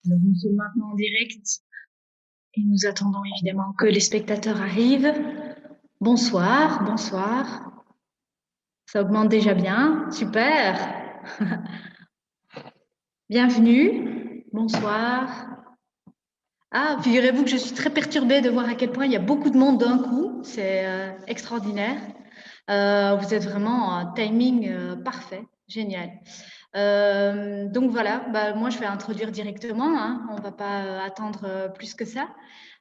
Donc, nous sommes maintenant en direct et nous attendons évidemment que les spectateurs arrivent. Bonsoir, bonsoir. Ça augmente déjà bien, super. Bienvenue, bonsoir. Ah, figurez-vous que je suis très perturbée de voir à quel point il y a beaucoup de monde d'un coup. C'est extraordinaire. Vous êtes vraiment en timing parfait, génial. Donc voilà, moi je vais introduire directement, hein, on ne va pas attendre plus que ça.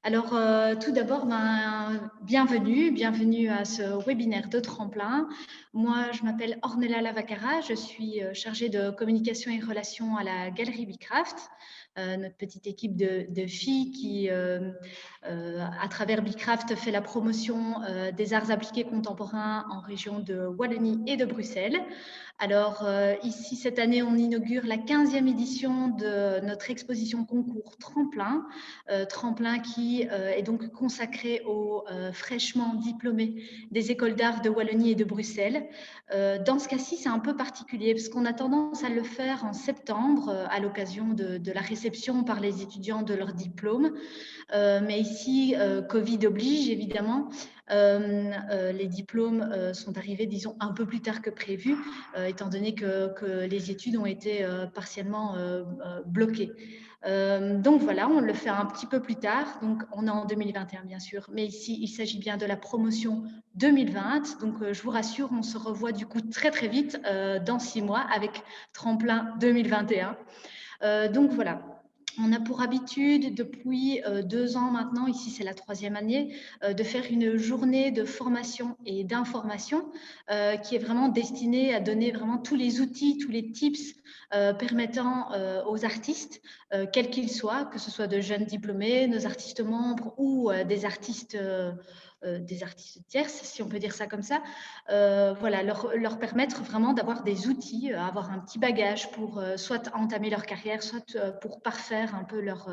Alors tout d'abord, bienvenue à ce webinaire de Tremplin. Moi je m'appelle Ornella Lavacara, je suis chargée de communication et relations à la Galerie Bicraft, notre petite équipe de filles qui, à travers Bicraft, fait la promotion des arts appliqués contemporains en région de Wallonie et de Bruxelles. Alors ici, cette année, on inaugure la 15e édition de notre exposition concours Tremplin. Tremplin qui est donc consacré aux fraîchement diplômés des écoles d'art de Wallonie et de Bruxelles. Dans ce cas-ci, c'est un peu particulier parce qu'on a tendance à le faire en septembre à l'occasion de la réception par les étudiants de leur diplôme. Mais ici, Covid oblige, évidemment. Les diplômes sont arrivés, disons, un peu plus tard que prévu, étant donné que les études ont été partiellement bloquées. Donc voilà, on le fait un petit peu plus tard. Donc on est en 2021, bien sûr. Mais ici, il s'agit bien de la promotion 2020. Donc je vous rassure, on se revoit du coup très très vite dans 6 mois avec Tremplin 2021. Donc voilà. On a pour habitude depuis 2 ans maintenant, ici c'est la 3e année, de faire une journée de formation et d'information qui est vraiment destinée à donner vraiment tous les outils, tous les tips permettant aux artistes, quels qu'ils soient, que ce soit de jeunes diplômés, nos artistes membres ou des artistes tierces, si on peut dire ça comme ça, voilà, leur permettre vraiment d'avoir des outils, avoir un petit bagage pour soit entamer leur carrière, soit pour parfaire un peu leur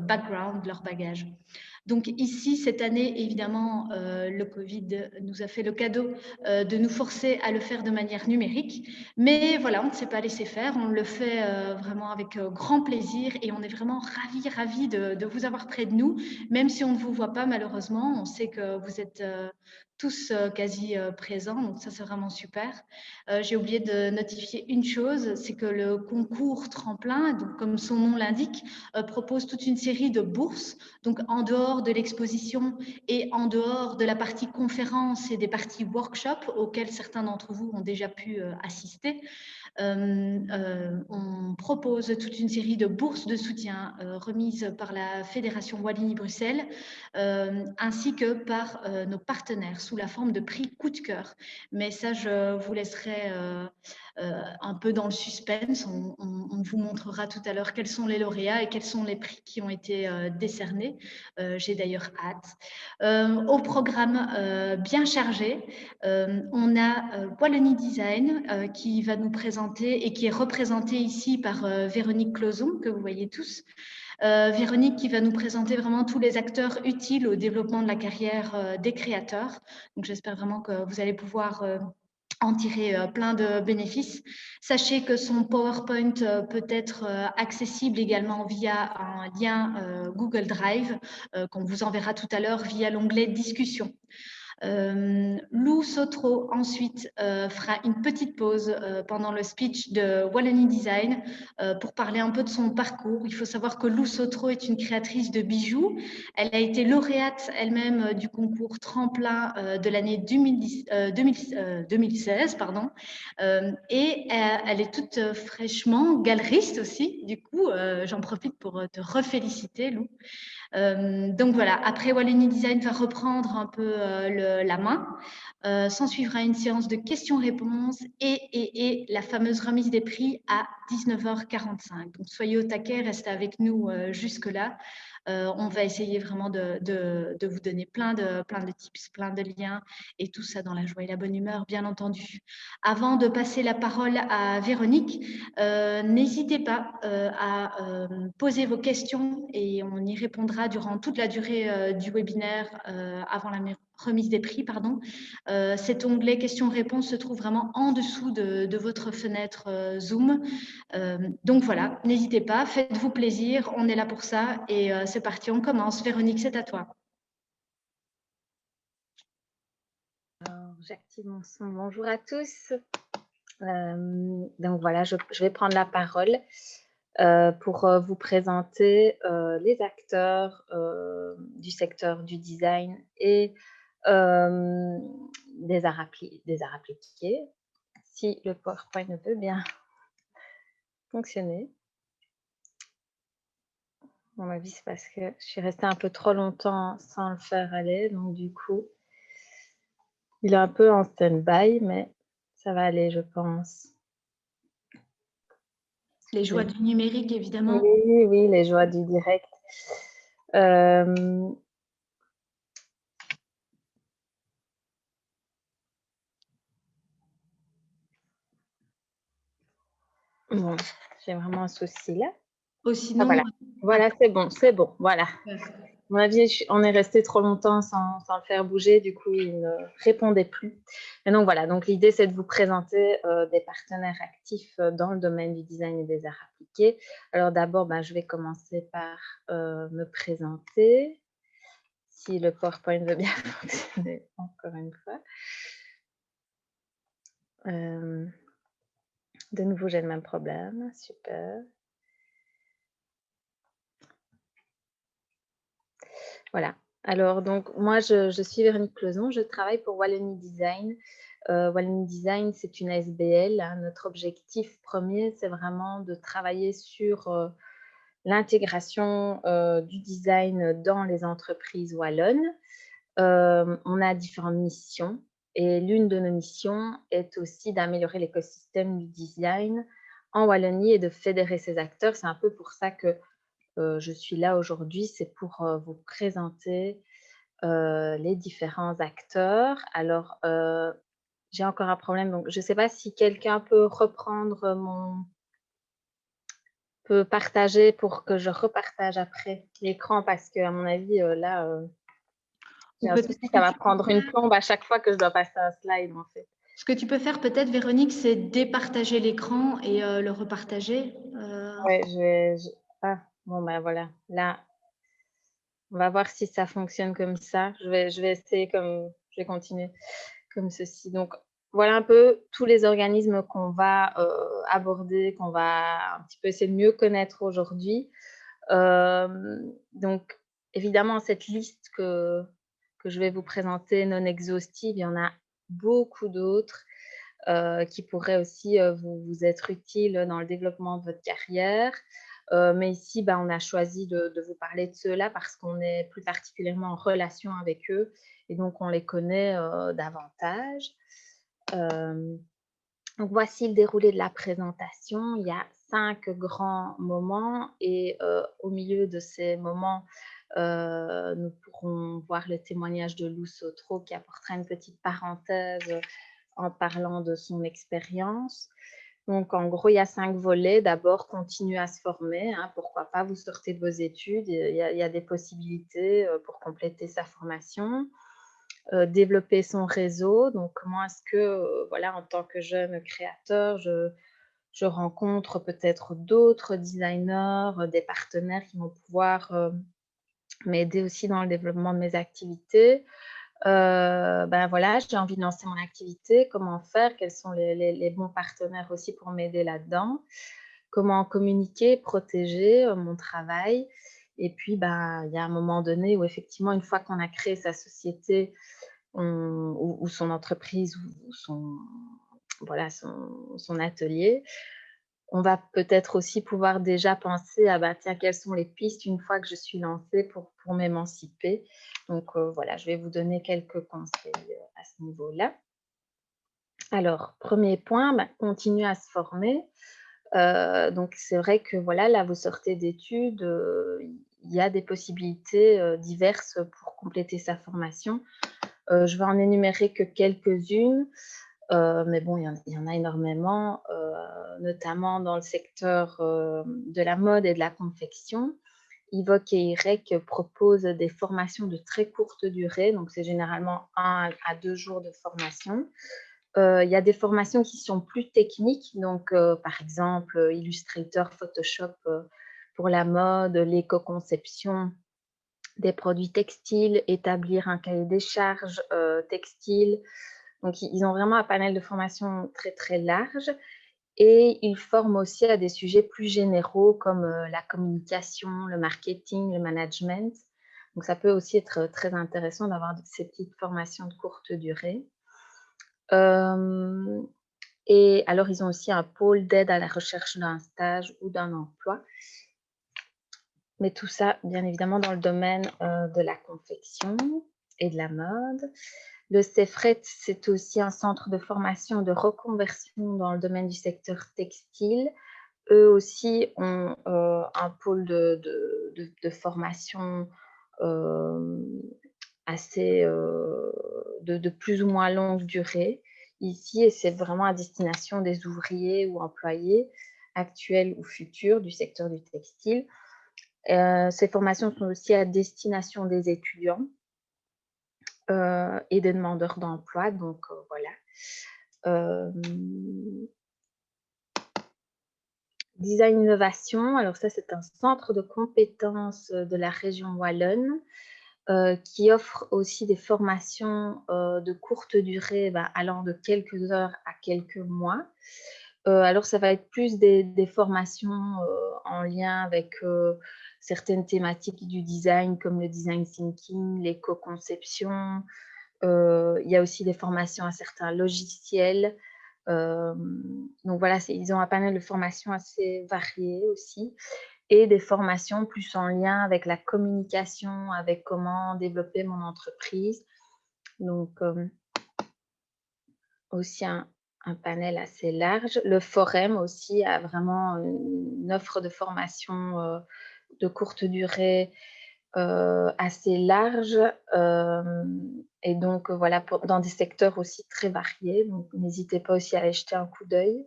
background, leur bagage. Donc ici, cette année, évidemment, le Covid nous a fait le cadeau de nous forcer à le faire de manière numérique. Mais voilà, on ne s'est pas laissé faire. On le fait vraiment avec grand plaisir et on est vraiment ravis de vous avoir près de nous. Même si on ne vous voit pas, malheureusement, on sait que vous êtes tous quasi présents. Donc ça, c'est vraiment super. J'ai oublié de notifier une chose, c'est que le concours Tremplin, donc comme son nom l'indique, propose toute une série de bourses. Donc en dehors de l'exposition et en dehors de la partie conférence et des parties workshop auxquelles certains d'entre vous ont déjà pu assister, on propose toute une série de bourses de soutien remises par la Fédération Wallonie-Bruxelles ainsi que par nos partenaires sous la forme de prix coup de cœur. Mais ça, je vous laisserai un peu dans le suspense. On vous montrera tout à l'heure quels sont les lauréats et quels sont les prix qui ont été décernés. J'ai d'ailleurs hâte. Au programme bien chargé, on a Wallonie Design qui va nous présenter et qui est représenté ici par Véronique Closon, que vous voyez tous. Véronique qui va nous présenter vraiment tous les acteurs utiles au développement de la carrière des créateurs. Donc j'espère vraiment que vous allez pouvoir en tirer plein de bénéfices. Sachez que son PowerPoint peut être accessible également via un lien Google Drive qu'on vous enverra tout à l'heure via l'onglet discussion. Lou Sotro ensuite fera une petite pause pendant le speech de Wallonie Design pour parler un peu de son parcours. Il faut savoir que Lou Sotro est une créatrice de bijoux. Elle a été lauréate elle-même du concours Tremplin de l'année 2016, pardon. Et elle est toute fraîchement galeriste aussi. Du coup, j'en profite pour te reféliciter, Lou. Donc voilà, après Wallonie Design va reprendre un peu la main. S'en suivra une séance de questions-réponses et la fameuse remise des prix à 19h45. Donc soyez au taquet, restez avec nous jusque-là. On va essayer vraiment de vous donner plein de tips, plein de liens et tout ça dans la joie et la bonne humeur, bien entendu. Avant de passer la parole à Véronique, n'hésitez pas à poser vos questions et on y répondra durant toute la durée du webinaire remise des prix, pardon. Cet onglet questions-réponses se trouve vraiment en dessous de votre fenêtre Zoom. Donc voilà, n'hésitez pas, faites-vous plaisir, on est là pour ça et c'est parti, on commence. Véronique, c'est à toi. J'active mon son. Bonjour à tous. Donc voilà, je vais prendre la parole pour vous présenter les acteurs du secteur du design et des arts appliqués. Si le PowerPoint ne peut bien fonctionner. À mon avis, c'est parce que je suis restée un peu trop longtemps sans le faire aller, donc du coup, il est un peu en stand-by, mais ça va aller, je pense. Les joies du numérique, évidemment. Oui, oui, les joies du direct. Bon, j'ai vraiment un souci là. Oh, sinon, voilà, c'est bon, voilà. À mon avis, on est resté trop longtemps sans le faire bouger, du coup, il ne répondait plus. Et donc voilà, donc l'idée, c'est de vous présenter des partenaires actifs dans le domaine du design et des arts appliqués. Alors d'abord, je vais commencer par me présenter, si le PowerPoint veut bien fonctionner encore une fois. De nouveau, j'ai le même problème, super. Voilà. Alors, donc, moi, je suis Véronique Closon, je travaille pour Wallonie Design. Wallonie Design, c'est une ASBL. Hein. Notre objectif premier, c'est vraiment de travailler sur l'intégration du design dans les entreprises wallonnes. On a différentes missions et l'une de nos missions est aussi d'améliorer l'écosystème du design en Wallonie et de fédérer ces acteurs. C'est un peu pour ça que je suis là aujourd'hui, c'est pour vous présenter les différents acteurs. Alors, j'ai encore un problème, donc je ne sais pas si quelqu'un peut reprendre peut partager pour que je repartage après l'écran, parce qu'à mon avis, là, j'ai un souci, ça va prendre une plombe à chaque fois que je dois passer un slide, en fait. Ce que tu peux faire peut-être, Véronique, c'est départager l'écran et le repartager. Ouais, ah, bon, voilà. Là, on va voir si ça fonctionne comme ça. Je vais essayer je vais continuer comme ceci. Donc, voilà un peu tous les organismes qu'on va aborder, qu'on va un petit peu essayer de mieux connaître aujourd'hui. Donc, évidemment, cette liste que je vais vous présenter, non exhaustive, il y en a beaucoup d'autres qui pourraient aussi vous être utiles dans le développement de votre carrière. Mais ici, on a choisi de vous parler de ceux-là parce qu'on est plus particulièrement en relation avec eux et donc on les connaît davantage. Donc voici le déroulé de la présentation. Il y a 5 grands moments et au milieu de ces moments, nous pourrons voir le témoignage de Lou Sotro qui apportera une petite parenthèse en parlant de son expérience. Donc, en gros, il y a 5 volets. D'abord, continuer à se former. Hein, pourquoi pas, vous sortez de vos études. Il y a des possibilités pour compléter sa formation. Développer son réseau. Donc, comment est-ce que, voilà, en tant que jeune créateur, je rencontre peut-être d'autres designers, des partenaires qui vont pouvoir m'aider aussi dans le développement de mes activités. Voilà, j'ai envie de lancer mon activité, comment faire, quels sont les bons partenaires aussi pour m'aider là-dedans, comment communiquer, protéger mon travail. Et puis, il y a un moment donné où effectivement, une fois qu'on a créé sa société ou son entreprise ou son atelier, on va peut-être aussi pouvoir déjà penser à tiens, quelles sont les pistes une fois que je suis lancée pour m'émanciper. Donc voilà, je vais vous donner quelques conseils à ce niveau-là. Alors, premier point, continuer à se former. Donc c'est vrai que voilà, là vous sortez d'études, il y a des possibilités diverses pour compléter sa formation. Je vais en énumérer que quelques-unes. Mais bon, il y en a énormément, notamment dans le secteur de la mode et de la confection. IVOC et IREC proposent des formations de très courte durée, donc c'est généralement 1 à 2 jours de formation. Il y a des formations qui sont plus techniques, donc par exemple Illustrator, Photoshop pour la mode, l'éco-conception des produits textiles, établir un cahier des charges textile. Donc ils ont vraiment un panel de formation très très large. Et ils forment aussi à des sujets plus généraux comme la communication, le marketing, le management. Donc, ça peut aussi être très intéressant d'avoir ces petites formations de courte durée. Et alors, ils ont aussi un pôle d'aide à la recherche d'un stage ou d'un emploi. Mais tout ça, bien évidemment, dans le domaine de la confection et de la mode. Le CEFRET, c'est aussi un centre de formation et de reconversion dans le domaine du secteur textile. Eux aussi ont un pôle de formation assez de plus ou moins longue durée ici, et c'est vraiment à destination des ouvriers ou employés actuels ou futurs du secteur du textile. Ces formations sont aussi à destination des étudiants et des demandeurs d'emploi, donc voilà. Design Innovation, alors ça, c'est un centre de compétences de la région wallonne qui offre aussi des formations de courte durée allant de quelques heures à quelques mois. Alors, ça va être plus des formations en lien avec certaines thématiques du design comme le design thinking, l'éco-conception. Il y a aussi des formations à certains logiciels. Donc voilà, ils ont un panel de formations assez varié aussi et des formations plus en lien avec la communication, avec comment développer mon entreprise. Donc aussi un panel assez large. Le Forum aussi a vraiment une offre de formation de courte durée assez large et donc voilà, dans des secteurs aussi très variés. Donc n'hésitez pas aussi à aller jeter un coup d'œil.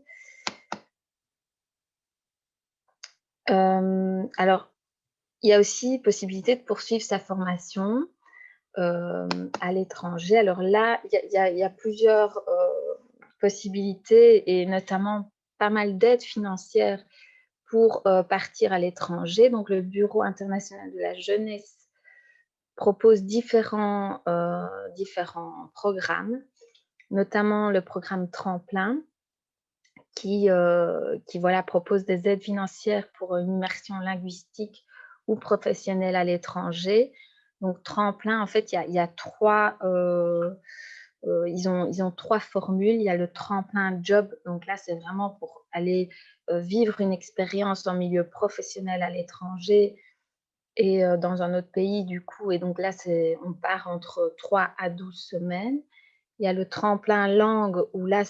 Alors, il y a aussi possibilité de poursuivre sa formation à l'étranger. Alors là, il y a plusieurs possibilités et notamment pas mal d'aides financières pour partir à l'étranger. Donc, le Bureau international de la jeunesse propose différents programmes, notamment le programme Tremplin, qui voilà, propose des aides financières pour une immersion linguistique ou professionnelle à l'étranger. Donc, Tremplin, en fait, il y a 3, ils ont 3 formules. Il y a le Tremplin Job, donc là, c'est vraiment pour aller vivre une expérience en milieu professionnel à l'étranger et dans un autre pays, du coup. Et donc là, on part entre 3 à 12 semaines. Il y a le Tremplin Langue, où là,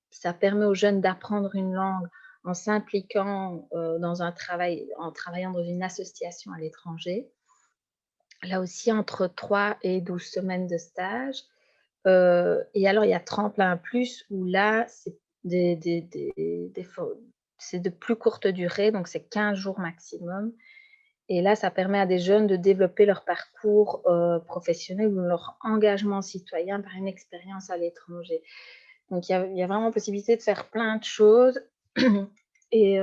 ça permet aux jeunes d'apprendre une langue en s'impliquant dans un travail, en travaillant dans une association à l'étranger. Là aussi, entre 3 et 12 semaines de stage. Et alors, il y a Tremplin Plus, où là, c'est c'est de plus courte durée, donc c'est 15 jours maximum. Et là, ça permet à des jeunes de développer leur parcours professionnel ou leur engagement citoyen par une expérience à l'étranger. Donc, il y a vraiment possibilité de faire plein de choses et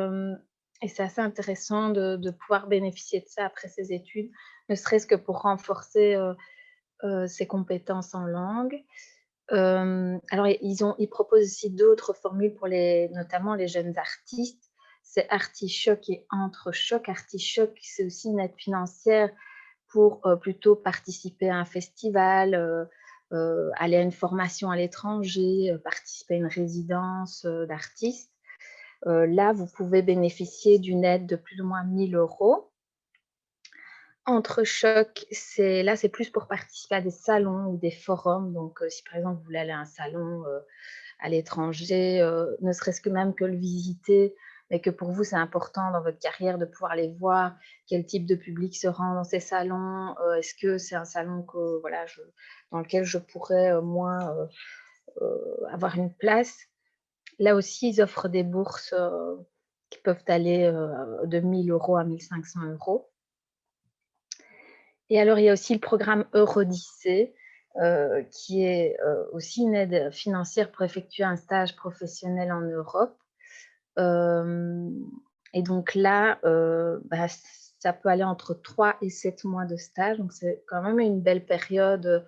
c'est assez intéressant de pouvoir bénéficier de ça après ses études, ne serait-ce que pour renforcer ses compétences en langue. Alors, ils proposent aussi d'autres formules pour notamment les jeunes artistes. C'est Artichoc et Entrechoc. Artichoc, c'est aussi une aide financière pour plutôt participer à un festival, aller à une formation à l'étranger, participer à une résidence d'artiste. Là, vous pouvez bénéficier d'une aide de plus ou moins 1 000 €. Entrechoc, c'est plus pour participer à des salons ou des forums. Donc, si par exemple, vous voulez aller à un salon à l'étranger, ne serait-ce que même que le visiter, mais que pour vous, c'est important dans votre carrière de pouvoir aller voir quel type de public se rend dans ces salons. Est-ce que c'est un salon voilà, dans lequel je pourrais, moi, avoir une place? Là aussi, ils offrent des bourses qui peuvent aller de 1 000 € à 1 500 €. Et alors, il y a aussi le programme Eurodyssée, qui est aussi une aide financière pour effectuer un stage professionnel en Europe. Et donc là, ça peut aller entre 3 et 7 mois de stage. Donc, c'est quand même une belle période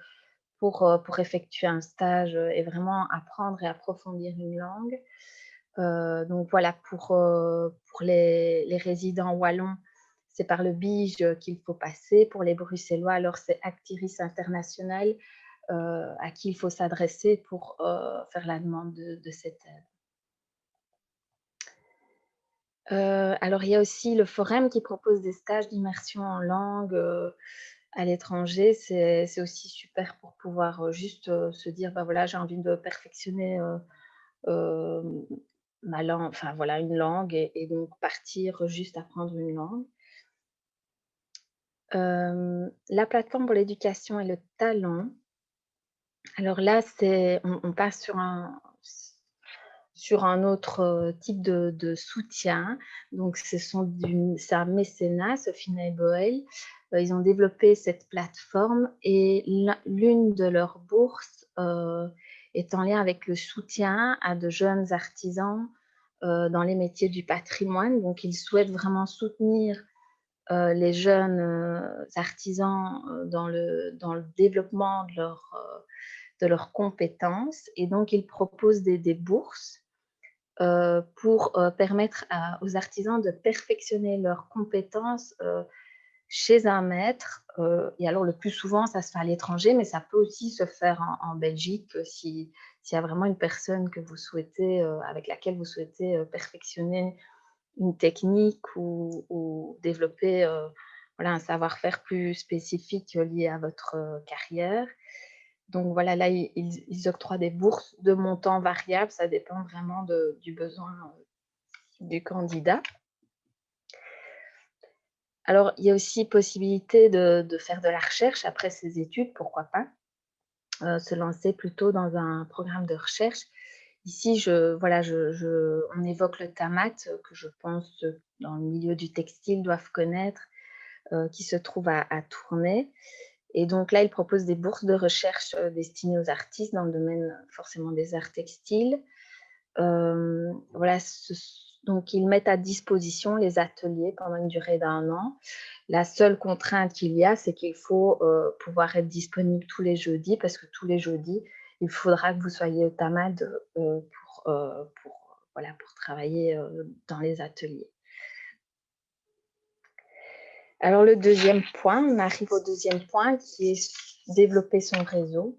pour effectuer un stage et vraiment apprendre et approfondir une langue. Donc voilà, pour les résidents wallons, c'est par le BIJ qu'il faut passer. Pour les Bruxellois, alors c'est Actiris International à qui il faut s'adresser pour faire la demande de cette aide. Alors, il y a aussi le Forum qui propose des stages d'immersion en langue à l'étranger. C'est aussi super pour pouvoir juste se dire, bah voilà, j'ai envie de perfectionner euh, ma langue, enfin voilà, une langue et donc partir juste apprendre une langue. La plateforme pour l'éducation et le talent. Alors là, on passe sur un autre type de soutien. Donc, c'est un mécénat, Sophie Boel. Ils ont développé cette plateforme et l'une de leurs bourses est en lien avec le soutien à de jeunes artisans dans les métiers du patrimoine. Donc, ils souhaitent vraiment soutenir les jeunes artisans dans le développement de leurs compétences. Et donc, ils proposent des bourses pour permettre aux artisans de perfectionner leurs compétences chez un maître. Et alors, le plus souvent, ça se fait à l'étranger, mais ça peut aussi se faire en Belgique s'il y a vraiment une personne que vous souhaitez, avec laquelle vous souhaitez perfectionner une technique ou développer voilà, un savoir-faire plus spécifique lié à votre carrière. Donc voilà, là, ils octroient des bourses de montants variables, ça dépend vraiment du besoin du candidat. Alors, il y a aussi possibilité de faire de la recherche après ses études, pourquoi pas, se lancer plutôt dans un programme de recherche. Ici, on évoque le TAMAT, que je pense dans le milieu du textile doivent connaître, qui se trouve à Tournai. Et donc là, il propose des bourses de recherche destinées aux artistes dans le domaine forcément des arts textiles. Voilà, donc ils mettent à disposition les ateliers pendant une durée d'1 an. La seule contrainte qu'il y a, c'est qu'il faut pouvoir être disponible tous les jeudis, parce que tous les jeudis, il faudra que vous soyez au TAMAD pour travailler dans les ateliers. Alors le deuxième point, on arrive au deuxième point qui est développer son réseau.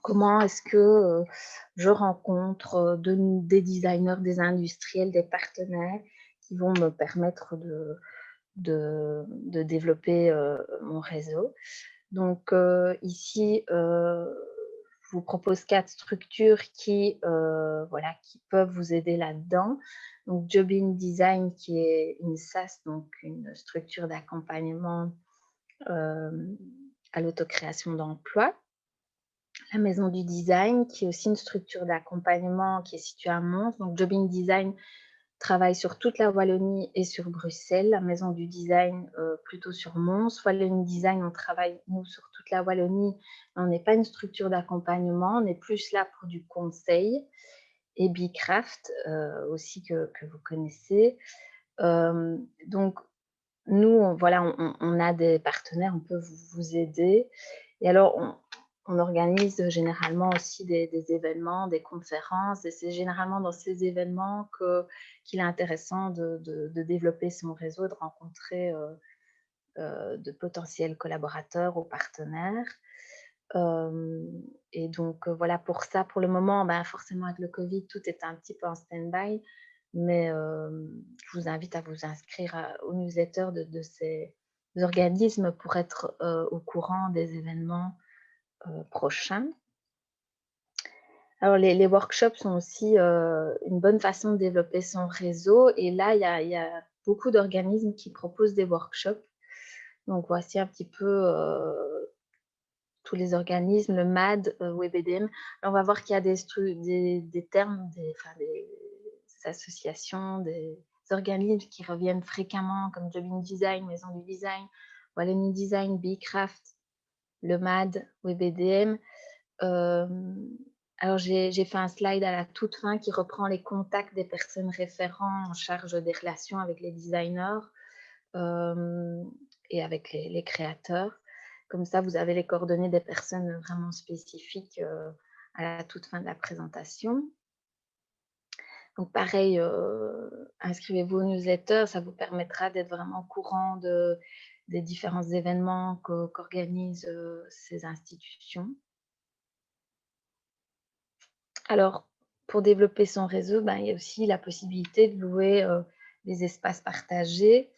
Comment est-ce que je rencontre des designers, des industriels, des partenaires qui vont me permettre de développer mon réseau. Donc ici, je vous propose 4 structures qui peuvent vous aider là-dedans. Donc Jobin Design, qui est une SAS, donc une structure d'accompagnement à l'autocréation d'emplois. La Maison du Design, qui est aussi une structure d'accompagnement qui est située à Mons. Donc Jobin Design travaille sur toute la Wallonie et sur Bruxelles. La Maison du Design plutôt sur Mons. Wallonie Design, on travaille nous sur toute la Wallonie. On n'est pas une structure d'accompagnement, on est plus là pour du conseil. Et Bicraft aussi que vous connaissez. Donc nous, on a des partenaires, on peut vous aider. Et alors, on organise généralement aussi des événements, des conférences, et c'est généralement dans ces événements qu'il est intéressant de développer son réseau, de rencontrer de potentiels collaborateurs ou partenaires. Et donc, voilà, pour ça, pour le moment, forcément avec le Covid, tout est un petit peu en stand-by, mais je vous invite à vous inscrire aux newsletters de ces organismes pour être au courant des événements prochains. Alors, les workshops sont aussi une bonne façon de développer son réseau. Et là, il y a beaucoup d'organismes qui proposent des workshops. Donc, voici un petit peu tous les organismes, le MAD, WebEDM. Alors, on va voir qu'il y a des termes, des associations, des organismes qui reviennent fréquemment, comme Jobin Design, Maison du Design, voilà, le design, Bcraft, le MAD, WebEDM. Alors j'ai fait un slide à la toute fin qui reprend les contacts des personnes référents en charge des relations avec les designers et avec les créateurs. Comme ça, vous avez les coordonnées des personnes vraiment spécifiques à la toute fin de la présentation. Donc pareil, inscrivez-vous aux newsletters, ça vous permettra d'être vraiment au courant des différents événements qu'organisent ces institutions. Alors, pour développer son réseau, il y a aussi la possibilité de louer des espaces partagés.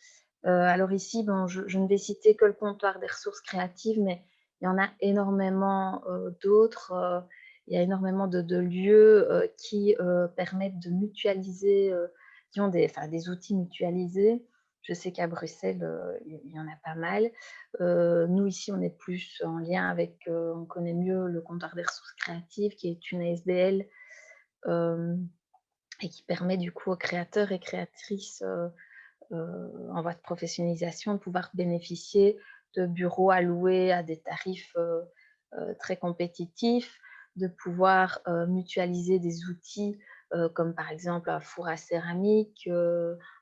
Alors ici, je ne vais citer que le comptoir des ressources créatives, mais il y en a énormément d'autres. Il y a énormément de lieux qui permettent de mutualiser, qui ont des outils mutualisés. Je sais qu'à Bruxelles, il y en a pas mal. Nous, ici, on est plus en lien avec, on connaît mieux le comptoir des ressources créatives, qui est une ASBL et qui permet du coup aux créateurs et créatrices en voie de professionnalisation de pouvoir bénéficier de bureaux à louer à des tarifs très compétitifs, de pouvoir mutualiser des outils comme par exemple un four à céramique,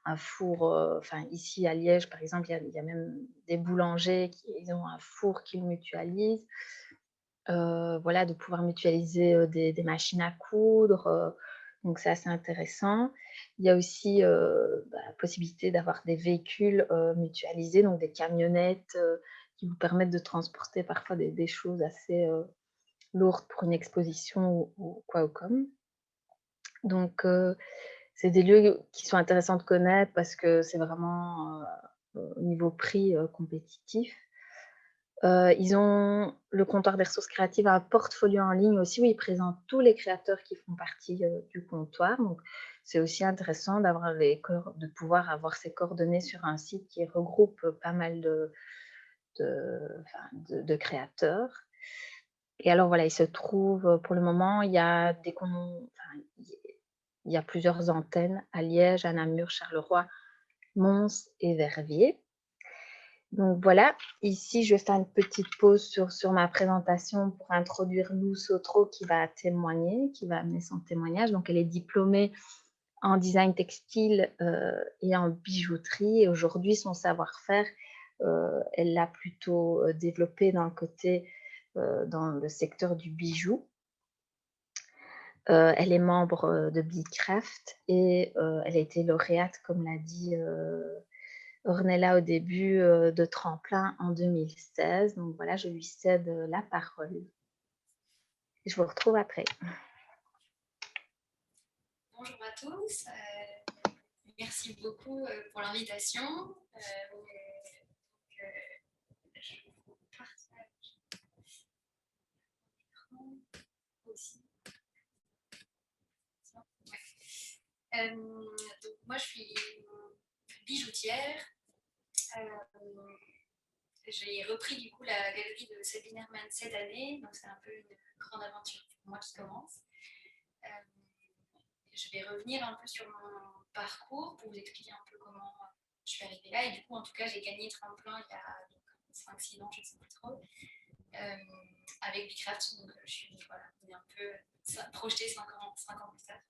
un four, ici à Liège par exemple, il y a même des boulangers qui ont un four qu'ils mutualisent. Voilà, de pouvoir mutualiser des machines à coudre, donc c'est assez intéressant. Il y a aussi la possibilité d'avoir des véhicules mutualisés, donc des camionnettes qui vous permettent de transporter parfois des choses assez lourdes pour une exposition ou quoi ou comme. Donc c'est des lieux qui sont intéressants de connaître parce que c'est vraiment au niveau prix compétitif. Ils ont le comptoir des ressources créatives a un portfolio en ligne aussi où ils présentent tous les créateurs qui font partie du comptoir. Donc, c'est aussi intéressant de pouvoir avoir ces coordonnées sur un site qui regroupe pas mal de créateurs. Et alors voilà, il se trouve pour le moment, il y a plusieurs antennes à Liège, à Namur, Charleroi, Mons et Verviers. Donc voilà, ici je vais faire une petite pause sur ma présentation pour introduire Lou Sotro qui va témoigner, qui va amener son témoignage. Donc elle est diplômée en design textile et en bijouterie. Et aujourd'hui, son savoir-faire, elle l'a plutôt développé dans le secteur du bijou. Elle est membre de Bcraft et elle a été lauréate, comme l'a dit Ornella au début de Tremplin en 2016. Donc voilà, je lui cède la parole. Je vous retrouve après. Bonjour à tous. Merci beaucoup pour l'invitation. Je vous partage aussi. Donc moi, je suis bijoutière. J'ai repris du coup la galerie de Sabine Herman cette année, donc c'est un peu une grande aventure pour moi qui commence. Je vais revenir un peu sur mon parcours pour vous expliquer un peu comment je suis arrivée là. Et du coup, en tout cas, j'ai gagné Tremplin il y a 5-6 ans, je ne sais plus trop, avec Bcraft. Donc, je suis voilà, on est un peu projeté 5 ans plus tard.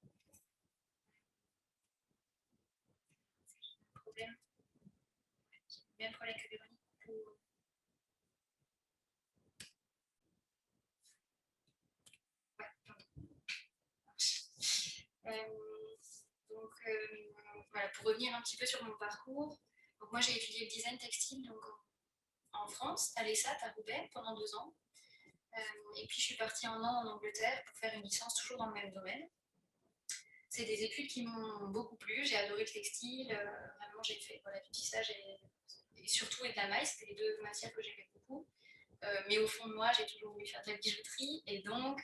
Problème. Même problème que Véronique. Voilà, pour revenir un petit peu sur mon parcours, donc moi j'ai étudié le design textile donc, en France, à l'ESAT, à Roubaix, pendant 2 ans. Et puis je suis partie 1 an en Angleterre pour faire une licence toujours dans le même domaine. C'est des études qui m'ont beaucoup plu, j'ai adoré le textile, vraiment j'ai fait du tissage et surtout et de la maille, c'était les 2 matières que j'aimais beaucoup. Mais au fond de moi, j'ai toujours voulu faire de la bijouterie et donc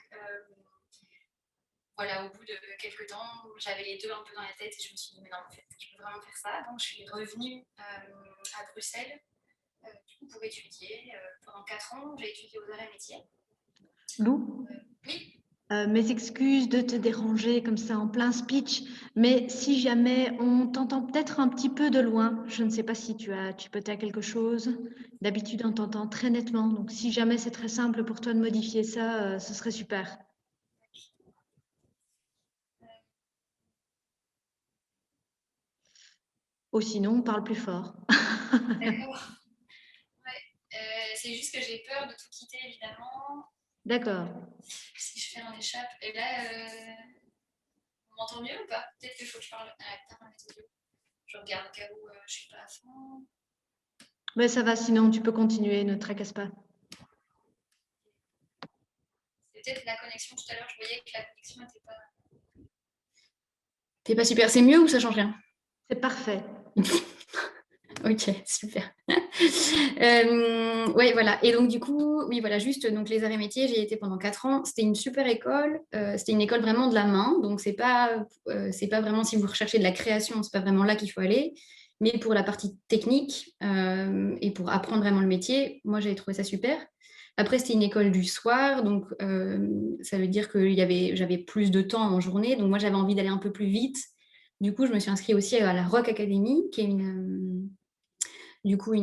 voilà, au bout de quelques temps, j'avais les 2 un peu dans la tête et je me suis dit, mais non, en fait, je peux vraiment faire ça. Donc, je suis revenue à Bruxelles du coup, pour étudier. Pendant 4 ans, j'ai étudié aux arts et métiers. Lou, Oui. Mes excuses de te déranger comme ça en plein speech, mais si jamais on t'entend peut-être un petit peu de loin, je ne sais pas si tu peux à quelque chose. D'habitude, on t'entend très nettement, donc si jamais c'est très simple pour toi de modifier ça, ce serait super. Ou sinon, parle plus fort. D'accord. Ouais. C'est juste que j'ai peur de tout quitter, évidemment. D'accord. Si je fais un échappe. Et là, on m'entend mieux ou pas? Peut-être qu'il faut que je parle. Ah, putain, on est audio. Je regarde au cas où je suis pas à fond. Mais ça va, sinon tu peux continuer, ne te tracasse pas. C'est peut-être la connexion tout à l'heure, je voyais que la connexion n'était pas. T'es pas super, c'est mieux ou ça change rien? C'est parfait. Ok, super. Ouais, voilà. Et donc, du coup, oui, voilà, juste donc, les arts et métiers, j'y ai été pendant 4 ans. C'était une super école. C'était une école vraiment de la main. Donc, c'est pas vraiment si vous recherchez de la création, c'est pas vraiment là qu'il faut aller. Mais pour la partie technique et pour apprendre vraiment le métier, moi, j'avais trouvé ça super. Après, c'était une école du soir. Donc, ça veut dire que j'avais plus de temps en journée. Donc, moi, j'avais envie d'aller un peu plus vite. Du coup, je me suis inscrite aussi à la Rock Academy, qui est une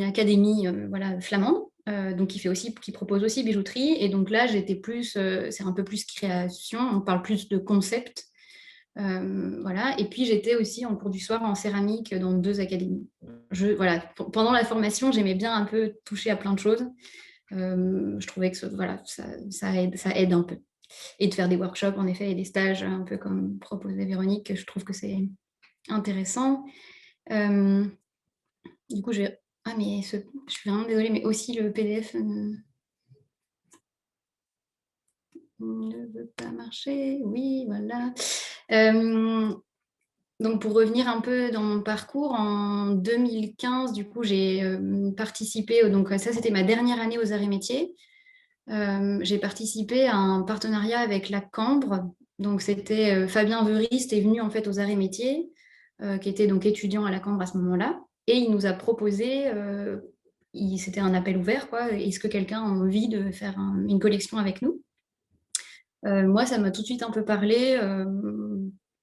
académie voilà, flamande, donc qui propose aussi bijouterie. Et donc là, c'est un peu plus création, on parle plus de concept. Voilà. Et puis j'étais aussi en cours du soir en céramique dans 2 académies. Voilà, pendant la formation, j'aimais bien un peu toucher à plein de choses. Je trouvais que voilà, ça aide un peu. Et de faire des workshops, en effet, et des stages, un peu comme proposait Véronique, je trouve que c'est intéressant. Du coup, ah, mais je suis vraiment désolée, mais aussi le PDF ne veut pas marcher. Oui, voilà. Donc, pour revenir un peu dans mon parcours, en 2015, du coup, j'ai participé, donc ça, c'était ma dernière année aux arts et métiers. J'ai participé à un partenariat avec la Cambre. Donc, c'était Fabien Veuriste est venu en fait aux arts et métiers, qui était donc étudiant à la Cambre à ce moment-là. Et il nous a proposé, c'était un appel ouvert, quoi. Est-ce que quelqu'un a envie de faire une collection avec nous? Moi, ça m'a tout de suite un peu parlé.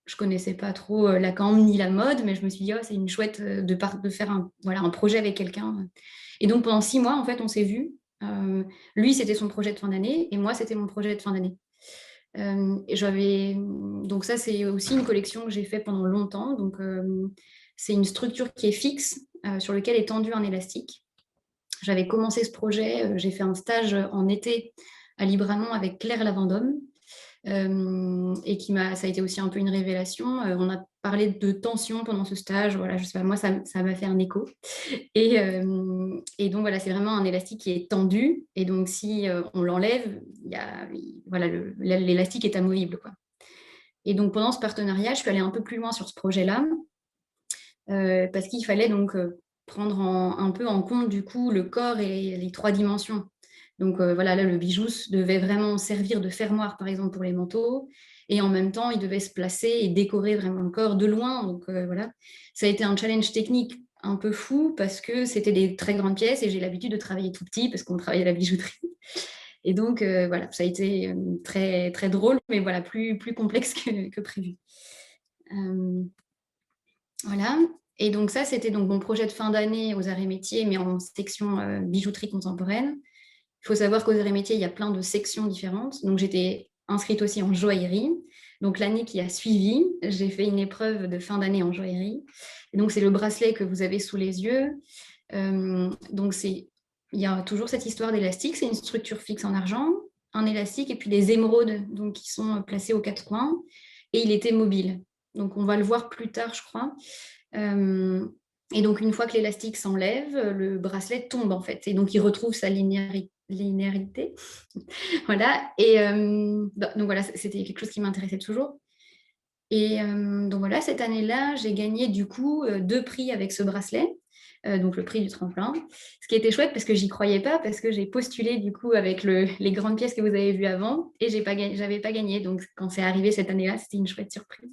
Je connaissais pas trop la cambre ni la mode, mais je me suis dit, oh, c'est une chouette de faire un projet avec quelqu'un. Et donc, pendant 6 mois, en fait, on s'est vus. Lui, c'était son projet de fin d'année, et moi, c'était mon projet de fin d'année. Donc ça, c'est aussi une collection que j'ai fait pendant longtemps. Donc, c'est une structure qui est fixe, sur laquelle est tendu un élastique. J'avais commencé ce projet, j'ai fait un stage en été à Libramont avec Claire Lavandome, et ça a été aussi un peu une révélation. On a parlé de tension pendant ce stage. Voilà, je sais pas, moi, ça m'a fait un écho. Et donc, voilà, c'est vraiment un élastique qui est tendu. Et donc, si on l'enlève, voilà, l'élastique est amovible, quoi. Et donc, pendant ce partenariat, je suis allée un peu plus loin sur ce projet-là, parce qu'il fallait donc prendre un peu en compte, du coup, le corps et les 3 dimensions. Donc voilà, là, le bijou devait vraiment servir de fermoir, par exemple, pour les manteaux. Et en même temps, il devait se placer et décorer vraiment le corps de loin. Donc voilà, ça a été un challenge technique un peu fou parce que c'était des très grandes pièces et j'ai l'habitude de travailler tout petit parce qu'on travaillait à la bijouterie. Et donc voilà, ça a été très, très drôle, mais voilà, plus complexe que prévu. Voilà. Et donc ça, c'était donc mon projet de fin d'année aux arts et métiers, mais en section bijouterie contemporaine. Il faut savoir qu'aux arts et métiers, il y a plein de sections différentes. Donc, j'étais inscrite aussi en joaillerie. Donc, l'année qui a suivi, j'ai fait une épreuve de fin d'année en joaillerie. Et donc, c'est le bracelet que vous avez sous les yeux. Donc, il y a toujours cette histoire d'élastique. C'est une structure fixe en argent, un élastique et puis des émeraudes donc, qui sont placées aux 4 coins. Et il était mobile. Donc, on va le voir plus tard, je crois. Et donc, une fois que l'élastique s'enlève, le bracelet tombe, en fait. Et donc, il retrouve sa linéarité. Voilà. Et donc, voilà, c'était quelque chose qui m'intéressait toujours. Et donc, voilà, cette année-là, j'ai gagné, du coup, 2 prix avec ce bracelet. Donc, le prix du tremplin. Ce qui était chouette parce que j'y croyais pas, parce que j'ai postulé, du coup, avec les grandes pièces que vous avez vues avant. Et j'avais pas gagné. Donc, quand c'est arrivé cette année-là, c'était une chouette surprise.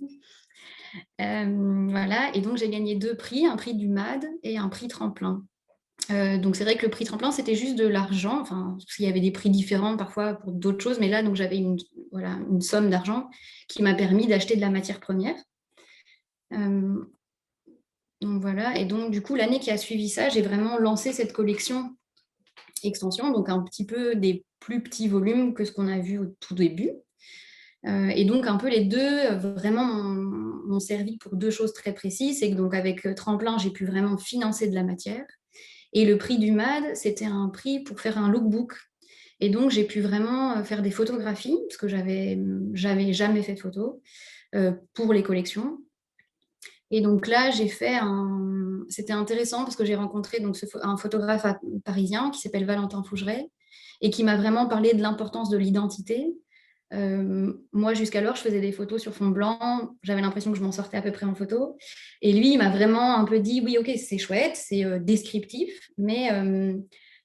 Voilà, et donc j'ai gagné 2 prix, un prix du MAD et un prix tremplin. Donc c'est vrai que le prix tremplin, c'était juste de l'argent, enfin, parce qu'il y avait des prix différents parfois pour d'autres choses, mais là, donc j'avais une somme d'argent qui m'a permis d'acheter de la matière première. Donc voilà, et donc du coup, l'année qui a suivi ça, j'ai vraiment lancé cette collection extension, donc un petit peu des plus petits volumes que ce qu'on a vu au tout début. Et donc un peu les deux vraiment m'ont servi pour deux choses très précises. C'est que donc avec Tremplin, j'ai pu vraiment financer de la matière. Et le prix du MAD, c'était un prix pour faire un lookbook. Et donc j'ai pu vraiment faire des photographies, parce que j'avais jamais fait de photos, pour les collections. Et donc là, c'était intéressant parce que j'ai rencontré donc un photographe parisien qui s'appelle Valentin Fougeret et qui m'a vraiment parlé de l'importance de l'identité. Moi, jusqu'alors, je faisais des photos sur fond blanc. J'avais l'impression que je m'en sortais à peu près en photo. Et lui, il m'a vraiment un peu dit, oui, ok, c'est chouette, c'est descriptif, mais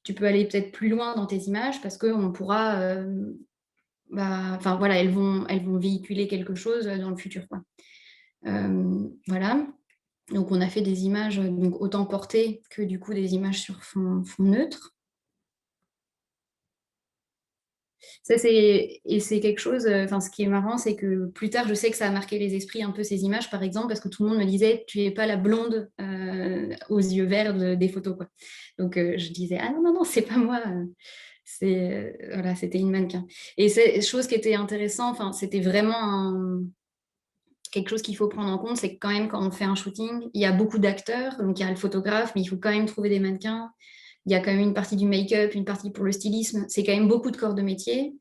tu peux aller peut-être plus loin dans tes images parce qu'on pourra... enfin, voilà, elles vont véhiculer quelque chose dans le futur, quoi. Voilà. Donc, on a fait des images donc, autant portées que du coup des images sur fond neutre. Ça, c'est quelque chose, ce qui est marrant, c'est que plus tard, je sais que ça a marqué les esprits un peu ces images, par exemple, parce que tout le monde me disait, tu n'es pas la blonde aux yeux verts des photos, quoi. Donc, je disais, ah non, non, non, c'est pas moi. Voilà, c'était une mannequin. Et c'est chose qui était intéressant, c'était vraiment quelque chose qu'il faut prendre en compte, c'est que quand même, quand on fait un shooting, il y a beaucoup d'acteurs, donc il y a le photographe, mais il faut quand même trouver des mannequins. Il y a quand même une partie du make-up, une partie pour le stylisme. C'est quand même beaucoup de corps de métier.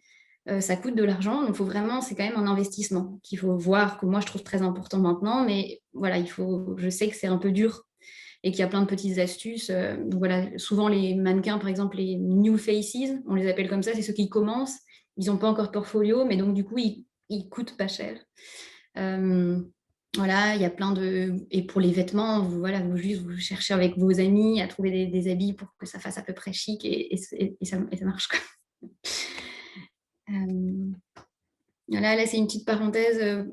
Ça coûte de l'argent, donc c'est quand même un investissement qu'il faut voir, que moi je trouve très important maintenant, mais voilà, je sais que c'est un peu dur et qu'il y a plein de petites astuces. Donc voilà, souvent les mannequins, par exemple les new faces, on les appelle comme ça, c'est ceux qui commencent, ils n'ont pas encore de portfolio, mais donc du coup ils coûtent pas cher. Voilà, il y a plein de... Et pour les vêtements, vous cherchez avec vos amis à trouver des habits pour que ça fasse à peu près chic et ça marche, quoi. Voilà, là, c'est une petite parenthèse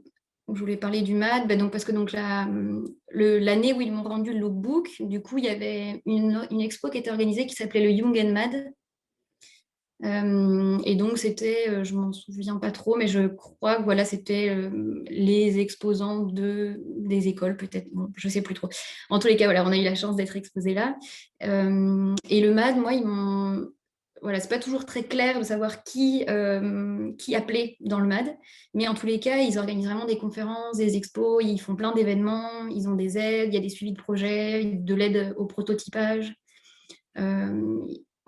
où je voulais parler du MAD, donc, parce que donc, l'année où ils m'ont rendu le lookbook, du coup, il y avait une expo qui était organisée qui s'appelait le Young and MAD. Et donc, c'était, je m'en souviens pas trop, mais je crois que voilà, c'était les exposants des écoles, peut-être, bon, je sais plus trop. En tous les cas, voilà, on a eu la chance d'être exposés là. Et le MAD, moi, voilà, c'est pas toujours très clair de savoir qui appelait dans le MAD, mais en tous les cas, ils organisent vraiment des conférences, des expos, ils font plein d'événements, ils ont des aides, il y a des suivis de projets, de l'aide au prototypage.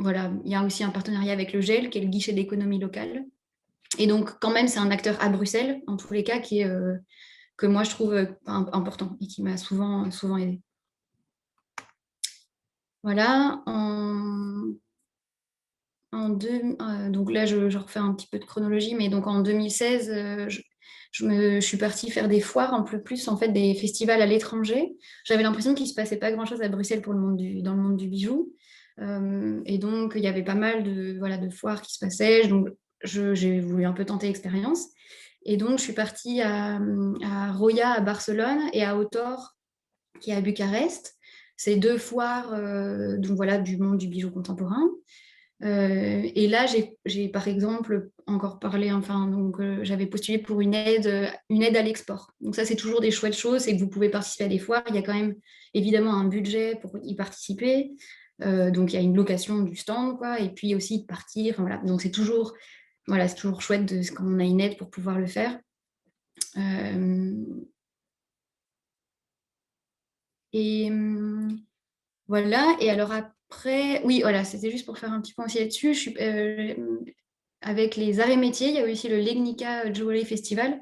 Voilà, il y a aussi un partenariat avec le GEL, qui est le guichet d'économie locale. Et donc, quand même, c'est un acteur à Bruxelles, en tous les cas, que moi, je trouve important et qui m'a souvent aidé. Voilà. Donc là, je refais un petit peu de chronologie, mais donc en 2016, je suis partie faire des foires, en plus, en fait, des festivals à l'étranger. J'avais l'impression qu'il ne se passait pas grand-chose à Bruxelles dans le monde du bijou. Et donc, il y avait pas mal de foires qui se passaient. Donc, j'ai voulu un peu tenter l'expérience. Et donc, je suis partie à Roya, à Barcelone, et à Autor, qui est à Bucarest. C'est deux foires donc voilà, du monde du bijou contemporain. Et là, j'ai par exemple encore parlé, j'avais postulé pour une aide à l'export. Donc ça, c'est toujours des chouettes choses, c'est que vous pouvez participer à des foires. Il y a quand même évidemment un budget pour y participer. Donc il y a une location du stand, quoi, et puis aussi de partir. Voilà. Donc c'est toujours chouette quand on a une aide pour pouvoir le faire. Et voilà. Et alors après, oui, voilà, c'était juste pour faire un petit point aussi là-dessus. Avec les arts et métiers, il y a aussi le Legnica Jewelry Festival.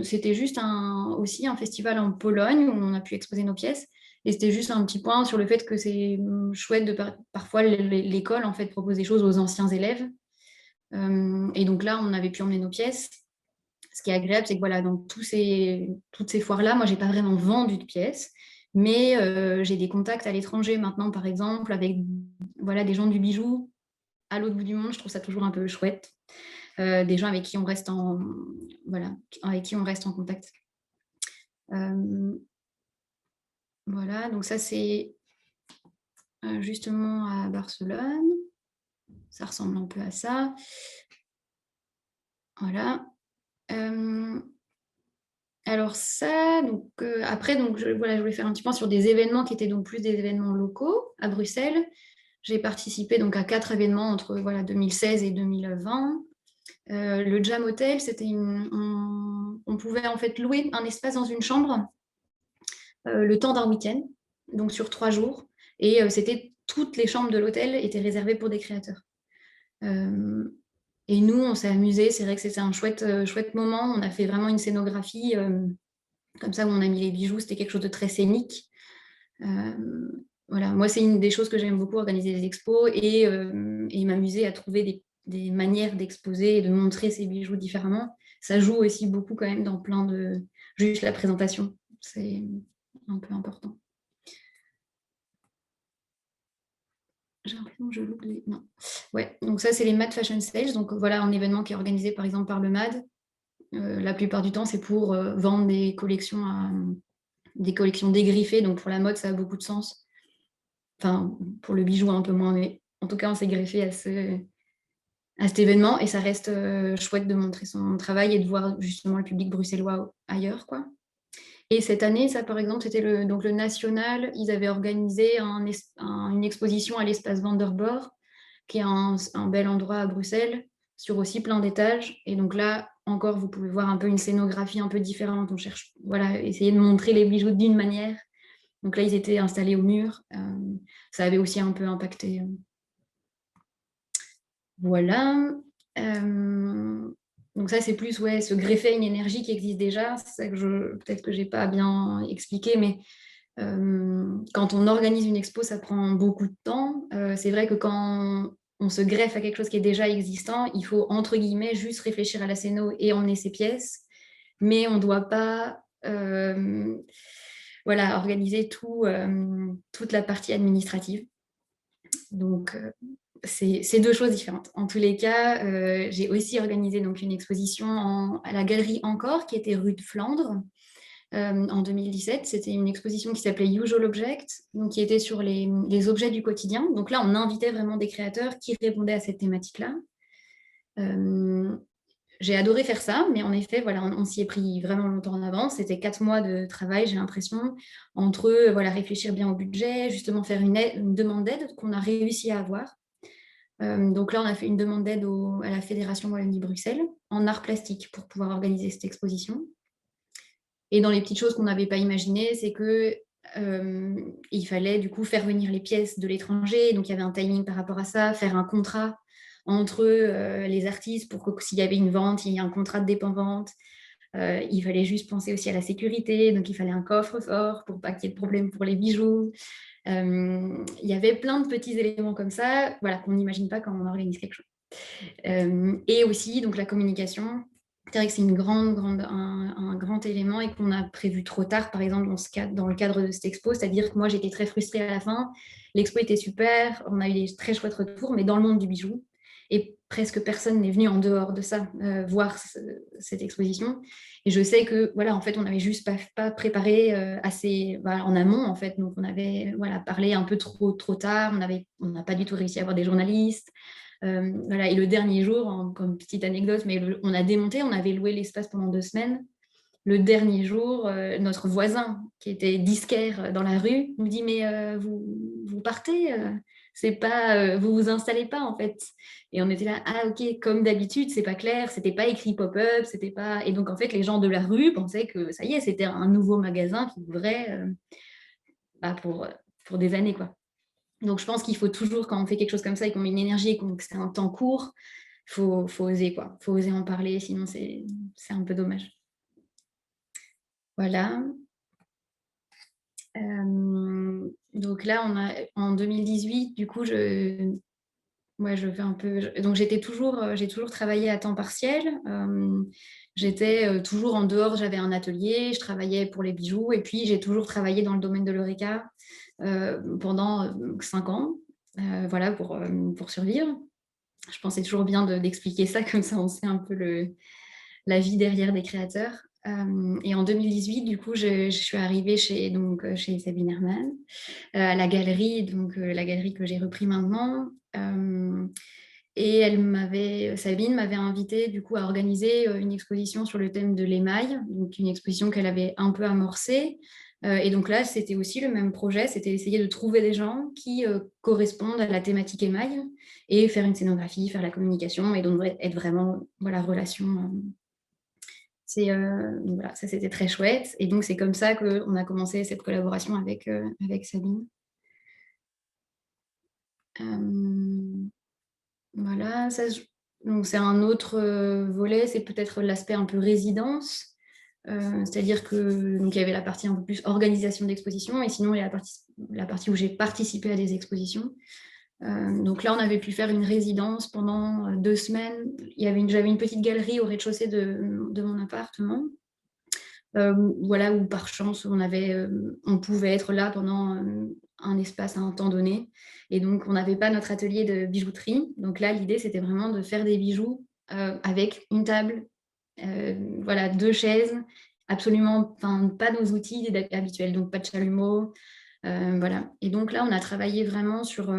C'était juste aussi un festival en Pologne où on a pu exposer nos pièces. Et c'était juste un petit point sur le fait que c'est chouette parfois l'école en fait propose des choses aux anciens élèves. Et donc là, on avait pu emmener nos pièces. Ce qui est agréable, c'est que voilà, dans toutes ces foires-là, moi, j'ai pas vraiment vendu de pièces, mais j'ai des contacts à l'étranger maintenant, par exemple, avec voilà, des gens du bijou à l'autre bout du monde. Je trouve ça toujours un peu chouette. Des gens avec qui on reste en contact. Voilà, donc ça c'est justement à Barcelone. Ça ressemble un peu à ça. Voilà. Alors ça, donc, après, donc, je voulais faire un petit point sur des événements qui étaient donc plus des événements locaux à Bruxelles. J'ai participé donc à 4 événements entre 2016 et 2020. Le Jam Hotel, c'était on pouvait en fait louer un espace dans une chambre le temps d'un week-end, donc sur 3 jours. Et toutes les chambres de l'hôtel étaient réservées pour des créateurs. Et nous, on s'est amusés. C'est vrai que c'était un chouette moment. On a fait vraiment une scénographie comme ça où on a mis les bijoux. C'était quelque chose de très scénique. Voilà, moi, c'est une des choses que j'aime beaucoup, organiser des expos et m'amuser à trouver des manières d'exposer et de montrer ces bijoux différemment. Ça joue aussi beaucoup quand même dans plein de... Juste la présentation, c'est un peu important. J'ai l'impression que je loupe les... Non. Ouais, donc ça, c'est les MAD Fashion Stage. Donc voilà, un événement qui est organisé par exemple par le MAD. La plupart du temps, c'est pour vendre des collections dégriffées. Donc pour la mode, ça a beaucoup de sens. Enfin, pour le bijou, un peu moins, mais en tout cas, on s'est greffé à cet événement et ça reste chouette de montrer son travail et de voir justement le public bruxellois ailleurs, quoi. Et cette année, ça par exemple, c'était le National, ils avaient organisé une exposition à l'espace Vanderbor, qui est un bel endroit à Bruxelles, sur aussi plein d'étages. Et donc là, encore, vous pouvez voir un peu une scénographie un peu différente. On cherche, essayer de montrer les bijoux d'une manière. Donc là, ils étaient installés au mur. Ça avait aussi un peu impacté. Voilà. Donc ça, c'est plus se greffer à une énergie qui existe déjà. C'est ça que peut-être que je n'ai pas bien expliqué, mais quand on organise une expo, ça prend beaucoup de temps. C'est vrai que quand on se greffe à quelque chose qui est déjà existant, il faut, entre guillemets, juste réfléchir à la scéno et emmener ses pièces. Mais on ne doit pas organiser toute la partie administrative. Donc, c'est 2 choses différentes. En tous les cas, j'ai aussi organisé donc, une exposition à la galerie Encore, qui était rue de Flandre, en 2017. C'était une exposition qui s'appelait Usual Object, donc qui était sur les objets du quotidien. Donc là, on invitait vraiment des créateurs qui répondaient à cette thématique-là. J'ai adoré faire ça, mais en effet, on s'y est pris vraiment longtemps en avance. C'était 4 mois de travail, j'ai l'impression, entre réfléchir bien au budget, justement faire une demande d'aide qu'on a réussi à avoir. Donc là, on a fait une demande d'aide à la Fédération Wallonie-Bruxelles en art plastique pour pouvoir organiser cette exposition. Et dans les petites choses qu'on n'avait pas imaginées, c'est que il fallait du coup faire venir les pièces de l'étranger. Donc il y avait un timing par rapport à ça, faire un contrat entre les artistes pour que s'il y avait une vente, il y ait un contrat de dépend-vente. Il fallait juste penser aussi à la sécurité. Donc il fallait un coffre-fort pour pas qu'il y ait de problème pour les bijoux. Il y avait plein de petits éléments comme ça qu'on n'imagine pas quand on organise quelque chose. Et aussi donc la communication. C'est vrai que c'est un grand élément et qu'on a prévu trop tard, par exemple, dans le cadre de cette expo. C'est-à-dire que moi, j'étais très frustrée à la fin. L'expo était super, on a eu des très chouettes retours, mais dans le monde du bijou. Et presque personne n'est venu en dehors de ça voir cette exposition. Et je sais que, en fait, on n'avait juste pas préparé assez en amont, en fait. Donc, on avait parlé un peu trop tard. On n'a pas du tout réussi à avoir des journalistes. Et le dernier jour, comme petite anecdote, mais on a démonté, on avait loué l'espace pendant 2 semaines. Le dernier jour, notre voisin, qui était disquaire dans la rue, nous dit « Mais vous partez vous vous installez pas, en fait. » Et on était là « Ah, ok, comme d'habitude, c'est pas clair, c'était pas écrit pop-up, c'était pas... » Et donc, en fait, les gens de la rue pensaient que, ça y est, c'était un nouveau magasin qui ouvrait pour des années, quoi. Donc, je pense qu'il faut toujours, quand on fait quelque chose comme ça et qu'on met une énergie et que c'est un temps court, il faut oser, quoi. Il faut oser en parler, sinon c'est un peu dommage. Voilà. Donc là, en 2018, du coup, je fais un peu... Donc, j'ai toujours travaillé à temps partiel. J'étais toujours en dehors, j'avais un atelier, je travaillais pour les bijoux et puis j'ai toujours travaillé dans le domaine de l'Eureka pendant 5 ans. Pour survivre. Je pensais toujours bien d'expliquer ça, comme ça on sait un peu la vie derrière des créateurs. Et en 2018, du coup, je suis arrivée chez Sabine Herman, à la galerie, donc la galerie que j'ai repris maintenant. Et Sabine m'avait invitée du coup à organiser une exposition sur le thème de l'émail, donc une exposition qu'elle avait un peu amorcée. Et donc là, c'était aussi le même projet, c'était essayer de trouver des gens qui correspondent à la thématique émail et faire une scénographie, faire la communication et donc être vraiment relation. Donc voilà, ça c'était très chouette. Et donc c'est comme ça qu'on a commencé cette collaboration avec Sabine. Voilà, donc c'est un autre volet, c'est peut-être l'aspect un peu résidence. C'est-à-dire que donc il y avait la partie un peu plus organisation d'exposition et sinon il y a la partie où j'ai participé à des expositions. Donc là, on avait pu faire une résidence pendant 2 semaines. J'avais une petite galerie au rez-de-chaussée de mon appartement. Où par chance, on pouvait être là pendant un espace à un temps donné. Et donc, on n'avait pas notre atelier de bijouterie. Donc là, l'idée, c'était vraiment de faire des bijoux avec une table, 2 chaises, absolument pas nos outils habituels, donc pas de chalumeau. Voilà. Et donc là, on a travaillé vraiment sur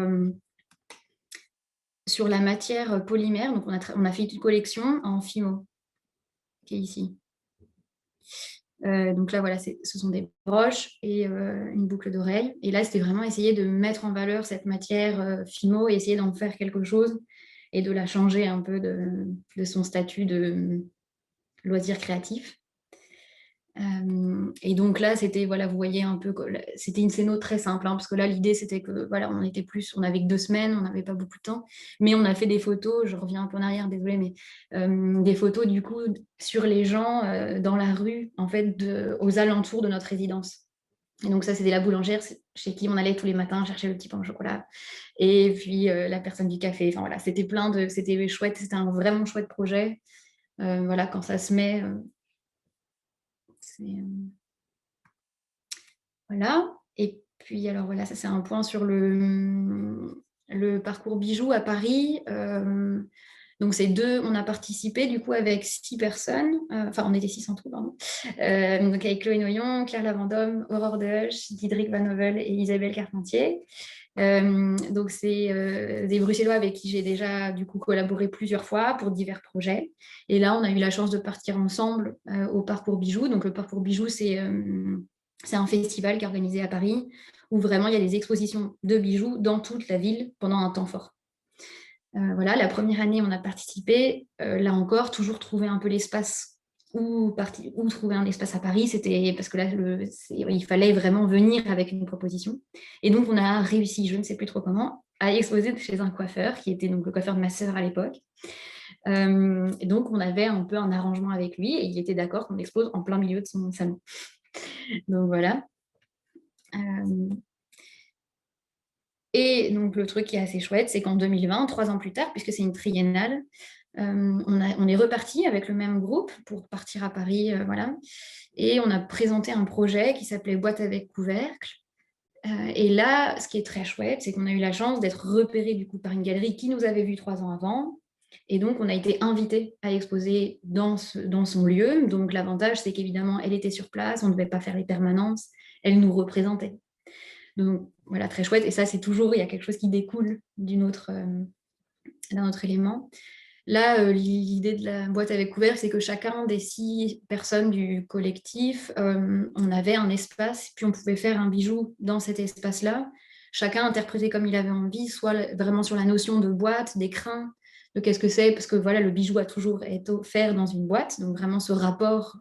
la matière polymère. Donc, on a fait une collection en fimo, qui est ici. Donc là, voilà, ce sont des broches et une boucle d'oreille. Et là, c'était vraiment essayer de mettre en valeur cette matière fimo et essayer d'en faire quelque chose et de la changer un peu de son statut de loisir créatif. Et donc là, c'était, vous voyez un peu, c'était une scéno très simple, parce que là, l'idée, c'était que, on avait que 2 semaines, on n'avait pas beaucoup de temps, mais on a fait des photos, je reviens un peu en arrière, désolée, mais des photos, du coup, sur les gens dans la rue, en fait, aux alentours de notre résidence. Et donc ça, c'était la boulangère chez qui on allait tous les matins chercher le petit pain au chocolat. Et puis la personne du café, enfin voilà, c'était chouette, c'était un vraiment chouette projet. Quand ça se met... Voilà. Et puis, alors voilà, ça c'est un point sur le parcours bijoux à Paris. Donc, on a participé du coup avec 6 personnes, on était 6 en tout, pardon. Donc, avec Chloé Noyon, Claire Lavandome, Aurore Dehoche, Diedrich Van Hovel et Isabelle Carpentier. Donc, c'est des Bruxellois avec qui j'ai déjà du coup collaboré plusieurs fois pour divers projets. Et là, on a eu la chance de partir ensemble au Parcours Bijoux. Donc, le Parcours Bijoux, c'est un festival qui est organisé à Paris où vraiment il y a des expositions de bijoux dans toute la ville pendant un temps fort. La première année, on a participé. Là encore, toujours trouver un peu l'espace où trouver un espace à Paris. C'était parce que là, il fallait vraiment venir avec une proposition. Et donc, on a réussi, je ne sais plus trop comment, à exposer chez un coiffeur qui était donc le coiffeur de ma sœur à l'époque. Et donc, on avait un peu un arrangement avec lui et il était d'accord qu'on expose en plein milieu de son salon. Donc voilà. Et donc le truc qui est assez chouette, c'est qu'en 2020, 3 ans plus tard, puisque c'est une triennale, on est reparti avec le même groupe pour partir à Paris, et on a présenté un projet qui s'appelait Boîte avec couvercle. Et là, ce qui est très chouette, c'est qu'on a eu la chance d'être repérés du coup par une galerie qui nous avait vus 3 ans avant. Et donc, on a été invités à exposer dans son lieu. Donc, l'avantage, c'est qu'évidemment, elle était sur place, on ne devait pas faire les permanences, elle nous représentait. Donc, voilà, très chouette. Et ça, c'est toujours, il y a quelque chose qui découle d'un autre élément. Là, l'idée de la boîte avec couvercle, c'est que chacun des 6 personnes du collectif, on avait un espace, puis on pouvait faire un bijou dans cet espace-là. Chacun interprétait comme il avait envie, soit vraiment sur la notion de boîte, d'écrin, de qu'est-ce que c'est, parce que le bijou a toujours été offert dans une boîte, donc vraiment ce rapport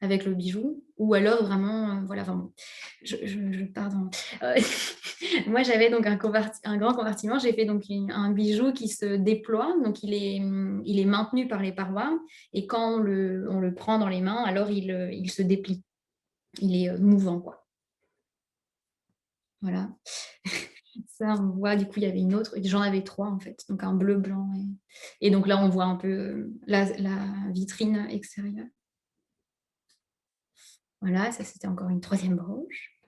avec le bijou, ou alors vraiment, pardon. Moi, j'avais donc un grand compartiment, j'ai fait donc un bijou qui se déploie, donc il est maintenu par les parois, et quand on le prend dans les mains, alors il se déplie, il est mouvant, quoi. Voilà. Ça, on voit, du coup, il y avait une autre, j'en avais 3 en fait, donc un bleu, blanc, et donc là, on voit un peu la vitrine extérieure. Voilà, ça c'était encore une 3e broche.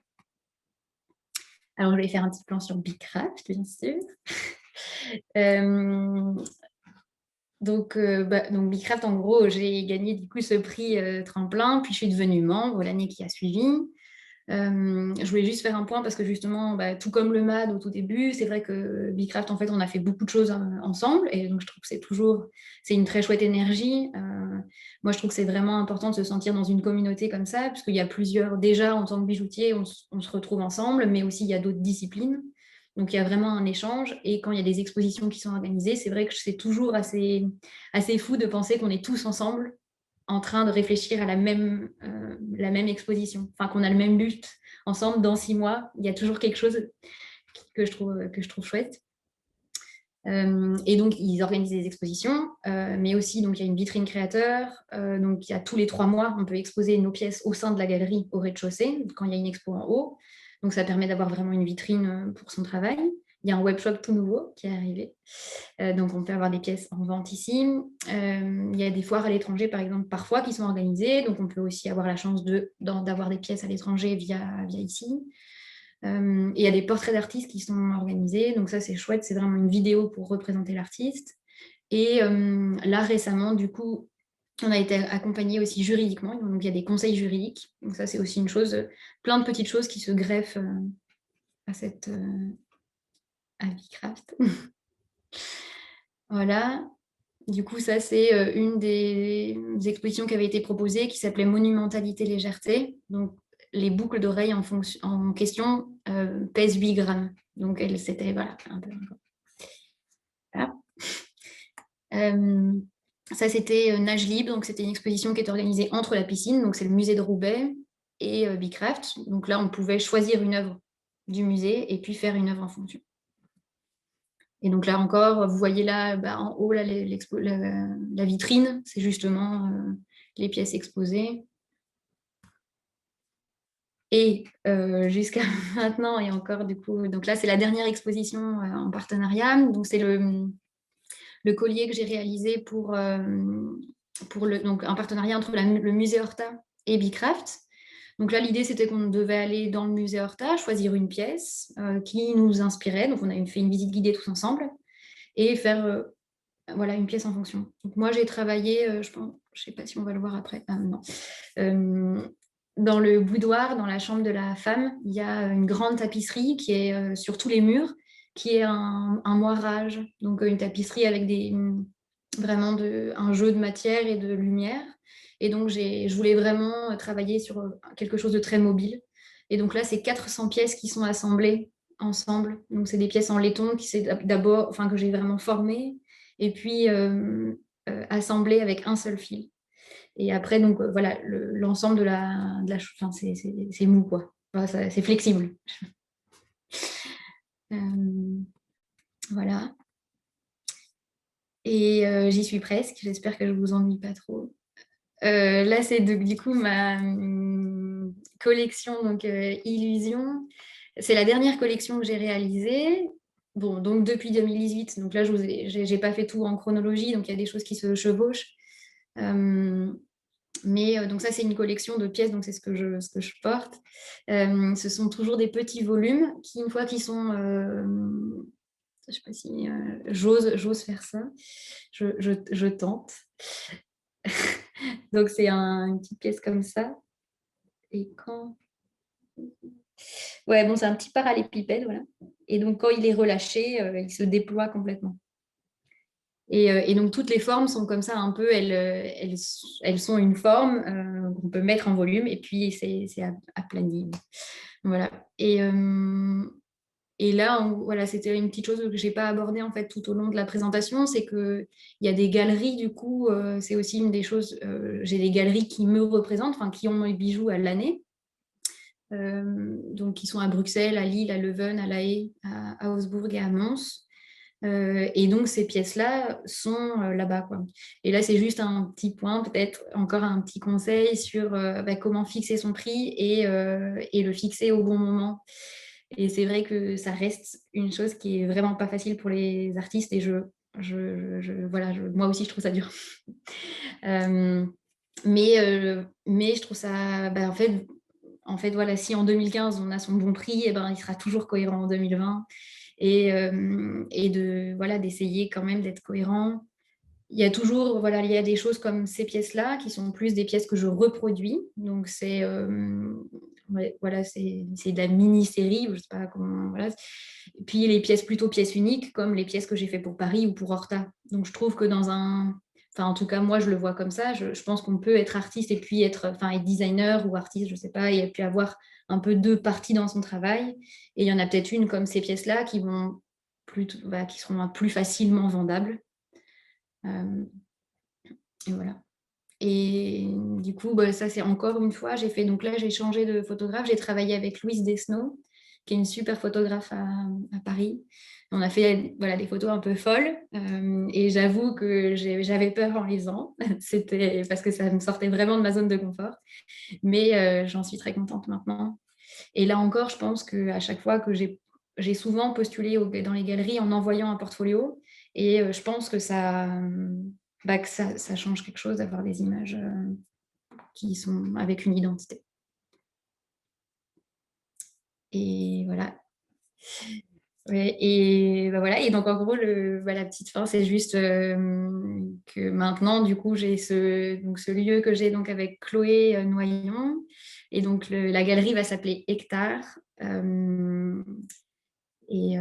Alors, je vais faire un petit plan sur Bicraft, bien sûr. Donc Bicraft, en gros, j'ai gagné du coup ce prix tremplin, puis je suis devenue membre l'année qui a suivi. Je voulais juste faire un point parce que justement, tout comme le MAD au tout début, c'est vrai que Bicraft, en fait, on a fait beaucoup de choses ensemble et donc je trouve que c'est une très chouette énergie. Moi, je trouve que c'est vraiment important de se sentir dans une communauté comme ça, puisqu'il y a déjà en tant que bijoutier, on se retrouve ensemble, mais aussi il y a d'autres disciplines. Donc, il y a vraiment un échange. Et quand il y a des expositions qui sont organisées, c'est vrai que c'est toujours assez fou de penser qu'on est tous ensemble en train de réfléchir à la même exposition. Enfin, qu'on a le même but ensemble dans 6 mois. Il y a toujours quelque chose que je trouve chouette. Et donc, ils organisent des expositions, mais aussi, donc, il y a une vitrine créateur. Donc, il y a tous les 3 mois, on peut exposer nos pièces au sein de la galerie au rez-de-chaussée, quand il y a une expo en haut. Donc, ça permet d'avoir vraiment une vitrine pour son travail. Il y a un webshop tout nouveau qui est arrivé. Donc, on peut avoir des pièces en vente ici. Il y a des foires à l'étranger, par exemple, parfois, qui sont organisées. Donc, on peut aussi avoir la chance d'avoir des pièces à l'étranger via ici. Et il y a des portraits d'artistes qui sont organisés. Donc, ça, c'est chouette. C'est vraiment une vidéo pour représenter l'artiste. Et là, récemment, du coup, on a été accompagné aussi juridiquement. Donc, il y a des conseils juridiques. Donc, ça, c'est aussi une chose, plein de petites choses qui se greffent à Bicraft. Voilà. Du coup, ça, c'est une des expositions qui avait été proposée, qui s'appelait Monumentalité légèreté. Donc, les boucles d'oreilles en question pèsent 8 grammes. Donc, c'était, voilà, un peu... Voilà. Ça, c'était Nage Libre. Donc, c'était une exposition qui est organisée entre la piscine. Donc, c'est le musée de Roubaix et Bicraft. Donc, là, on pouvait choisir une œuvre du musée et puis faire une œuvre en fonction. Et donc là encore, vous voyez là, en haut, là, la vitrine, c'est justement les pièces exposées. Et jusqu'à maintenant, et encore du coup, donc là, c'est la dernière exposition en partenariat. Donc c'est le collier que j'ai réalisé donc un partenariat entre le musée Horta et Bicraft. Donc là, l'idée, c'était qu'on devait aller dans le musée Horta, choisir une pièce qui nous inspirait. Donc on a fait une visite guidée tous ensemble et faire voilà, une pièce en fonction. Donc moi, j'ai travaillé, je ne sais pas si on va le voir après, non. Dans le boudoir, dans la chambre de la femme, il y a une grande tapisserie qui est sur tous les murs, qui est un moirage, donc une tapisserie avec vraiment un jeu de matière et de lumière. Et donc, je voulais vraiment travailler sur quelque chose de très mobile. Et donc là, c'est 400 pièces qui sont assemblées ensemble. Donc, c'est des pièces en laiton que j'ai vraiment formées et puis assemblées avec un seul fil. Et après, donc voilà, l'ensemble de la enfin, c'est mou, quoi. Enfin, c'est flexible. Voilà. Et j'y suis presque. J'espère que je ne vous ennuie pas trop. Là, c'est du coup ma collection donc Illusion. C'est la dernière collection que j'ai réalisée. Bon, donc depuis 2018. Donc là, je n'ai pas fait tout en chronologie, donc il y a des choses qui se chevauchent. Mais donc ça, c'est une collection de pièces, donc c'est ce que je porte. Ce sont toujours des petits volumes qui, une fois qu'ils sont... je ne sais pas si j'ose faire ça. Je tente. Donc c'est une petite pièce comme ça. Et quand... Ouais, bon, c'est un petit parallépipède, voilà. Et donc quand il est relâché, il se déploie complètement. Et donc, toutes les formes sont comme ça un peu, elles sont une forme qu'on peut mettre en volume et puis c'est aplani. Voilà. Et là, voilà, c'était une petite chose que je n'ai pas abordée en fait tout au long de la présentation, c'est qu'il y a des galeries, du coup, c'est aussi une des choses, j'ai des galeries qui me représentent, enfin qui ont les bijoux à l'année. Donc, qui sont à Bruxelles, à Lille, à Leuven, à La Haye, à Augsbourg et à Mons. Et donc, ces pièces-là sont là-bas, quoi. Et là, c'est juste un petit point, peut-être encore un petit conseil sur comment fixer son prix et le fixer au bon moment. Et c'est vrai que ça reste une chose qui est vraiment pas facile pour les artistes et moi aussi, je trouve ça dur. Mais je trouve ça... en fait, voilà, si en 2015, on a son bon prix, il sera toujours cohérent en 2020. Et d'essayer quand même d'être cohérent. il y a toujours, voilà, il y a des choses comme ces pièces-là qui sont plus des pièces que je reproduis. Donc, ouais, voilà, c'est de la mini-série, je ne sais pas comment. Voilà. Et puis, les pièces plutôt pièces uniques, comme les pièces que j'ai fait pour Paris ou pour Horta. Donc, je trouve que enfin, en tout cas, moi, je le vois comme ça. Je pense qu'on peut être artiste et puis être designer ou artiste, je ne sais pas, et puis avoir un peu deux parties dans son travail. Et il y en a peut-être une comme ces pièces-là qui qui seront plus facilement vendables. Et voilà. Et du coup, ça c'est encore une fois, donc là j'ai changé de photographe, j'ai travaillé avec Louise Desnos, qui est une super photographe à Paris. On a fait voilà, des photos un peu folles et j'avoue que j'avais peur en les faisant, c'était parce que ça me sortait vraiment de ma zone de confort, mais j'en suis très contente maintenant. Et là encore, je pense qu'à chaque fois que j'ai souvent postulé dans les galeries en envoyant un portfolio et je pense que ça change quelque chose d'avoir des images qui sont avec une identité. Et voilà. Ouais, et voilà. Et donc en gros, la petite fin, c'est juste que maintenant, du coup, j'ai ce lieu que j'ai donc avec Chloé Noyon. Et donc la galerie va s'appeler Hectare. Et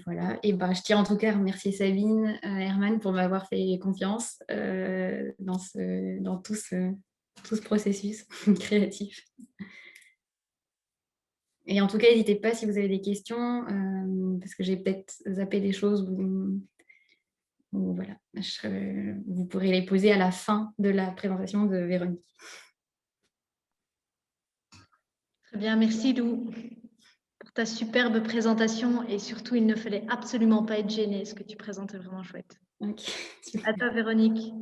voilà. Et ben, je tiens en tout cas à remercier Sabine, Herman, pour m'avoir fait confiance dans tout ce processus créatif. Et en tout cas, n'hésitez pas si vous avez des questions, parce que j'ai peut-être zappé des choses ou voilà, vous pourrez les poser à la fin de la présentation de Véronique. Très bien, merci Lou pour ta superbe présentation et surtout, il ne fallait absolument pas être gêné, ce que tu présentes est vraiment chouette. Okay. À toi Véronique.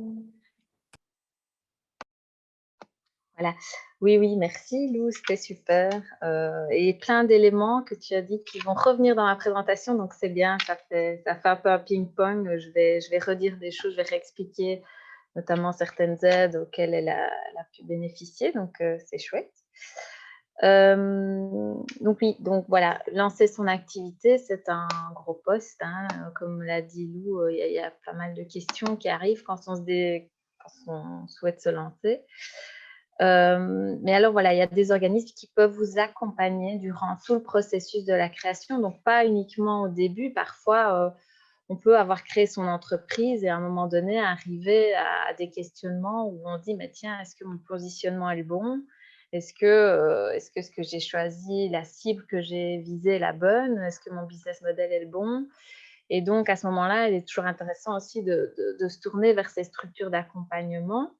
Voilà. Oui, oui, merci Lou, c'était super. Et plein d'éléments que tu as dit qui vont revenir dans la présentation, donc c'est bien, ça fait un peu un ping-pong. Je vais redire des choses, je vais réexpliquer notamment certaines aides auxquelles elle a pu bénéficier, donc c'est chouette. Donc oui, donc voilà, lancer son activité, c'est un gros poste, hein. Comme l'a dit Lou, il y a pas mal de questions qui arrivent quand on souhaite se lancer. Mais alors voilà, il y a des organismes qui peuvent vous accompagner durant tout le processus de la création, donc pas uniquement au début. Parfois, on peut avoir créé son entreprise et à un moment donné arriver à des questionnements où on dit mais tiens, est-ce que mon positionnement est le bon? Est-ce que ce que j'ai choisi, la cible que j'ai visée est la bonne? Est-ce que mon business model est le bon? Et donc à ce moment-là, il est toujours intéressant aussi de se tourner vers ces structures d'accompagnement.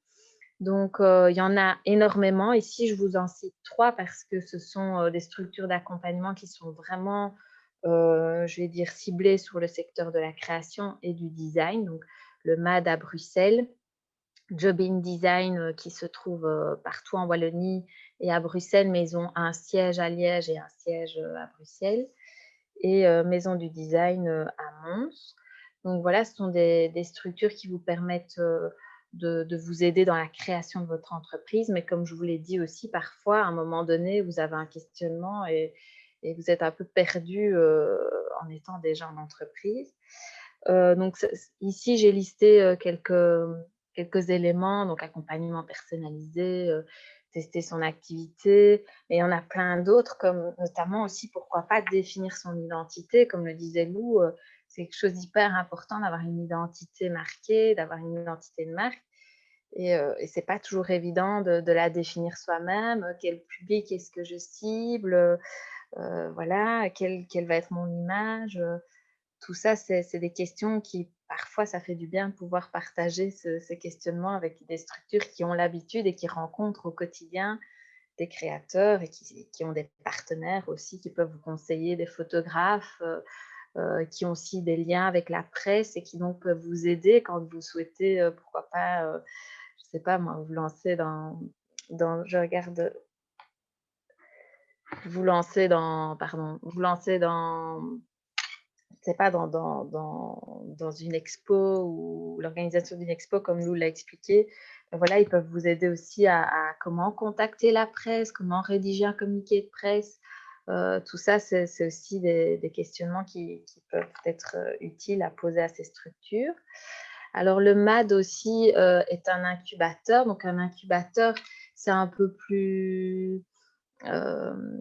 Donc, il y en a énormément. Ici, je vous en cite 3 parce que ce sont des structures d'accompagnement qui sont vraiment, je vais dire, ciblées sur le secteur de la création et du design. Donc, le MAD à Bruxelles, Job in Design qui se trouve partout en Wallonie et à Bruxelles, mais ils ont un siège à Liège et un siège à Bruxelles, et Maison du Design à Mons. Donc voilà, ce sont des structures qui vous permettent de vous aider dans la création de votre entreprise. Mais comme je vous l'ai dit aussi, parfois, à un moment donné, vous avez un questionnement et vous êtes un peu perdu en étant déjà en entreprise. Donc ici, j'ai listé quelques éléments, donc accompagnement personnalisé, tester son activité, mais il y en a plein d'autres, comme notamment aussi, pourquoi pas, définir son identité. Comme le disait Lou, c'est quelque chose d'hyper important d'avoir une identité marquée, d'avoir une identité de marque. Et ce n'est pas toujours évident de la définir soi-même. Quel public est-ce que je cible? Voilà, quelle va être mon image? Tout ça, c'est des questions qui, parfois, ça fait du bien de pouvoir partager ces questionnements avec des structures qui ont l'habitude et qui rencontrent au quotidien des créateurs et qui ont des partenaires aussi, qui peuvent vous conseiller, des photographes, qui ont aussi des liens avec la presse et qui donc peuvent vous aider quand vous souhaitez, pourquoi pas, je ne sais pas moi, vous lancer je regarde, vous lancer dans, c'est pas dans une expo ou l'organisation d'une expo, comme Lou l'a expliqué. Voilà, ils peuvent vous aider aussi à comment contacter la presse, comment rédiger un communiqué de presse. Tout ça, c'est aussi des questionnements qui peuvent être utiles à poser à ces structures. Alors, le MAD aussi est un incubateur. Donc, un incubateur, c'est un peu plus... comment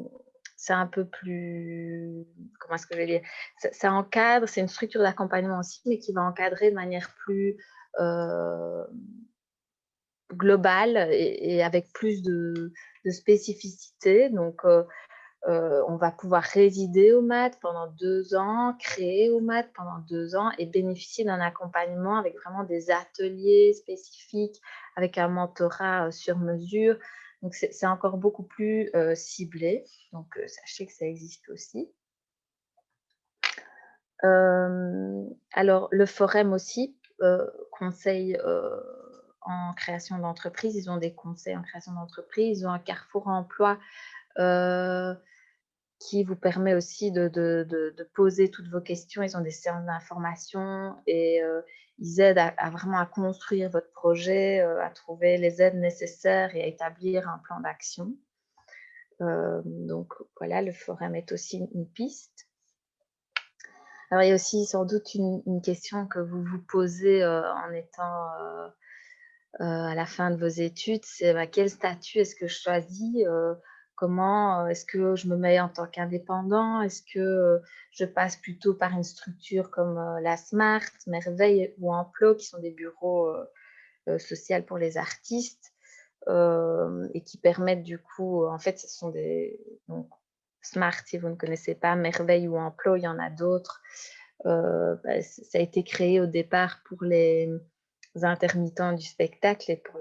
est-ce que je vais dire, ça encadre, c'est une structure d'accompagnement aussi, mais qui va encadrer de manière plus globale et avec plus de spécificité. Donc, on va pouvoir résider au MAD pendant 2 ans, créer au MAD pendant 2 ans et bénéficier d'un accompagnement avec vraiment des ateliers spécifiques, avec un mentorat sur mesure. Donc, c'est encore beaucoup plus ciblé. Donc, sachez que ça existe aussi. Alors, le Forum aussi conseille en création d'entreprise. Ils ont des conseils en création d'entreprise. Ils ont un carrefour emploi qui vous permet aussi de poser toutes vos questions. Ils ont des séances d'information et ils aident à vraiment à construire votre projet, à trouver les aides nécessaires et à établir un plan d'action. Donc voilà, le Forum est aussi une piste. Alors, il y a aussi sans doute une question que vous vous posez en étant à la fin de vos études, c'est quel statut est-ce que je choisis, comment est-ce que je me mets en tant qu'indépendant, est-ce que je passe plutôt par une structure comme la SMART, Merveille ou Emploi, qui sont des bureaux sociaux pour les artistes et qui permettent du coup, en fait, ce sont des... Donc, SMART, si vous ne connaissez pas, Merveille ou Emploi, il y en a d'autres. Ça a été créé au départ pour les intermittents du spectacle et pour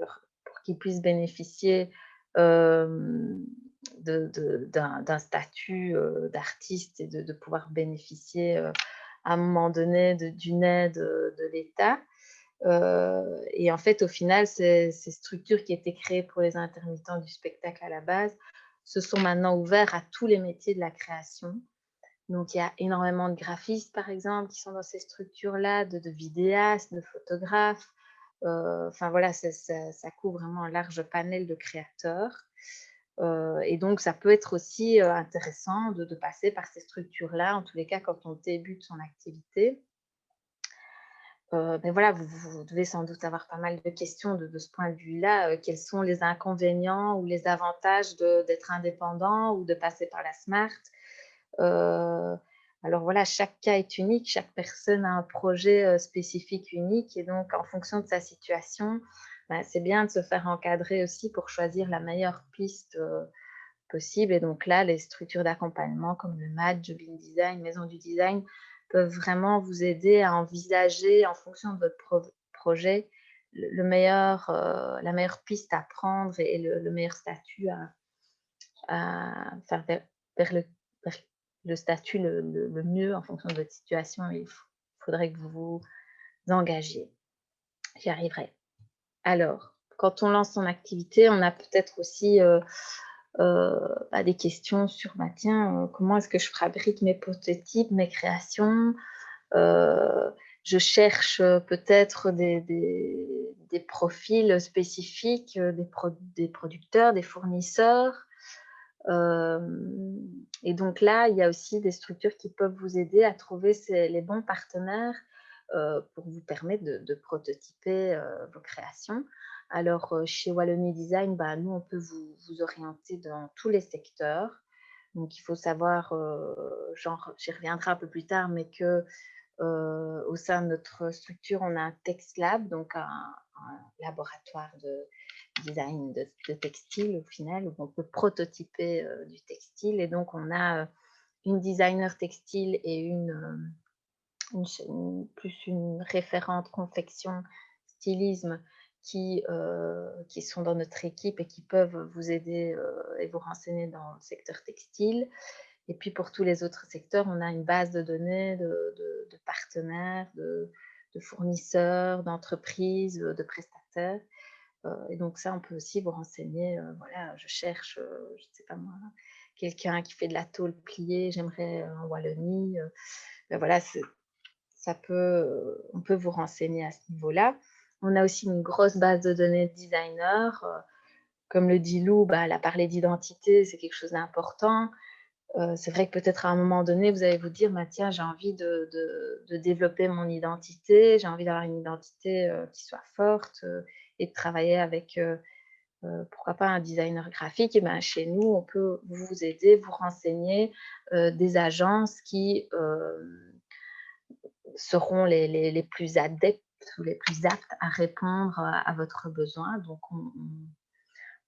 qu'ils puissent bénéficier d'un statut d'artiste et de pouvoir bénéficier à un moment donné d'une aide de l'État. Et en fait, au final, ces structures qui étaient créées pour les intermittents du spectacle à la base se sont maintenant ouvertes à tous les métiers de la création. Donc, il y a énormément de graphistes, par exemple, qui sont dans ces structures-là, de vidéastes, de photographes. Enfin, voilà, ça couvre vraiment un large panel de créateurs. Et donc, ça peut être aussi intéressant de passer par ces structures-là, en tous les cas, quand on débute son activité. Mais voilà, vous devez sans doute avoir pas mal de questions de ce point de vue-là. Quels sont les inconvénients ou les avantages d'être indépendant ou de passer par la SMART? Alors voilà, chaque cas est unique, chaque personne a un projet spécifique unique et donc en fonction de sa situation, c'est bien de se faire encadrer aussi pour choisir la meilleure piste possible. Et donc là, les structures d'accompagnement comme le MAD, Jobbing Design, Maison du Design peuvent vraiment vous aider à envisager en fonction de votre projet la meilleure piste à prendre et le meilleur statut enfin, vers le statut le mieux en fonction de votre situation. Il faudrait que vous vous engagiez. J'y arriverai. Alors, quand on lance son activité, on a peut-être aussi des questions sur comment est-ce que je fabrique mes prototypes, mes créations. Je cherche peut-être des profils spécifiques, des producteurs, des fournisseurs. Et donc là, il y a aussi des structures qui peuvent vous aider à trouver les bons partenaires pour vous permettre de prototyper vos créations. Alors, chez Wallonie Design, nous, on peut vous orienter dans tous les secteurs. Donc, il faut savoir, j'y reviendrai un peu plus tard, mais que au sein de notre structure, on a un Text Lab, donc un laboratoire de design de textile au final, où on peut prototyper du textile. Et donc, on a une designer textile et plus une référente confection stylisme qui sont dans notre équipe et qui peuvent vous aider et vous renseigner dans le secteur textile. Et puis pour tous les autres secteurs, on a une base de données de partenaires, de fournisseurs, d'entreprises, de prestataires. Et donc ça, on peut aussi vous renseigner. Voilà, je cherche, je ne sais pas moi, quelqu'un qui fait de la tôle pliée, j'aimerais en Wallonie. Voilà, on peut vous renseigner à ce niveau-là. On a aussi une grosse base de données de designers. Comme le dit Lou, elle a parlé d'identité, c'est quelque chose d'important. c'est vrai que peut-être à un moment donné, vous allez vous dire, bah, tiens, j'ai envie de développer mon identité, j'ai envie d'avoir une identité qui soit forte et de travailler avec, pourquoi pas, un designer graphique. Et ben, chez nous, on peut vous aider, vous renseigner des agences qui seront les plus adeptes ou les plus aptes à répondre à votre besoin. Donc,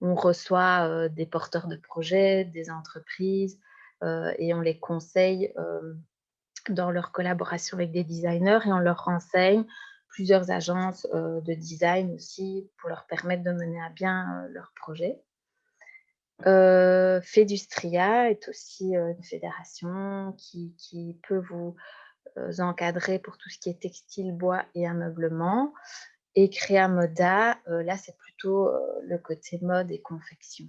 on reçoit des porteurs de projets, des entreprises, et on les conseille dans leur collaboration avec des designers, et on leur renseigne plusieurs agences de design aussi pour leur permettre de mener à bien leurs projets. Fedustria est aussi une fédération qui peut vous encadrer pour tout ce qui est textile, bois et ameublement. Et Créa Moda, là, c'est plutôt le côté mode et confection.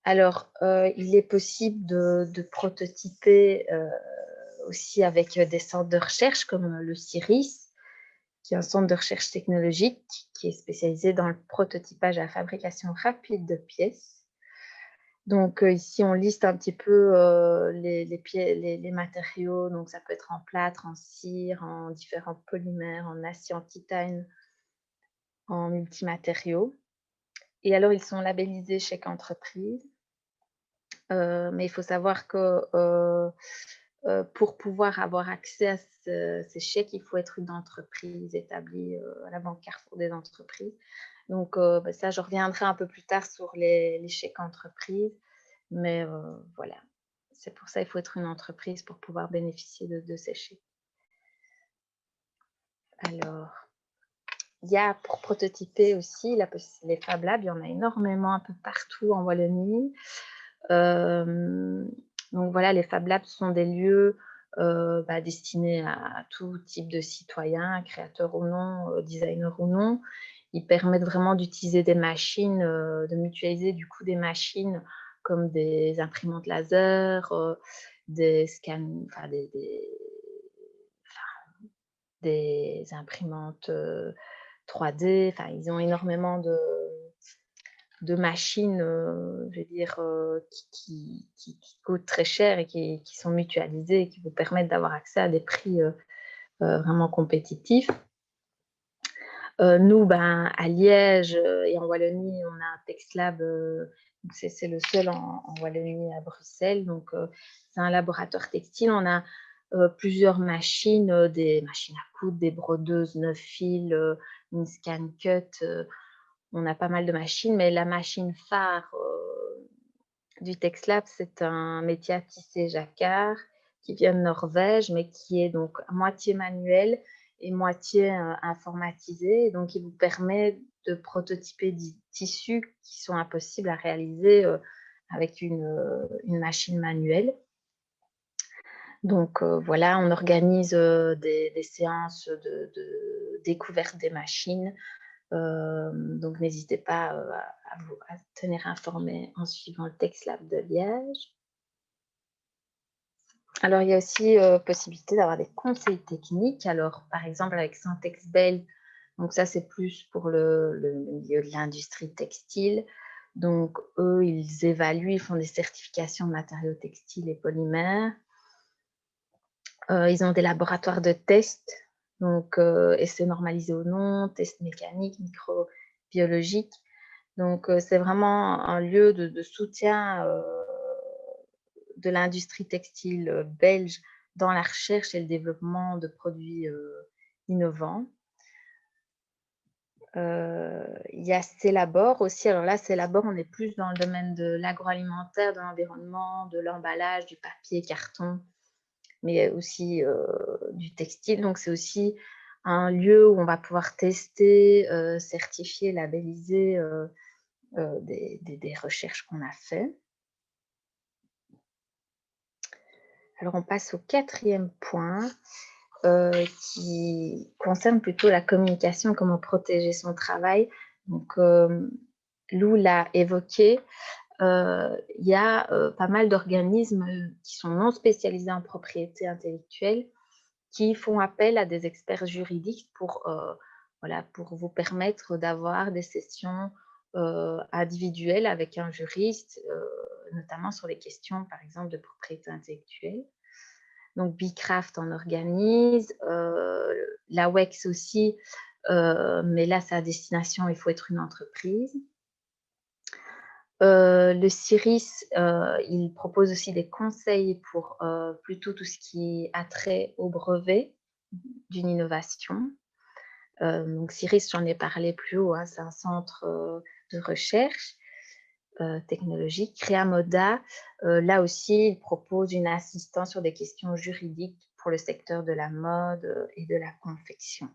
Alors, il est possible de prototyper aussi avec des centres de recherche comme le CIRIS, qui est un centre de recherche technologique qui est spécialisé dans le prototypage et la fabrication rapide de pièces. Donc, ici, on liste un petit peu les matériaux. Donc, ça peut être en plâtre, en cire, en différents polymères, en acier, en titane, en multimatériaux. Et alors, ils sont labellisés chaque entreprise. Mais il faut savoir que pour pouvoir avoir accès à ces chèques, il faut être une entreprise établie à la Banque Carrefour des entreprises. Donc, ça, je reviendrai un peu plus tard sur les chèques entreprises. Mais voilà, c'est pour ça qu'il faut être une entreprise pour pouvoir bénéficier de ces chèques. Alors, il y a pour prototyper aussi les Fab Labs, il y en a énormément un peu partout en Wallonie. Donc voilà, les Fab Labs sont des lieux destinés à tout type de citoyens, créateurs ou non, designers ou non. Ils permettent vraiment d'utiliser des machines, de mutualiser du coup des machines comme des imprimantes laser, des scans, enfin des imprimantes 3D. Enfin, ils ont énormément de machines, je veux dire, qui coûtent très cher et qui sont mutualisées et qui vous permettent d'avoir accès à des prix vraiment compétitifs. Nous, à Liège et en Wallonie, on a un TexLab, c'est le seul en Wallonie à Bruxelles. Donc, c'est un laboratoire textile. On a plusieurs machines, des machines à coudre, des brodeuses 9 fils, une scan cut. On a pas mal de machines, mais la machine phare du TexLab, c'est un métier à tisser jacquard qui vient de Norvège, mais qui est donc à moitié manuel et moitié informatisé. Et donc, il vous permet de prototyper des tissus qui sont impossibles à réaliser avec une machine manuelle. Donc, voilà, on organise des séances de découverte des machines. Donc, n'hésitez pas à vous tenir informé en suivant le TexLab de Liège. Alors, il y a aussi possibilité d'avoir des conseils techniques. Alors, par exemple, avec Santexbel, donc ça, c'est plus pour le milieu de l'industrie textile. Donc, eux, ils évaluent, ils font des certifications de matériaux textiles et polymères. Ils ont des laboratoires de tests, donc essais normalisés ou non, tests mécaniques, microbiologiques. Donc, c'est vraiment un lieu de soutien de l'industrie textile belge dans la recherche et le développement de produits innovants. Il y a Célabor aussi. Alors là, Célabor, on est plus dans le domaine de l'agroalimentaire, de l'environnement, de l'emballage, du papier, carton, mais aussi du textile. Donc, c'est aussi un lieu où on va pouvoir tester, certifier, labelliser des recherches qu'on a faites. Alors, on passe au 4e point qui concerne plutôt la communication, comment protéger son travail. Donc, Lou l'a évoqué, il y a pas mal d'organismes qui sont non spécialisés en propriété intellectuelle qui font appel à des experts juridiques pour vous permettre d'avoir des sessions individuelles avec un juriste, notamment sur les questions, par exemple, de propriété intellectuelle. Donc, Bicraft en organise, la WEX aussi, mais là, c'est à destination, il faut être une entreprise. Le CIRIS, il propose aussi des conseils pour plutôt tout ce qui a trait au brevet d'une innovation. Donc CIRIS, j'en ai parlé plus haut, hein, c'est un centre de recherche technologique. Créamoda, là aussi, il propose une assistance sur des questions juridiques pour le secteur de la mode et de la confection.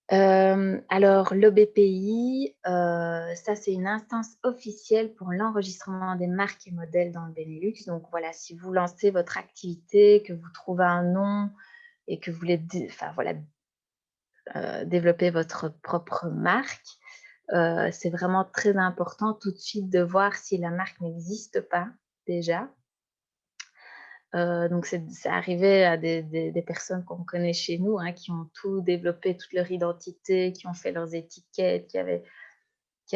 Alors, l'OBPI, ça, c'est une instance officielle pour l'enregistrement des marques et modèles dans le Benelux. Donc, voilà, si vous lancez votre activité, que vous trouvez un nom et que vous voulez développer votre propre marque, c'est vraiment très important tout de suite de voir si la marque n'existe pas déjà. Donc, c'est arrivé à des personnes qu'on connaît chez nous, hein, qui ont tout développé, toute leur identité, qui ont fait leurs étiquettes, qui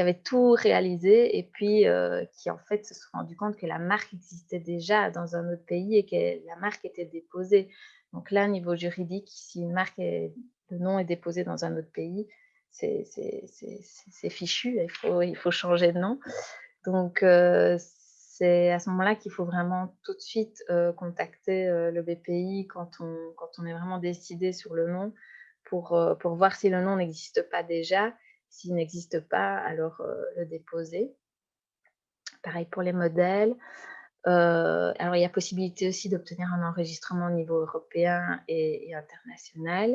avaient tout réalisé et puis qui, en fait, se sont rendus compte que la marque existait déjà dans un autre pays et que la marque était déposée. Donc là, niveau juridique, si une marque le nom est déposé dans un autre pays, c'est fichu, il faut changer de nom. Donc, c'est à ce moment-là qu'il faut vraiment tout de suite contacter le BPI quand on est vraiment décidé sur le nom pour voir si le nom n'existe pas déjà. S'il n'existe pas, alors le déposer. Pareil pour les modèles. Alors, il y a possibilité aussi d'obtenir un enregistrement au niveau européen et international.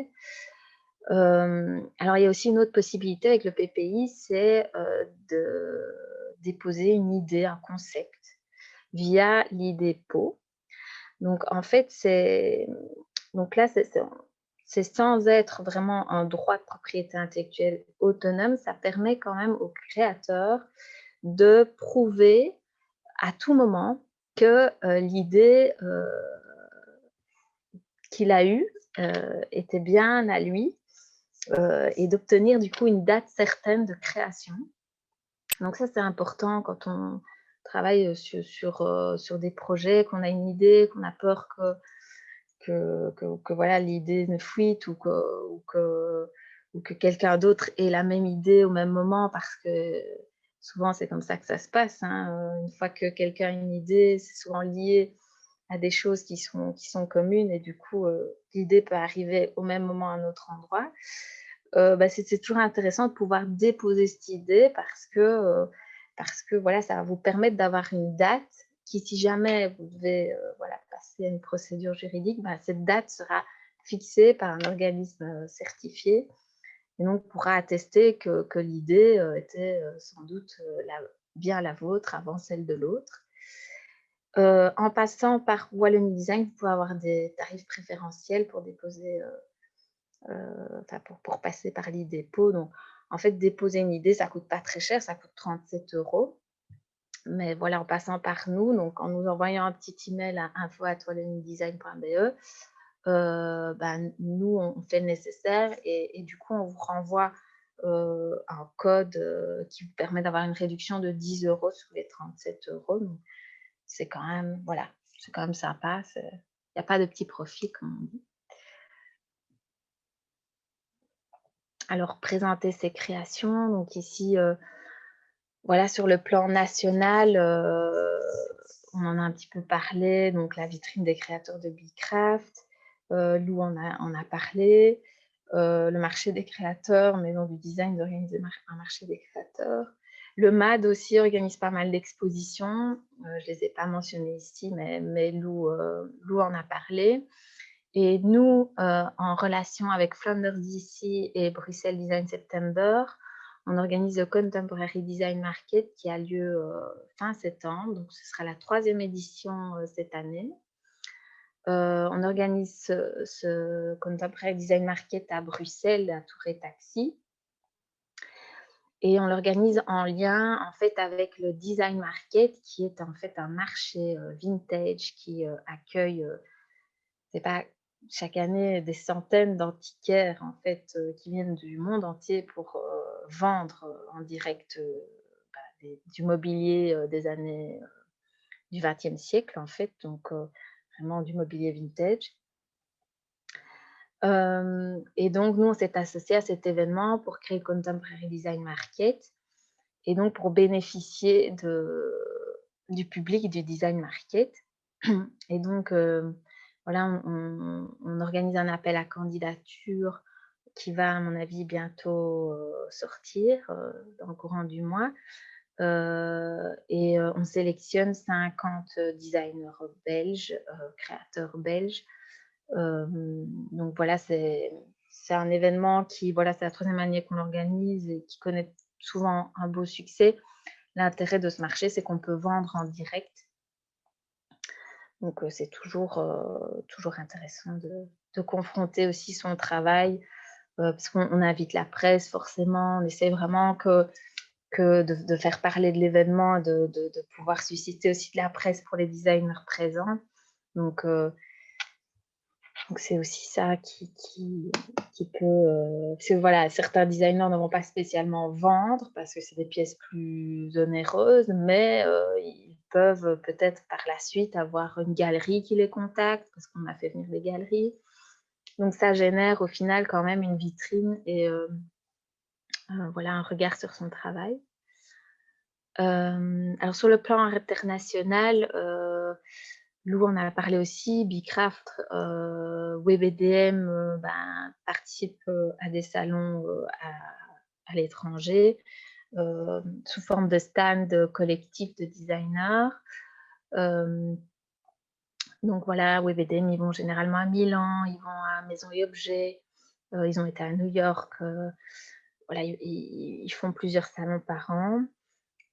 Alors, il y a aussi une autre possibilité avec le PPI, c'est de déposer une idée, un concept via l'IDEPO. Donc, en fait, donc là, c'est sans être vraiment un droit de propriété intellectuelle autonome, ça permet quand même au créateur de prouver à tout moment que l'idée qu'il a eue était bien à lui et d'obtenir du coup une date certaine de création. Donc ça, c'est important quand on travaille sur des projets, qu'on a une idée, qu'on a peur que voilà, l'idée ne fuite ou que quelqu'un d'autre ait la même idée au même moment, parce que souvent c'est comme ça que ça se passe, hein. Une fois que quelqu'un a une idée, c'est souvent lié à des choses qui sont communes et du coup l'idée peut arriver au même moment à un autre endroit. C'est toujours intéressant de pouvoir déposer cette idée parce que voilà, ça va vous permettre d'avoir une date qui, si jamais vous devez passer à une procédure juridique, cette date sera fixée par un organisme certifié et donc pourra attester que l'idée était sans doute bien la vôtre avant celle de l'autre. En passant par Wallonie Design, vous pouvez avoir des tarifs préférentiels pour déposer, pour passer par l'IDEPO. Donc, en fait, déposer une idée, ça ne coûte pas très cher, ça coûte 37 €. Mais voilà, en passant par nous, donc en nous envoyant un petit email à info@wallonidesign.be, nous, on fait le nécessaire et du coup, on vous renvoie un code qui vous permet d'avoir une réduction de 10 € sur les 37 €. Donc, c'est quand même, voilà, c'est quand même sympa. Il n'y a pas de petit profit, comme on dit. Alors, présenter ses créations. Donc ici, voilà, sur le plan national, on en a un petit peu parlé. Donc, la vitrine des créateurs de Bicraft. Lou en a parlé. Le marché des créateurs, Maison du Design organise un marché des créateurs. Le MAD aussi organise pas mal d'expositions. Je ne les ai pas mentionnées ici, mais Lou en a parlé. Et nous, en relation avec Flanders DC et Bruxelles Design September, on organise le Contemporary Design Market qui a lieu fin septembre. Donc, ce sera la 3e édition cette année. On organise ce Contemporary Design Market à Bruxelles, à Tour Taxi. Et on l'organise en lien en fait avec le Design Market, qui est en fait un marché vintage qui accueille, c'est pas chaque année des centaines d'antiquaires en fait qui viennent du monde entier pour vendre en direct du mobilier des années du XXe siècle, en fait, donc vraiment du mobilier vintage. Et donc, nous, on s'est associés à cet événement pour créer le Contemporary Design Market et donc pour bénéficier du public du Design Market. Et donc, voilà, on organise un appel à candidature qui va, à mon avis, bientôt sortir dans le courant du mois. Et on sélectionne 50 designers belges, créateurs belges. Donc voilà, c'est un événement qui, voilà, c'est la 3e année qu'on l'organise et qui connaît souvent un beau succès. L'intérêt de ce marché, c'est qu'on peut vendre en direct. Donc c'est toujours intéressant de confronter aussi son travail, parce qu'on invite la presse forcément, on essaie vraiment que de faire parler de l'événement, de pouvoir susciter aussi de la presse pour les designers présents. Donc c'est aussi ça qui peut... parce que voilà, certains designers ne vont pas spécialement vendre parce que c'est des pièces plus onéreuses, mais ils peuvent peut-être par la suite avoir une galerie qui les contacte parce qu'on a fait venir des galeries. Donc ça génère au final quand même une vitrine et voilà, un regard sur son travail. Alors sur le plan international, Lou en a parlé aussi, Bicraft, WebEDM participe à des salons à l'étranger sous forme de stand collectif de designers. Donc voilà, WebEDM, ils vont généralement à Milan, ils vont à Maison et Objets, ils ont été à New York. Voilà, ils font plusieurs salons par an.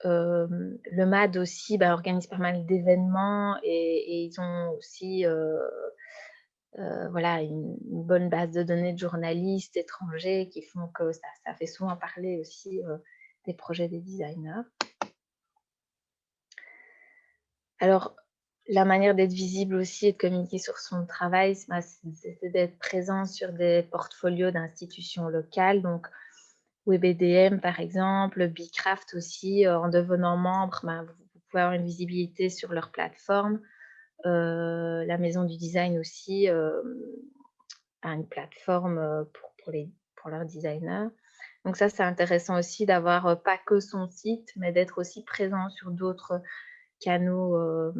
Le MAD aussi organise pas mal d'événements et ils ont aussi voilà, une bonne base de données de journalistes étrangers qui font que ça fait souvent parler aussi des projets des designers. Alors, la manière d'être visible aussi et de communiquer sur son travail, c'est d'être présent sur des portfolios d'institutions locales. Donc, WebEDM, par exemple, Bicraft aussi, en devenant membre, vous pouvez avoir une visibilité sur leur plateforme. La Maison du Design aussi a une plateforme pour leurs designers. Donc ça, c'est intéressant aussi d'avoir pas que son site, mais d'être aussi présent sur d'autres canaux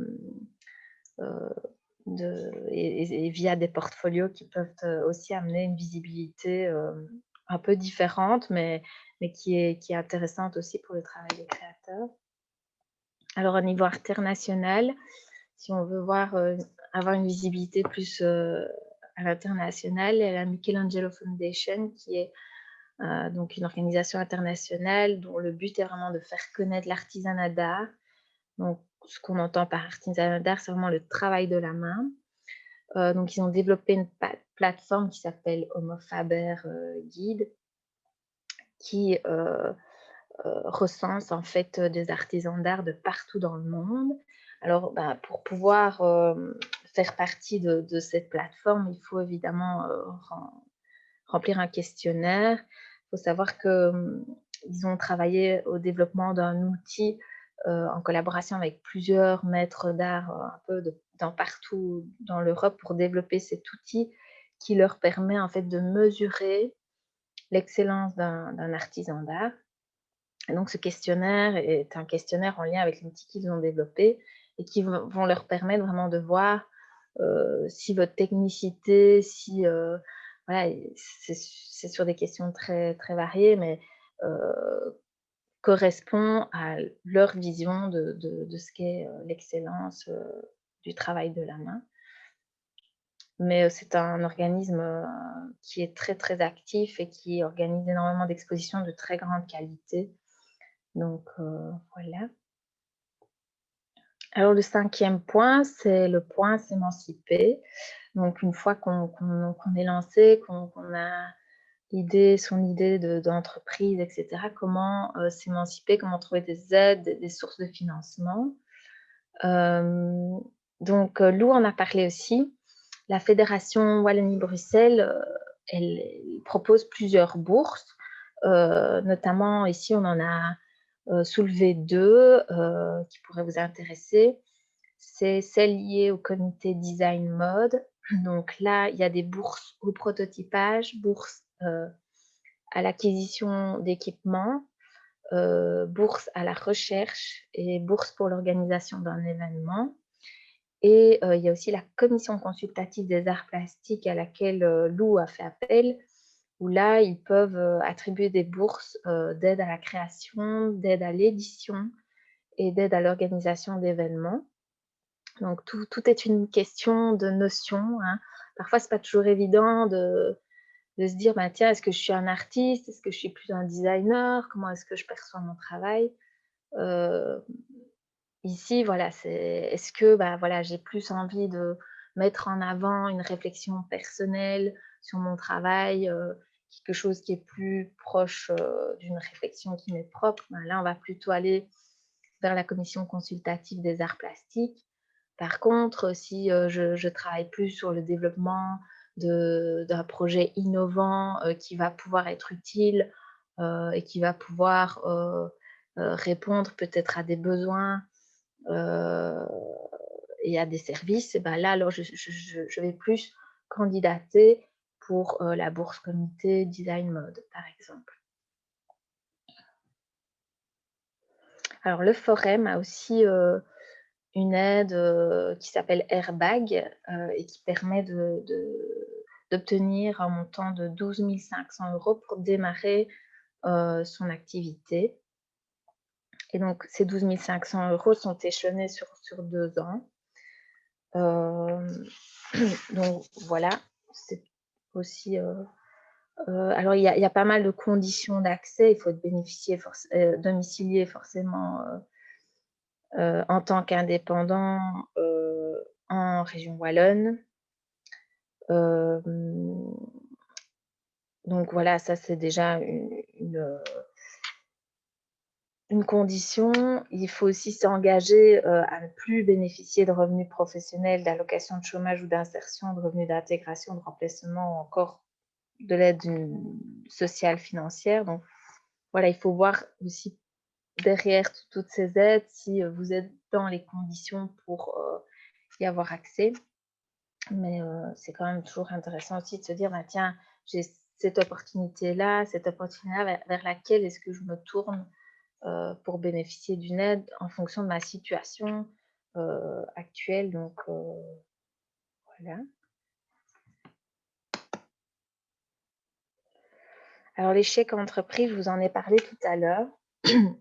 et via des portfolios qui peuvent aussi amener une visibilité un peu différente, mais qui est intéressante aussi pour le travail des créateurs. Alors, au niveau international, si on veut avoir une visibilité plus à l'international, il y a la Michelangelo Foundation, qui est donc une organisation internationale dont le but est vraiment de faire connaître l'artisanat d'art. Donc, ce qu'on entend par artisanat d'art, c'est vraiment le travail de la main. Donc, ils ont développé une plateforme qui s'appelle Homo Faber Guide, qui recense en fait des artisans d'art de partout dans le monde. Alors, pour pouvoir faire partie de cette plateforme, il faut évidemment remplir un questionnaire. Il faut savoir qu'ils ont travaillé au développement d'un outil en collaboration avec plusieurs maîtres d'art un peu partout dans l'Europe pour développer cet outil qui leur permet en fait de mesurer l'excellence d'un artisan d'art. Et donc, ce questionnaire est un questionnaire en lien avec l'outil qu'ils ont développé et qui vont leur permettre vraiment de voir si votre technicité, voilà, c'est sur des questions très, très variées, mais correspond à leur vision de ce qu'est l'excellence du travail de la main. Mais c'est un organisme qui est très, très actif et qui organise énormément d'expositions de très grande qualité. Donc, voilà. Alors, le 5e point, c'est le point s'émanciper. Donc, une fois qu'on est lancé, qu'on a son idée d'entreprise, etc., comment s'émanciper, comment trouver des aides, des sources de financement. Donc, Lou en a parlé aussi. La Fédération Wallonie-Bruxelles, elle propose plusieurs bourses. Notamment, ici, on en a soulever deux qui pourraient vous intéresser. C'est celle liée au comité Design Mode. Donc là, il y a des bourses au prototypage, bourses à l'acquisition d'équipements, bourses à la recherche et bourses pour l'organisation d'un événement. Et il y a aussi la commission consultative des arts plastiques à laquelle Lou a fait appel, où là, ils peuvent attribuer des bourses d'aide à la création, d'aide à l'édition et d'aide à l'organisation d'événements. Donc, tout est une question de notion, hein. Parfois, ce n'est pas toujours évident de se dire, bah, tiens, est-ce que je suis un artiste? Est-ce que je suis plus un designer? Comment est-ce que je perçois mon travail? Ici, voilà, est-ce que voilà, j'ai plus envie de mettre en avant une réflexion personnelle sur mon travail, quelque chose qui est plus proche d'une réflexion qui m'est propre? Là, on va plutôt aller vers la commission consultative des arts plastiques. Par contre, si je travaille plus sur le développement d'un projet innovant qui va pouvoir être utile et qui va pouvoir répondre peut-être à des besoins et à des services, et là, alors je vais plus candidater pour la bourse comité Design Mode, par exemple. Alors, le Forum a aussi une aide qui s'appelle Airbag et qui permet d'obtenir un montant de 12 500 € pour démarrer son activité. Et donc, ces 12 500 € sont échelonnés sur 2 ans. Donc, voilà, c'est aussi... alors, il y a pas mal de conditions d'accès. Il faut être domicilié forcément en tant qu'indépendant en région wallonne. Donc voilà, ça c'est déjà une condition. Il faut aussi s'engager à ne plus bénéficier de revenus professionnels, d'allocations de chômage ou d'insertion, de revenus d'intégration, de remplacement ou encore de l'aide sociale financière. Donc voilà, il faut voir aussi derrière toutes ces aides si vous êtes dans les conditions pour y avoir accès. Mais c'est quand même toujours intéressant aussi de se dire, tiens, j'ai cette opportunité-là, vers laquelle est-ce que je me tourne pour bénéficier d'une aide en fonction de ma situation actuelle. Donc, voilà. Alors, les chèques entreprises, je vous en ai parlé tout à l'heure.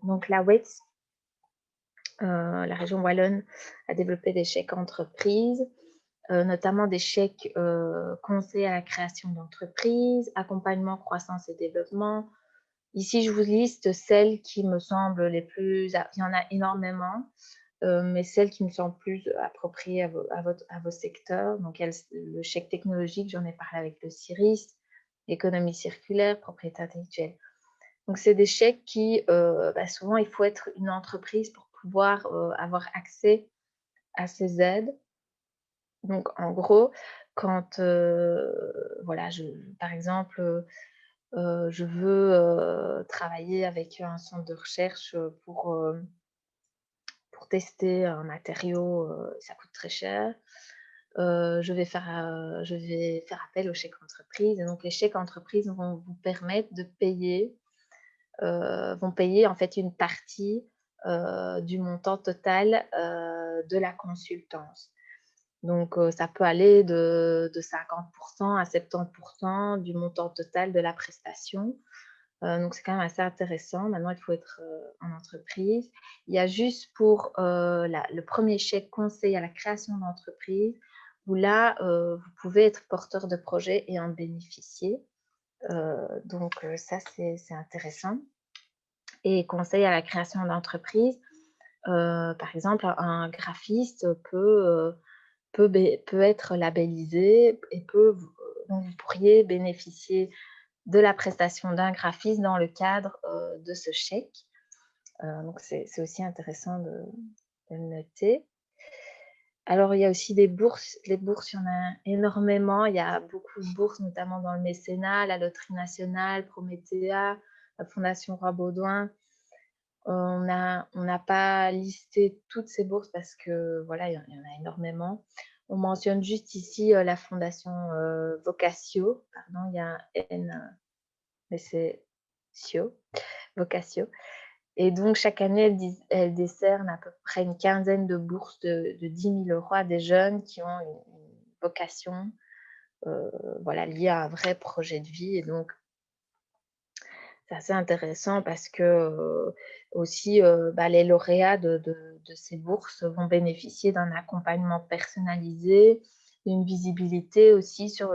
Donc, la WETS, la région wallonne, a développé des chèques entreprises, notamment des chèques conseils à la création d'entreprises, accompagnement, croissance et développement. Ici, je vous liste celles qui me semblent les plus... Il y en a énormément, mais celles qui me semblent plus appropriées à vos secteurs. Donc, il y a le chèque technologique, j'en ai parlé avec le CIRIS, économie circulaire, propriété intellectuelle. Donc, c'est des chèques qui, souvent, il faut être une entreprise pour pouvoir avoir accès à ces aides. Donc, en gros, quand, voilà, par exemple, je veux travailler avec un centre de recherche pour tester un matériau, ça coûte très cher. Je vais faire appel aux chèques entreprises. Et donc, les chèques entreprises vont vous permettre de payer, vont payer en fait une partie du montant total de la consultance. Donc, ça peut aller de 50% à 70% du montant total de la prestation. Donc, c'est quand même assez intéressant. Maintenant, il faut être en entreprise. Il y a juste pour le premier chèque conseil à la création d'entreprise, où là, vous pouvez être porteur de projet et en bénéficier. Donc, ça, c'est intéressant. Et conseil à la création d'entreprise, par exemple, un graphiste peut être labellisé et donc vous pourriez bénéficier de la prestation d'un graphiste dans le cadre de ce chèque. Donc, c'est aussi intéressant de le noter. Alors, il y a aussi des bourses. Les bourses, il y en a énormément. Il y a beaucoup de bourses, notamment dans le mécénat, la Loterie nationale, Prométhéa, la Fondation Roi Baudouin. On n'a pas listé toutes ces bourses parce que voilà, il y en a énormément. On mentionne juste ici la fondation Vocatio. Pardon, il y a un N, mais c'est Sio, Vocatio. Et donc, chaque année, elle décerne à peu près une quinzaine de bourses de 10 000 € à des jeunes qui ont une vocation voilà, liée à un vrai projet de vie. Et donc, c'est assez intéressant parce que aussi, les lauréats de ces bourses vont bénéficier d'un accompagnement personnalisé, d'une visibilité aussi sur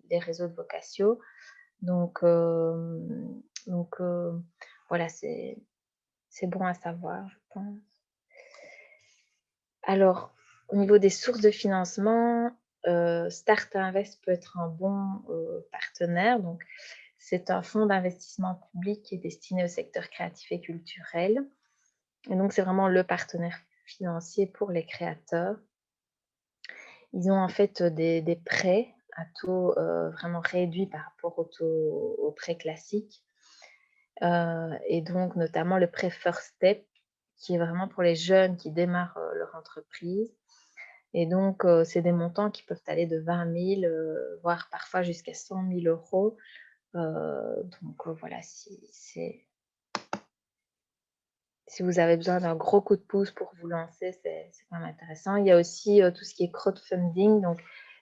les réseaux de Vocatio. Donc, voilà, c'est bon à savoir, je pense. Alors, au niveau des sources de financement, Start Invest peut être un bon partenaire. Donc, c'est un fonds d'investissement public qui est destiné au secteur créatif et culturel. Et donc, c'est vraiment le partenaire financier pour les créateurs. Ils ont en fait des prêts à taux vraiment réduits par rapport aux prêts classiques. Et donc, notamment le prêt First Step, qui est vraiment pour les jeunes qui démarrent leur entreprise. Et donc, c'est des montants qui peuvent aller de 20 000, voire parfois jusqu'à 100 000 €. Donc, voilà, si vous avez besoin d'un gros coup de pouce pour vous lancer, c'est quand même intéressant. Il y a aussi tout ce qui est crowdfunding, donc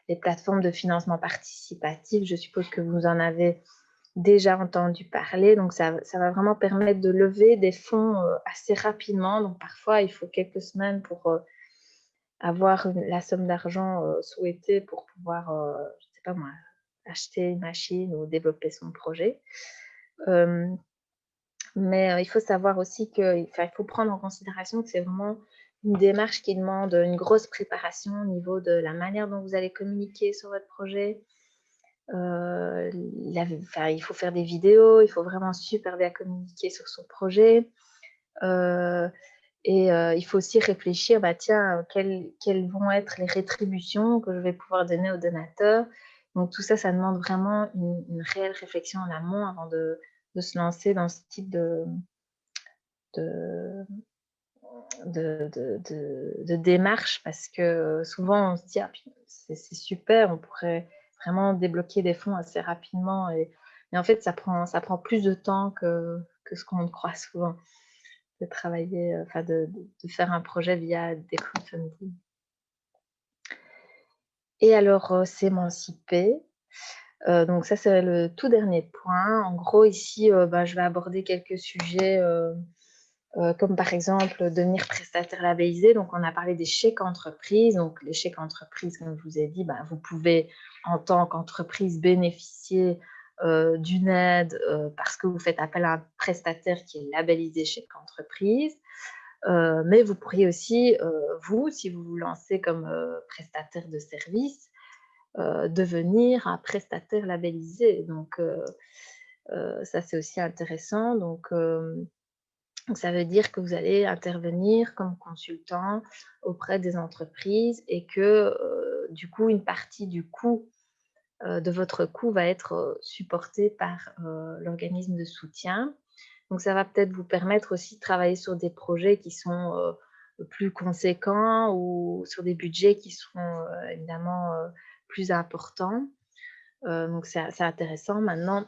les plateformes de financement participatif. Je suppose que vous en avez déjà entendu parler. Donc, ça va vraiment permettre de lever des fonds assez rapidement. Donc, parfois, il faut quelques semaines pour avoir la somme d'argent souhaitée pour pouvoir, je ne sais pas moi, acheter une machine ou développer son projet. Mais il faut savoir aussi qu'il faut prendre en considération que c'est vraiment une démarche qui demande une grosse préparation au niveau de la manière dont vous allez communiquer sur votre projet. Il faut faire des vidéos, il faut vraiment super bien communiquer sur son projet. Et il faut aussi réfléchir, tiens, quelles vont être les rétributions que je vais pouvoir donner aux donateurs. Donc tout ça, ça demande vraiment une réelle réflexion en amont avant de se lancer dans ce type de démarche, parce que souvent on se dit c'est super, on pourrait vraiment débloquer des fonds assez rapidement, mais en fait ça prend plus de temps que ce qu'on croit souvent, de travailler, de faire un projet via des crowdfunding. Et alors s'émanciper, donc ça c'est le tout dernier point. En gros ici je vais aborder quelques sujets comme par exemple devenir prestataire labellisé. Donc, on a parlé des chèques entreprises. Donc, les chèques entreprises, comme je vous ai dit, vous pouvez en tant qu'entreprise bénéficier d'une aide parce que vous faites appel à un prestataire qui est labellisé chèque entreprise. Mais vous pourriez aussi, si vous vous lancez comme prestataire de service, devenir un prestataire labellisé. Donc, ça, c'est aussi intéressant. Donc, ça veut dire que vous allez intervenir comme consultant auprès des entreprises et que, du coup, une partie du coût, de votre coût va être supportée par l'organisme de soutien. Donc, ça va peut-être vous permettre aussi de travailler sur des projets qui sont plus conséquents ou sur des budgets qui seront évidemment plus importants. Donc, c'est intéressant. Maintenant,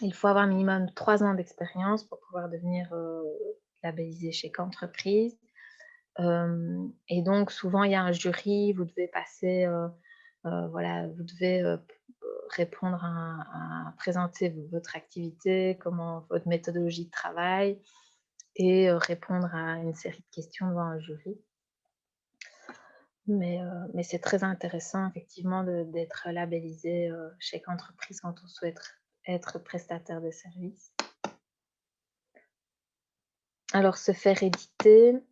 il faut avoir minimum 3 ans d'expérience pour pouvoir devenir labellisé chèque entreprise. Et donc, souvent, il y a un jury, vous devez passer, vous devez répondre présenter votre activité, comment votre méthodologie de travail, et répondre à une série de questions devant un jury. Mais c'est très intéressant, effectivement, d'être labellisé chèque entreprise quand on souhaite être prestataire de services. Alors, se faire éditer,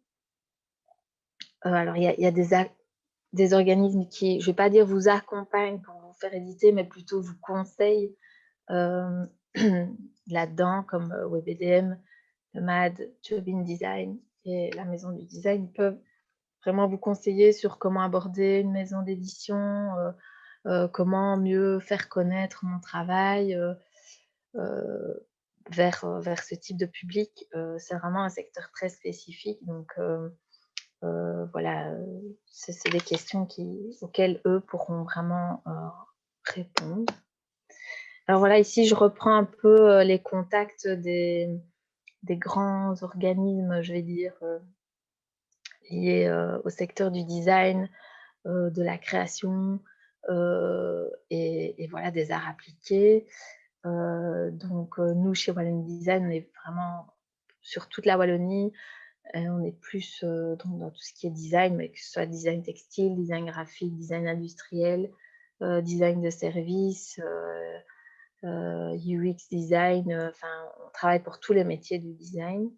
alors il y a des organismes qui, je ne vais pas dire vous accompagnent pour vous faire éditer, mais plutôt vous conseillent là-dedans, comme WebEDM, le MAD, Jobin Design et la Maison du Design. Ils peuvent vraiment vous conseiller sur comment aborder une maison d'édition, comment mieux faire connaître mon travail, vers ce type de public. C'est vraiment un secteur très spécifique. Donc, voilà, c'est des questions auxquelles eux pourront vraiment répondre. Alors voilà, ici, je reprends un peu les contacts des grands organismes, je vais dire, liés au secteur du design, de la création et voilà, des arts appliqués. Donc, nous, chez Wallonie Design, on est vraiment sur toute la Wallonie. On est plus donc dans tout ce qui est design, mais que ce soit design textile, design graphique, design industriel, design de service, UX design. Enfin, on travaille pour tous les métiers du design.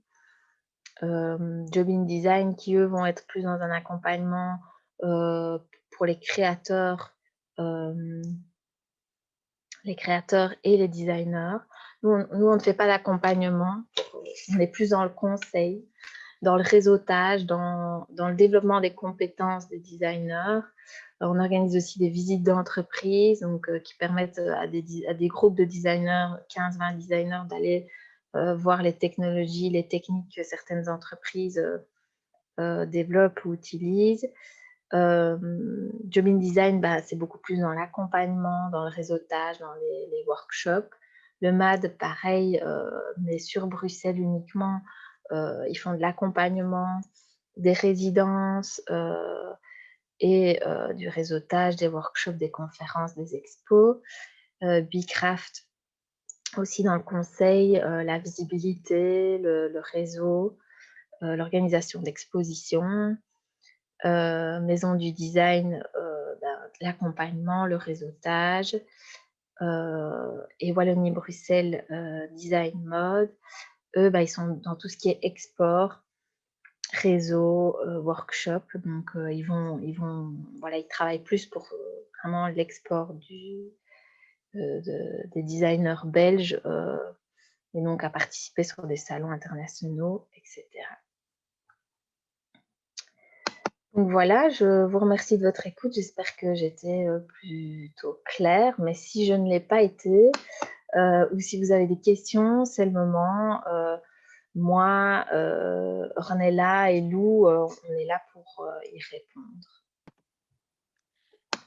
Jobin Design, qui eux vont être plus dans un accompagnement pour les créateurs et les designers. Nous, on ne fait pas d'accompagnement, on est plus dans le conseil, dans le réseautage, dans le développement des compétences des designers. On organise aussi des visites d'entreprise qui permettent à des groupes de designers, 15-20 designers, d'aller voir les technologies, les techniques que certaines entreprises développent ou utilisent. Jobin Design, c'est beaucoup plus dans l'accompagnement, dans le réseautage, dans les workshops. Le MAD, pareil, mais sur Bruxelles uniquement. Ils font de l'accompagnement, des résidences et du réseautage, des workshops, des conférences, des expos. Bicraft, aussi dans le conseil, la visibilité, le réseau, l'organisation d'expositions. Maison du design, l'accompagnement, le réseautage. Et Wallonie-Bruxelles Design Mode, eux, ils sont dans tout ce qui est export, réseau, workshop. Donc, ils travaillent plus pour vraiment l'export des designers belges et donc à participer sur des salons internationaux, etc. Donc voilà, je vous remercie de votre écoute. J'espère que j'étais plutôt claire, mais si je ne l'ai pas été, ou si vous avez des questions, c'est le moment. Moi, Ornella et Lou, on est là pour y répondre.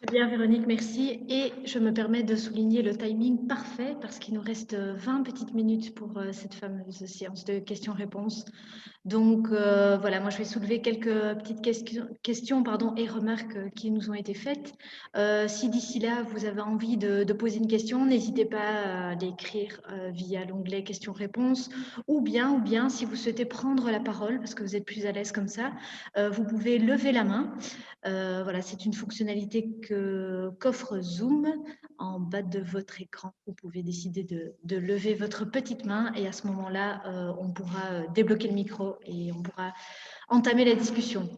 Très bien, Véronique, merci. Et je me permets de souligner le timing parfait parce qu'il nous reste 20 petites minutes pour cette fameuse séance de questions-réponses. Donc voilà, moi je vais soulever quelques petites questions et remarques qui nous ont été faites. Si d'ici là vous avez envie de poser une question, n'hésitez pas à l'écrire via l'onglet questions-réponses ou bien si vous souhaitez prendre la parole parce que vous êtes plus à l'aise comme ça, vous pouvez lever la main. Voilà, c'est une fonctionnalité qu'offre Zoom. En bas de votre écran, vous pouvez décider de lever votre petite main et à ce moment-là, on pourra débloquer le micro et on pourra entamer la discussion.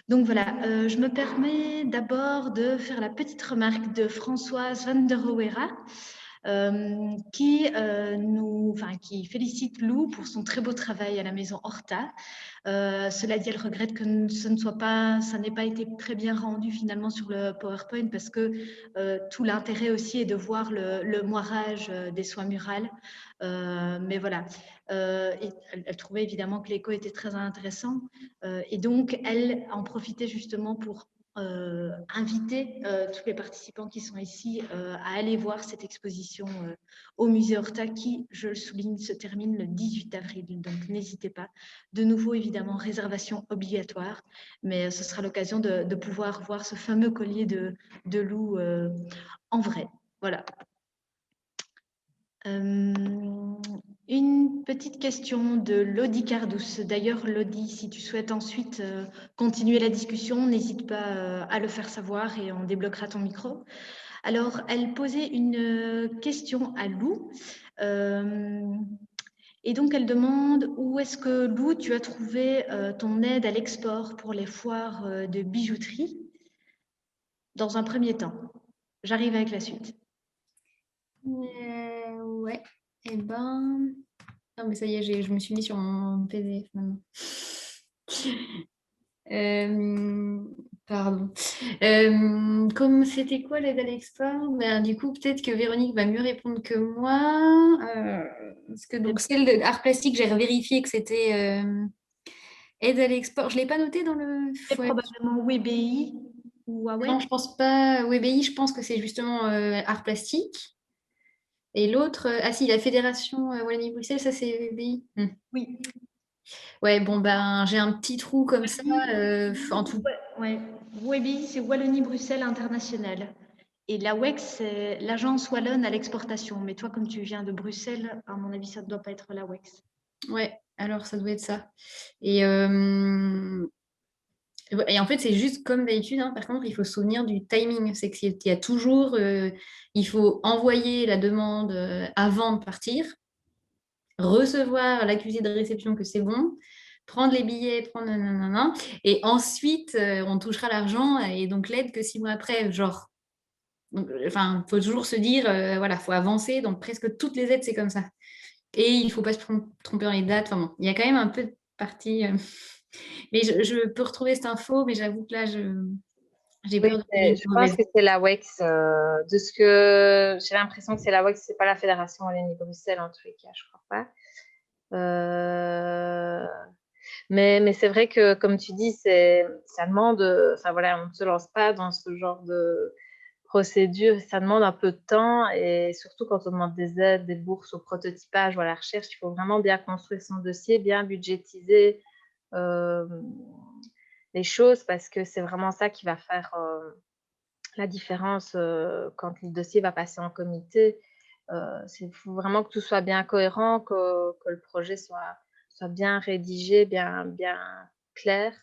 Donc voilà, je me permets d'abord de faire la petite remarque de Françoise van der Rouwera. Qui félicite Lou pour son très beau travail à la maison Horta. Cela dit, elle regrette que ça n'ait pas été très bien rendu finalement sur le PowerPoint parce que tout l'intérêt aussi est de voir le moirage des soies murales. Mais voilà, elle trouvait évidemment que l'écho était très intéressant et donc elle en profitait justement pour inviter tous les participants qui sont ici à aller voir cette exposition au musée Horta qui, je le souligne, se termine le 18 avril. Donc n'hésitez pas. De nouveau, évidemment, réservation obligatoire, mais ce sera l'occasion de pouvoir voir ce fameux collier de Lou en vrai. Voilà. Une petite question de Lodi Cardous. D'ailleurs, Lodi, si tu souhaites ensuite continuer la discussion, n'hésite pas à le faire savoir et on débloquera ton micro. Alors, elle posait une question à Lou. Et donc, elle demande où est-ce que, Lou, tu as trouvé ton aide à l'export pour les foires de bijouterie dans un premier temps. J'arrive avec la suite. Ouais, et ben... Non, mais ça y est, je me suis mis sur mon PDF maintenant. Pardon. Comme c'était quoi l'aide à l'export? Ben, du coup, peut-être que Véronique va mieux répondre que moi. Parce que donc celle de art plastique, j'ai vérifié que c'était aide à l'export. Je ne l'ai pas noté dans le. C'est probablement WBI ou Non, AWEC. je pense pas. WBI, je pense que c'est justement art plastique. Et l'autre, ah si, la Fédération Wallonie-Bruxelles, ça c'est WBI. Oui. Ouais, bon, ben, j'ai un petit trou comme ça. En tout. Ouais. WBI, c'est Wallonie-Bruxelles International. Et l'AWEC, c'est l'Agence Wallonne à l'exportation. Mais toi, comme tu viens de Bruxelles, à mon avis, ça ne doit pas être l'AWEC. Ouais, alors ça doit être ça. Et, et en fait, c'est juste comme d'habitude, hein. Par contre, il faut se souvenir du timing. C'est qu'il y a toujours, il faut envoyer la demande avant de partir, recevoir l'accusé de réception que c'est bon, prendre les billets, prendre nanana, et ensuite, on touchera l'argent et donc l'aide que 6 mois après. Genre, enfin, il faut toujours se dire, voilà, il faut avancer. Donc, presque toutes les aides, c'est comme ça. Et il ne faut pas se tromper dans les dates. Enfin, bon, il y a quand même un peu de partie. Mais je peux retrouver cette info, mais j'avoue que là, j'ai Oui, peur de donner une je pense mauvaise. que c'est la WEX. De ce que j'ai l'impression que c'est la WEX, c'est pas la Fédération Wallonie-Bruxelles en tous les cas, je crois pas. Mais c'est vrai que, comme tu dis, ça demande. Enfin voilà, on ne se lance pas dans ce genre de procédure. Ça demande un peu de temps et surtout quand on demande des aides, des bourses au prototypage ou à la recherche, il faut vraiment bien construire son dossier, bien budgétiser les choses parce que c'est vraiment ça qui va faire la différence quand le dossier va passer en comité. Il faut vraiment que tout soit bien cohérent, que le projet soit bien rédigé, bien clair.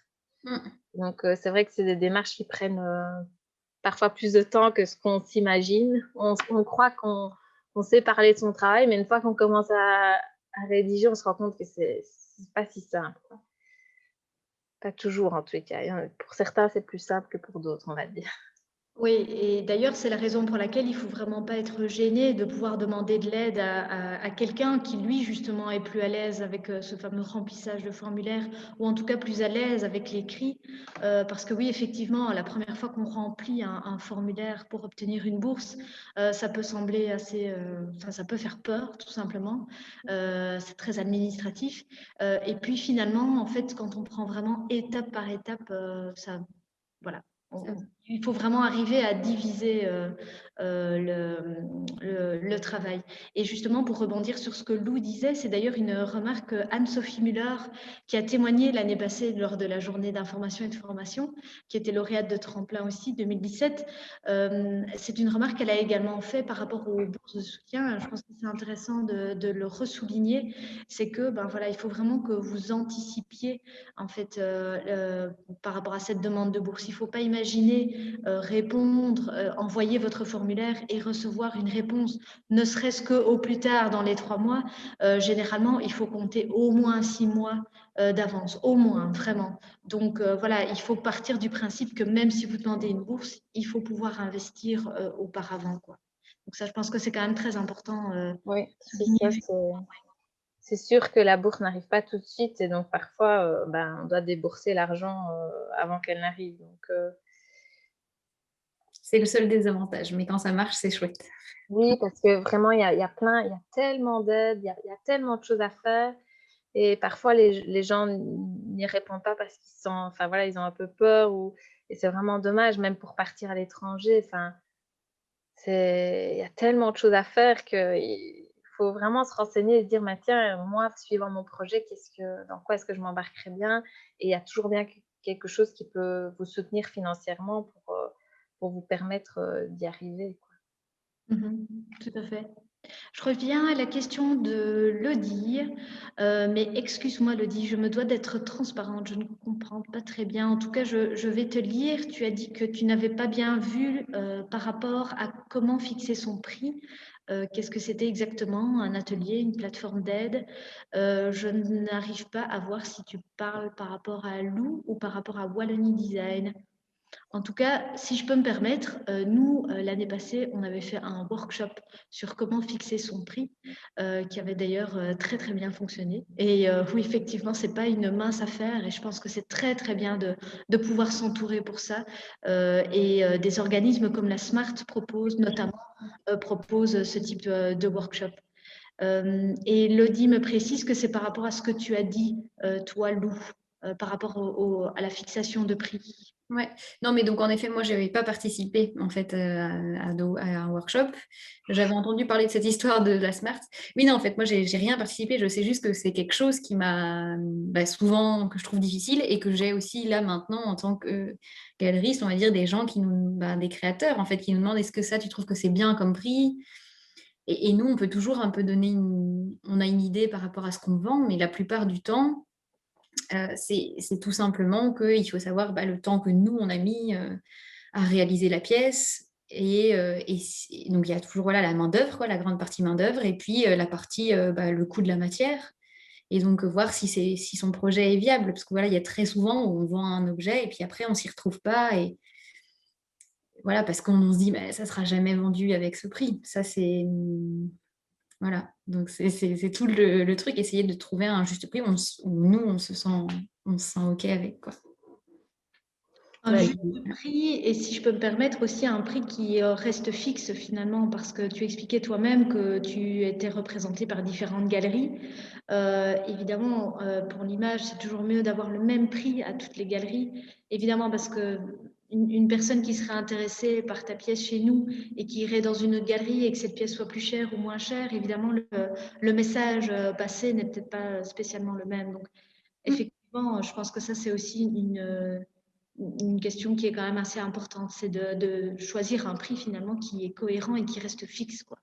Donc, c'est vrai que c'est des démarches qui prennent parfois plus de temps que ce qu'on s'imagine. On croit qu'on sait parler de son travail, mais une fois qu'on commence à rédiger, on se rend compte que c'est pas si simple. Pas toujours, en tous les cas. Pour certains, c'est plus simple que pour d'autres, on va dire. Oui, et d'ailleurs, c'est la raison pour laquelle il ne faut vraiment pas être gêné de pouvoir demander de l'aide à quelqu'un qui, lui, justement, est plus à l'aise avec ce fameux remplissage de formulaire, ou en tout cas plus à l'aise avec l'écrit. Parce que oui, effectivement, la première fois qu'on remplit un formulaire pour obtenir une bourse, ça peut sembler assez... Enfin, ça peut faire peur, tout simplement. C'est très administratif. Et puis, finalement, en fait, quand on prend vraiment étape par étape, ça... Voilà. Il faut vraiment arriver à diviser le travail. Et justement, pour rebondir sur ce que Lou disait, c'est d'ailleurs une remarque Anne-Sophie Muller qui a témoigné l'année passée lors de la journée d'information et de formation, qui était lauréate de Tremplin aussi, 2017. C'est une remarque qu'elle a également fait par rapport aux bourses de soutien. Je pense que c'est intéressant de le ressouligner. C'est que, ben voilà, il faut vraiment que vous anticipiez en fait par rapport à cette demande de bourse. Il ne faut pas imaginer répondre, envoyer votre formulaire et recevoir une réponse, ne serait-ce qu'au plus tard dans les 3 mois. Généralement, il faut compter au moins 6 mois d'avance, au moins, vraiment. Donc voilà, il faut partir du principe que même si vous demandez une bourse, il faut pouvoir investir auparavant, quoi. Donc ça, je pense que c'est quand même très important. Oui, c'est ça. C'est sûr que la bourse n'arrive pas tout de suite et donc parfois, on doit débourser l'argent avant qu'elle n'arrive. Donc, C'est le seul désavantage, mais quand ça marche, c'est chouette. oui, parce que vraiment, il y a tellement d'aides, il y a tellement de choses à faire. Et parfois, les gens n'y répondent pas parce qu'ils enfin, voilà, ils ont un peu peur. Et c'est vraiment dommage, même pour partir à l'étranger. Enfin, il y a tellement de choses à faire qu'il faut vraiment se renseigner et se dire, bah, tiens, moi, suivant mon projet, dans quoi est-ce que je m'embarquerai bien? Et il y a toujours bien quelque chose qui peut vous soutenir financièrement pour vous permettre d'y arriver, quoi. Tout à fait. Je reviens à la question de Lodi, mais excuse-moi Lodi, je me dois d'être transparente, je ne comprends pas très bien. En tout cas, je vais te lire. Tu as dit que tu n'avais pas bien vu par rapport à comment fixer son prix. Qu'est-ce que c'était exactement? Un atelier, une plateforme d'aide? Je n'arrive pas à voir si tu parles par rapport à Lou ou par rapport à Wallonie Design. En tout cas, si je peux me permettre, nous, l'année passée, on avait fait un workshop sur comment fixer son prix, qui avait d'ailleurs très très bien fonctionné. Et oui, effectivement, c'est pas une mince affaire et je pense que c'est très très bien de pouvoir s'entourer pour ça. Et des organismes comme la Smart proposent notamment proposent ce type de workshop. Et Lodi me précise que c'est par rapport à ce que tu as dit, toi, Lou, par rapport à la fixation de prix. Ouais, non, mais donc en effet, moi, je n'avais pas participé en fait à un workshop. J'avais entendu parler de cette histoire de la Smart. Oui, non, en fait, moi, j'ai rien participé. Je sais juste que c'est quelque chose qui m'a souvent, que je trouve difficile et que j'ai aussi là maintenant en tant que galeriste, on va dire, des gens qui nous, des créateurs en fait, qui nous demandent est-ce que ça, tu trouves que c'est bien comme prix? Et nous, on peut toujours un peu donner on a une idée par rapport à ce qu'on vend, mais la plupart du temps, c'est tout simplement qu'il faut savoir le temps que nous, on a mis à réaliser la pièce. Et donc, il y a toujours voilà, la main-d'œuvre, la grande partie main-d'œuvre, et puis la partie, le coût de la matière. Et donc, voir si son projet est viable. Parce que voilà, il y a très souvent où on vend un objet et puis après, on ne s'y retrouve pas. Et voilà, parce qu'on se dit, ça ne sera jamais vendu avec ce prix. Ça, c'est. Voilà, donc c'est tout le truc, essayer de trouver un juste prix où nous, on se sent OK avec, quoi. Un Ouais, juste prix, et si je peux me permettre aussi un prix qui reste fixe finalement, parce que tu expliquais toi-même que tu étais représenté par différentes galeries. Évidemment, pour l'image, c'est toujours mieux d'avoir le même prix à toutes les galeries. Évidemment, parce que une personne qui serait intéressée par ta pièce chez nous et qui irait dans une autre galerie et que cette pièce soit plus chère ou moins chère, évidemment, le message passé n'est peut-être pas spécialement le même. Donc, effectivement, je pense que ça, c'est aussi une question qui est quand même assez importante, c'est de choisir un prix finalement qui est cohérent et qui reste fixe, quoi.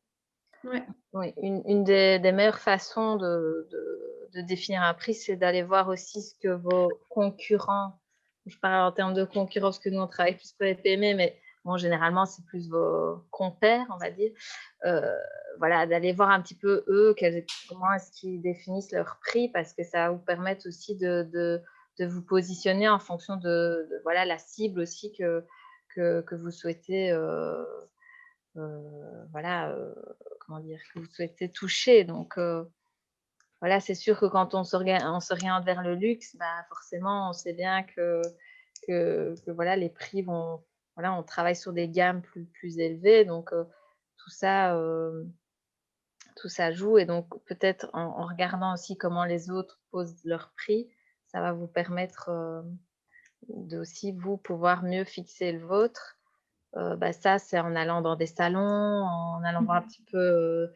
Ouais. Oui, une des meilleures façons de définir un prix, c'est d'aller voir aussi ce que vos concurrents, je parle en termes de concurrence, que nous on travaille plus pour les PME, mais bon, généralement c'est plus vos compères, on va dire. Voilà, d'aller voir un petit peu eux, comment est-ce qu'ils définissent leur prix, parce que ça va vous permettre aussi de vous positionner en fonction de voilà, la cible aussi que vous souhaitez voilà, comment dire, que vous souhaitez toucher. Donc, voilà, c'est sûr que quand on s'oriente vers le luxe, forcément, on sait bien que voilà, les prix vont, voilà, on travaille sur des gammes plus élevées. Donc, tout ça joue. Et donc, peut-être en regardant aussi comment les autres posent leurs prix, ça va vous permettre de aussi, vous, pouvoir mieux fixer le vôtre. Ça, c'est en allant dans des salons, en allant voir un petit peu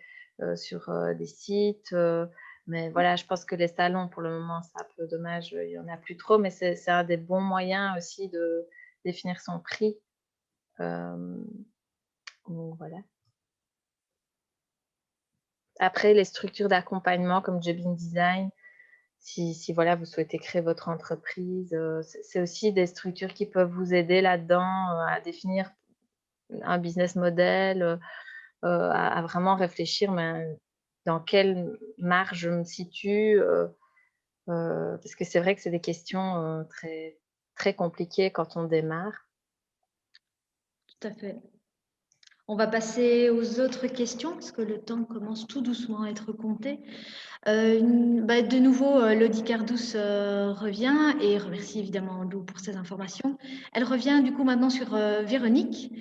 sur des sites. Mais voilà, je pense que les salons, pour le moment, c'est un peu dommage, il n'y en a plus trop, mais c'est un des bons moyens aussi de définir son prix. Donc voilà. Après, les structures d'accompagnement comme Jobin Design, si voilà, vous souhaitez créer votre entreprise, c'est aussi des structures qui peuvent vous aider là-dedans à définir un business model, à vraiment réfléchir, mais dans quelle marge je me situe, parce que c'est vrai que c'est des questions très, très compliquées quand on démarre. Tout à fait. On va passer aux autres questions parce que le temps commence tout doucement à être compté. De nouveau, Lodi Cardous revient et remercie évidemment Lou pour ces informations. Elle revient du coup maintenant sur Véronique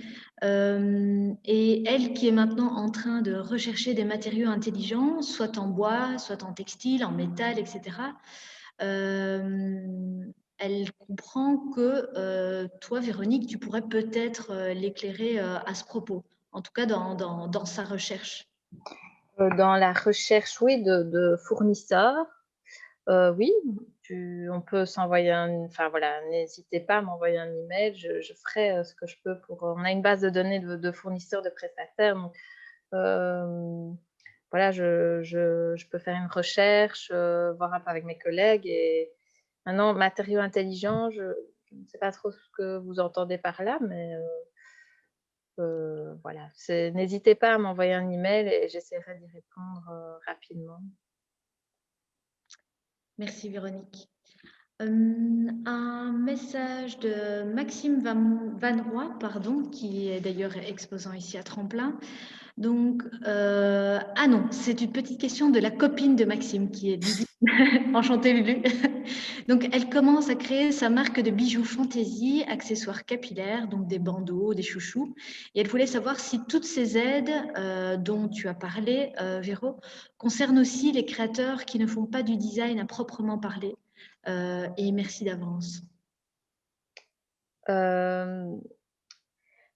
et elle qui est maintenant en train de rechercher des matériaux intelligents, soit en bois, soit en textile, en métal, etc. Elle comprend que toi, Véronique, tu pourrais peut-être l'éclairer à ce propos, en tout cas dans sa recherche. Dans la recherche, oui, de fournisseurs, oui, on peut s'envoyer enfin voilà, n'hésitez pas à m'envoyer un email, je ferai ce que je peux pour. On a une base de données de fournisseurs, de prestataires, donc voilà, je peux faire une recherche, voir un peu avec mes collègues. Et maintenant, matériaux intelligents, je ne sais pas trop ce que vous entendez par là, mais voilà, n'hésitez pas à m'envoyer un email et j'essaierai d'y répondre rapidement. Merci Véronique. Un message de Maxime Van Roy, pardon, qui est d'ailleurs exposant ici à Tremplin. Donc, ah non, c'est une petite question de la copine de Maxime qui est Lulu. Enchantée Lulu. Donc, elle commence à créer sa marque de bijoux fantaisie, accessoires capillaires, donc des bandeaux, des chouchous. Et elle voulait savoir si toutes ces aides dont tu as parlé, Véro, concernent aussi les créateurs qui ne font pas du design à proprement parler. Et merci d'avance.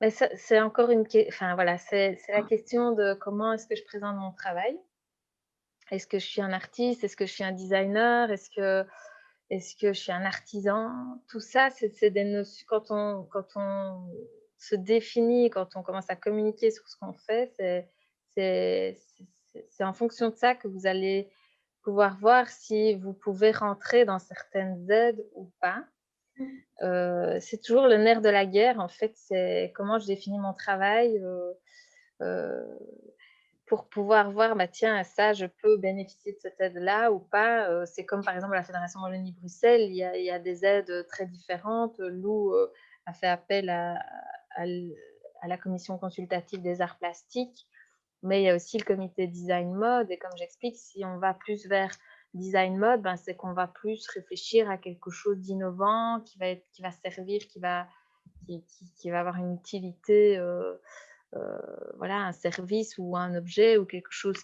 Mais c'est encore enfin, voilà, c'est la question de comment est-ce que je présente mon travail. Est-ce que je suis un artiste? Est-ce que je suis un designer? Est-ce que je suis un artisan? Tout ça, c'est des notions. Quand on se définit, quand on commence à communiquer sur ce qu'on fait, c'est en fonction de ça que vous allez pouvoir voir si vous pouvez rentrer dans certaines aides ou pas. C'est toujours le nerf de la guerre, en fait, c'est comment je définis mon travail pour pouvoir voir, bah, tiens, ça, je peux bénéficier de cette aide-là ou pas. C'est comme par exemple la Fédération Wallonie-Bruxelles, il y a des aides très différentes. Lou a fait appel à la commission consultative des arts plastiques, mais il y a aussi le comité design mode. Et comme j'explique, si on va plus vers design mode, ben, c'est qu'on va plus réfléchir à quelque chose d'innovant qui va servir, qui va avoir une utilité, voilà, un service ou un objet ou quelque chose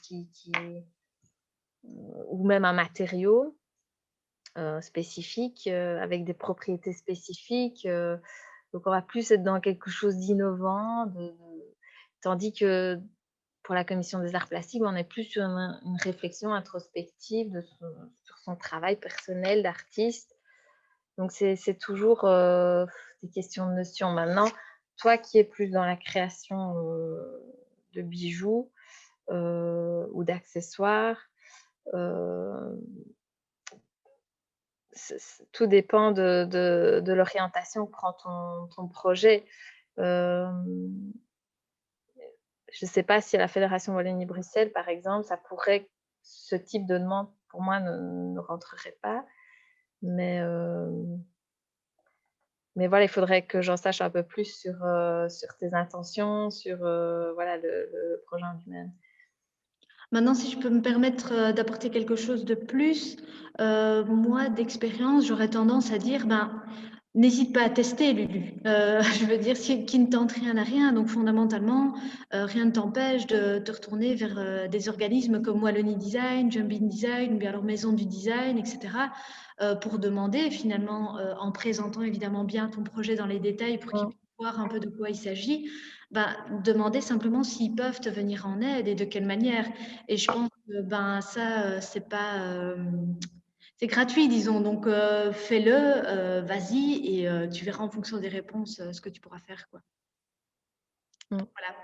ou même un matériau spécifique avec des propriétés spécifiques. Donc, on va plus être dans quelque chose d'innovant, tandis que pour la commission des arts plastiques, on est plus sur une réflexion introspective sur son travail personnel d'artiste. Donc, c'est toujours des questions de notions. Maintenant, toi qui es plus dans la création de bijoux ou d'accessoires, tout dépend de l'orientation que prend ton projet. Je ne sais pas si à la Fédération Wallonie-Bruxelles, par exemple, ce type de demande, pour moi, ne rentrerait pas. Mais voilà, il faudrait que j'en sache un peu plus sur tes intentions, sur voilà, le projet en lui-même. Maintenant, si je peux me permettre d'apporter quelque chose de plus, moi, d'expérience, j'aurais tendance à dire, ben, n'hésite pas à tester, Lulu. Je veux dire, qui ne tente rien à rien. Donc, fondamentalement, rien ne t'empêche de te retourner vers des organismes comme Wallonie Design, Jumping Design, ou bien leur maison du design, etc., pour demander, finalement, en présentant évidemment bien ton projet dans les détails pour qu'ils puissent voir un peu de quoi il s'agit, ben, demander simplement s'ils peuvent te venir en aide et de quelle manière. Et je pense que ben, ça, c'est pas... c'est gratuit, disons, donc fais-le, vas-y, et tu verras en fonction des réponses ce que tu pourras faire, quoi. Voilà.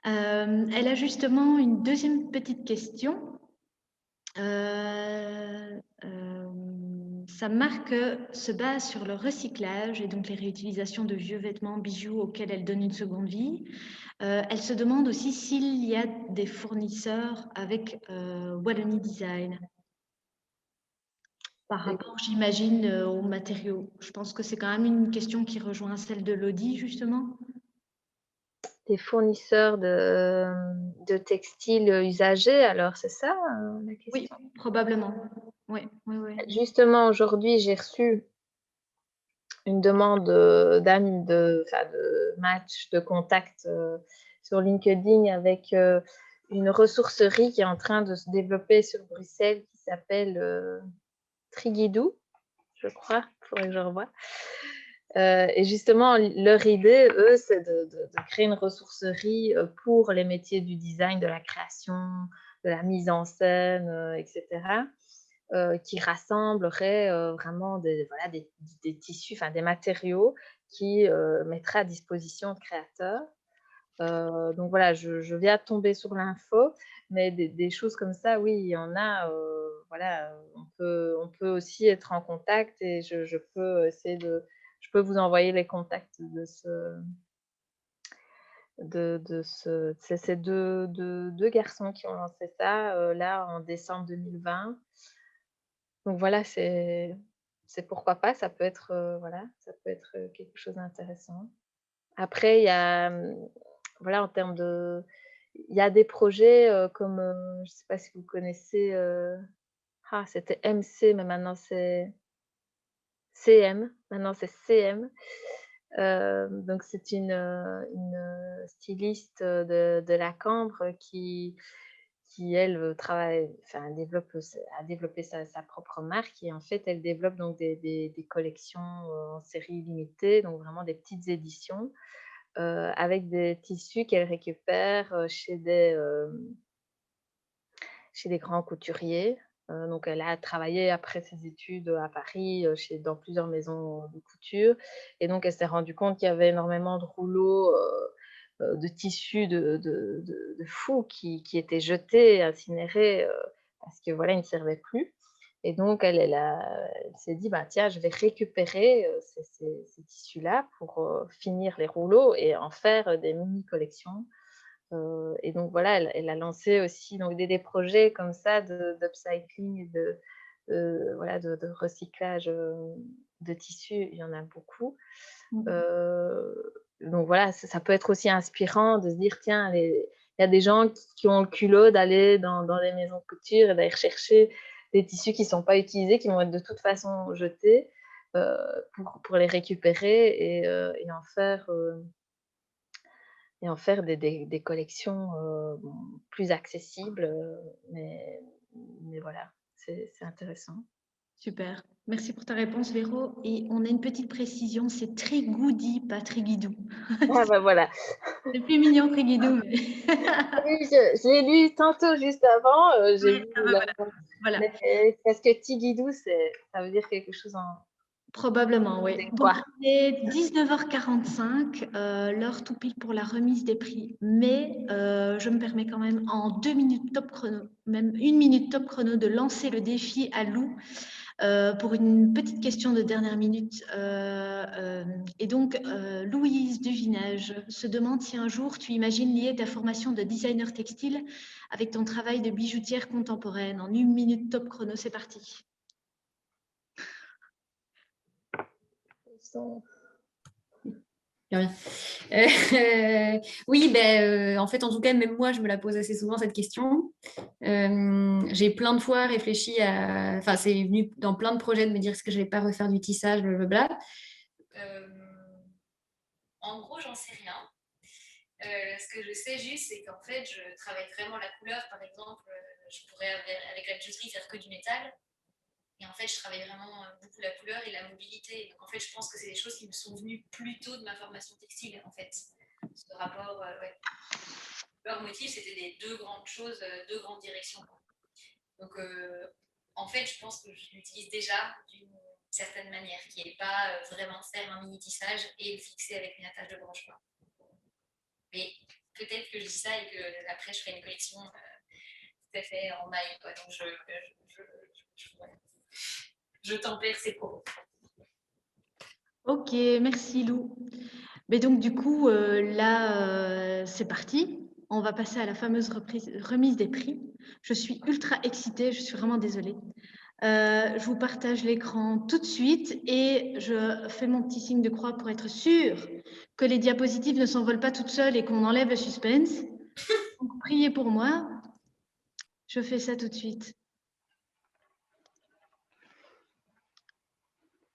Elle a justement une deuxième petite question. Sa marque se base sur le recyclage et donc les réutilisations de vieux vêtements, bijoux auxquels elle donne une seconde vie. Elle se demande aussi s'il y a des fournisseurs avec Wallonie Design. Par rapport, j'imagine, aux matériaux. Je pense que c'est quand même une question qui rejoint celle de Lodi, justement. Des fournisseurs de textiles usagés, alors c'est ça la question? Oui, probablement. Oui. Justement, aujourd'hui, j'ai reçu une demande de match, de contact sur LinkedIn avec une ressourcerie qui est en train de se développer sur Bruxelles qui s'appelle Triguidou, je crois, il faudrait que je revoie. Et justement, leur idée, eux, c'est de créer une ressourcerie pour les métiers du design, de la création, de la mise en scène, etc., qui rassemblerait vraiment des tissus, enfin des matériaux qui mettraient à disposition de créateurs. Donc voilà, je viens de tomber sur l'info, mais des choses comme ça, oui, il y en a. Voilà, on peut aussi être en contact et je peux essayer je peux vous envoyer les contacts de ces deux garçons qui ont lancé ça là en décembre 2020. Donc voilà, c'est pourquoi pas, ça peut être, voilà, ça peut être, quelque chose d'intéressant. Après, il y a, voilà, en termes de il y a des projets, comme, je ne sais pas si vous connaissez, c'était MC, mais maintenant c'est CM, maintenant c'est CM. Donc c'est une styliste, de la Cambre qui elle, travaille enfin a développé sa propre marque et en fait, elle développe donc des collections, en série limitée, donc vraiment des petites éditions, avec des tissus qu'elle récupère, chez des grands couturiers. Donc elle a travaillé après ses études, à Paris, dans plusieurs maisons de couture et donc elle s'est rendue compte qu'il y avait énormément de rouleaux, de tissus de fou qui étaient jetés, incinérés, parce que voilà, ils ne servaient plus et donc elle s'est dit: «Bah, tiens, je vais récupérer, ces tissus-là pour, finir les rouleaux et en faire, des mini collections». Et donc voilà, elle a lancé aussi donc des projets comme ça d'upcycling et voilà, de recyclage, de tissus, il y en a beaucoup. Donc voilà, ça peut être aussi inspirant de se dire: «Tiens, il y a des gens qui ont le culot d'aller dans les maisons de couture et d'aller rechercher des tissus qui ne sont pas utilisés, qui vont être de toute façon jetés, heu, pour les récupérer et en faire des collections, bon, plus accessibles, mais voilà, c'est intéressant. Super. Merci pour ta réponse, Véro. Et on a une petite précision, c'est Triguidi, pas Triguidou. Ah bah, voilà. C'est plus mignon Triguidou, mais Oui, je l'ai lu tantôt juste avant, j'ai ouais, vu ah bah la voilà. Voilà. mais parce que Tigidou, ça veut dire quelque chose en Probablement, oui. c'est Donc, quoi? il est 19h45, l'heure tout pile pour la remise des prix. Mais je me permets quand même en 2 minutes top chrono, même 1 minute top chrono, de lancer le défi à Lou pour une petite question de dernière minute. Et donc, Louise Duvinage se demande si un jour tu imagines lier ta formation de designer textile avec ton travail de bijoutière contemporaine. En 1 minute top chrono, c'est parti. Oui, en fait, en tout cas, même moi, je me la pose assez souvent cette question. J'ai plein de fois réfléchi à... Enfin, c'est venu dans plein de projets de me dire est-ce que je vais pas refaire du tissage, blablabla. En gros, j'en sais rien. Ce que je sais juste, c'est qu'en fait, je travaille vraiment la couleur. Par exemple, je pourrais, avec la bijouterie, faire que du métal. Et en fait, je travaille vraiment beaucoup la couleur et la mobilité. Donc, en fait, je pense que c'est des choses qui me sont venues plus tôt de ma formation textile, en fait. Ce rapport, ouais. Leur motif, c'était des deux grandes choses, deux grandes directions. Donc, en fait, je pense que je l'utilise déjà d'une certaine manière, qui n'est pas vraiment faire un mini tissage et le fixer avec une attache de branche. Mais peut-être que je dis ça et que après, je ferai une collection tout à fait en maille. Quoi. Donc, je tempère ces propos. Ok, merci Lou. Mais donc du coup, là, c'est parti. On va passer à la fameuse remise des prix. Je suis ultra excitée, je suis vraiment désolée. Je vous partage l'écran tout de suite et je fais mon petit signe de croix pour être sûre que les diapositives ne s'envolent pas toutes seules et qu'on enlève le suspense. Donc, priez pour moi. Je fais ça tout de suite.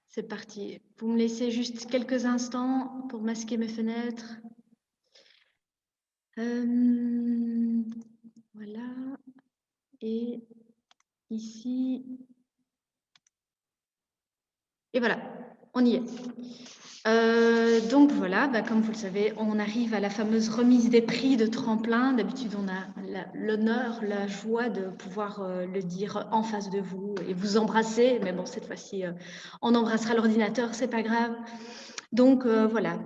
C'est parti. Vous me laissez juste quelques instants pour masquer mes fenêtres. Voilà. Et ici. Et voilà, on y est. Donc voilà, comme vous le savez, on arrive à la fameuse remise des prix de Tremplin. D'habitude, on a l'honneur, la joie de pouvoir le dire en face de vous et vous embrasser. Mais bon, cette fois-ci, on embrassera l'ordinateur, c'est pas grave. Donc voilà,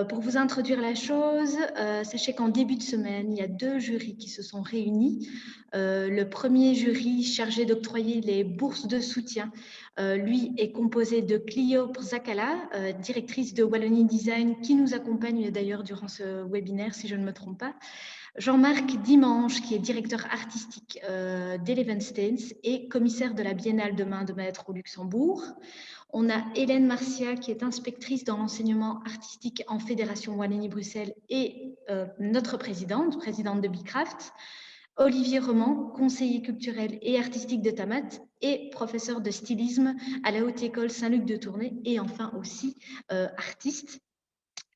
pour vous introduire la chose, sachez qu'en début de semaine, il y a 2 jurys qui se sont réunis. Le premier jury chargé d'octroyer les bourses de soutien, lui est composé de Clio Zakala, directrice de Wallonie Design, qui nous accompagne d'ailleurs durant ce webinaire, si je ne me trompe pas. Jean-Marc Dimanche, qui est directeur artistique d'Eleven Stains et commissaire de la Biennale de main de maître au Luxembourg. On a Hélène Marcia, qui est inspectrice dans l'enseignement artistique en Fédération Wallonie-Bruxelles et notre présidente de Bicraft. Olivier Roman, conseiller culturel et artistique de Tamat et professeur de stylisme à la Haute École Saint-Luc de Tournai et enfin aussi artiste.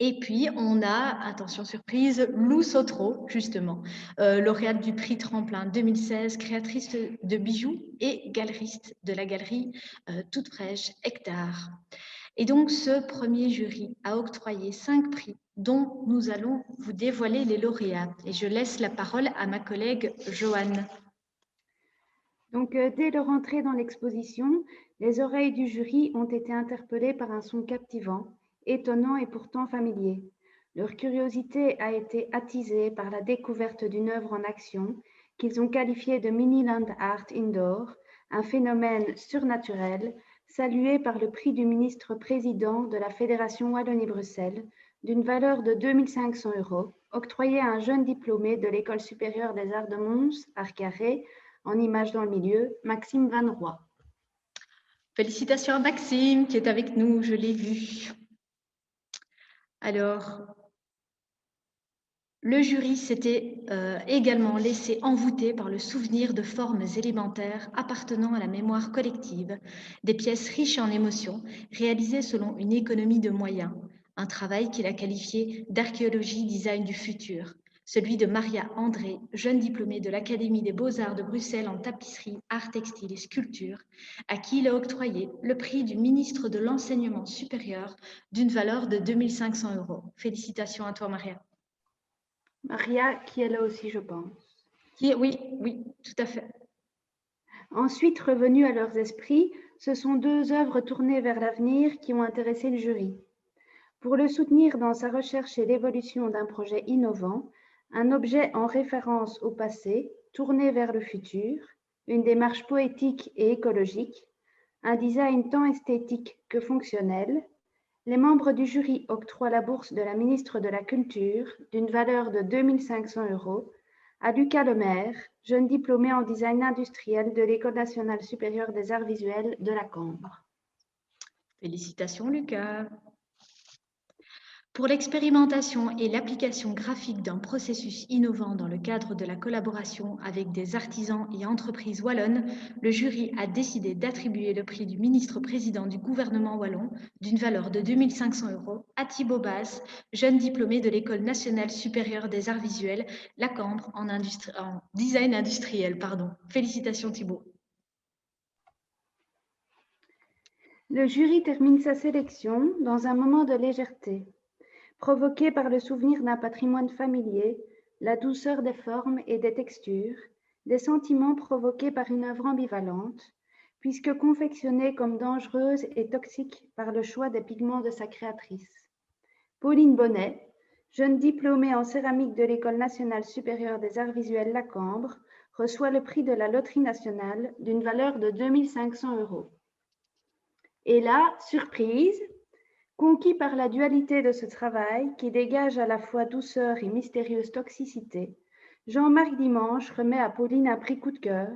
Et puis, on a, attention surprise, Lou Sotro, justement, lauréate du prix Tremplin 2016, créatrice de bijoux et galeriste de la galerie toute fraîche Hectare. Et donc, ce premier jury a octroyé 5 prix dont nous allons vous dévoiler les lauréats. Et je laisse la parole à ma collègue Joanne. Donc, dès leur entrée dans l'exposition, les oreilles du jury ont été interpellées par un son captivant, étonnant et pourtant familier. Leur curiosité a été attisée par la découverte d'une œuvre en action qu'ils ont qualifiée de Miniland Art Indoor, un phénomène surnaturel salué par le prix du ministre-président de la Fédération Wallonie-Bruxelles d'une valeur de 2 500 €, octroyé à un jeune diplômé de l'École supérieure des arts de Mons, Arcarré, en images dans le milieu, Maxime Van Roy. Félicitations à Maxime qui est avec nous, je l'ai vu. Alors, le jury s'était également laissé envoûter par le souvenir de formes élémentaires appartenant à la mémoire collective, des pièces riches en émotions, réalisées selon une économie de moyens, un travail qu'il a qualifié d'archéologie design du futur, celui de Maria André, jeune diplômée de l'Académie des Beaux-Arts de Bruxelles en tapisserie, art textile et sculpture, à qui il a octroyé le prix du ministre de l'Enseignement supérieur d'une valeur de 2 500 €. Félicitations à toi, Maria. Maria, qui est là aussi, je pense. Oui, tout à fait. Ensuite, revenus à leurs esprits, ce sont 2 œuvres tournées vers l'avenir qui ont intéressé le jury. Pour le soutenir dans sa recherche et l'évolution d'un projet innovant, un objet en référence au passé, tourné vers le futur, une démarche poétique et écologique, un design tant esthétique que fonctionnel, les membres du jury octroient la bourse de la ministre de la Culture d'une valeur de 2 500 € à Lucas Lemaire, jeune diplômé en design industriel de l'École nationale supérieure des arts visuels de la Cambre. Félicitations, Lucas. Pour l'expérimentation et l'application graphique d'un processus innovant dans le cadre de la collaboration avec des artisans et entreprises wallonnes, le jury a décidé d'attribuer le prix du ministre-président du gouvernement wallon d'une valeur de 2 500 € à Thibaut Basse, jeune diplômé de l'École nationale supérieure des arts visuels, la Cambre, en design industriel. Félicitations, Thibaut. Le jury termine sa sélection dans un moment de légèreté, provoqué par le souvenir d'un patrimoine familier, la douceur des formes et des textures, des sentiments provoqués par une œuvre ambivalente, puisque confectionnée comme dangereuse et toxique par le choix des pigments de sa créatrice. Pauline Bonnet, jeune diplômée en céramique de l'École nationale supérieure des arts visuels La Cambre, reçoit le prix de la Loterie nationale d'une valeur de 2 500 €. Et là, surprise, conquis par la dualité de ce travail qui dégage à la fois douceur et mystérieuse toxicité, Jean-Marc Dimanche remet à Pauline un prix coup de cœur,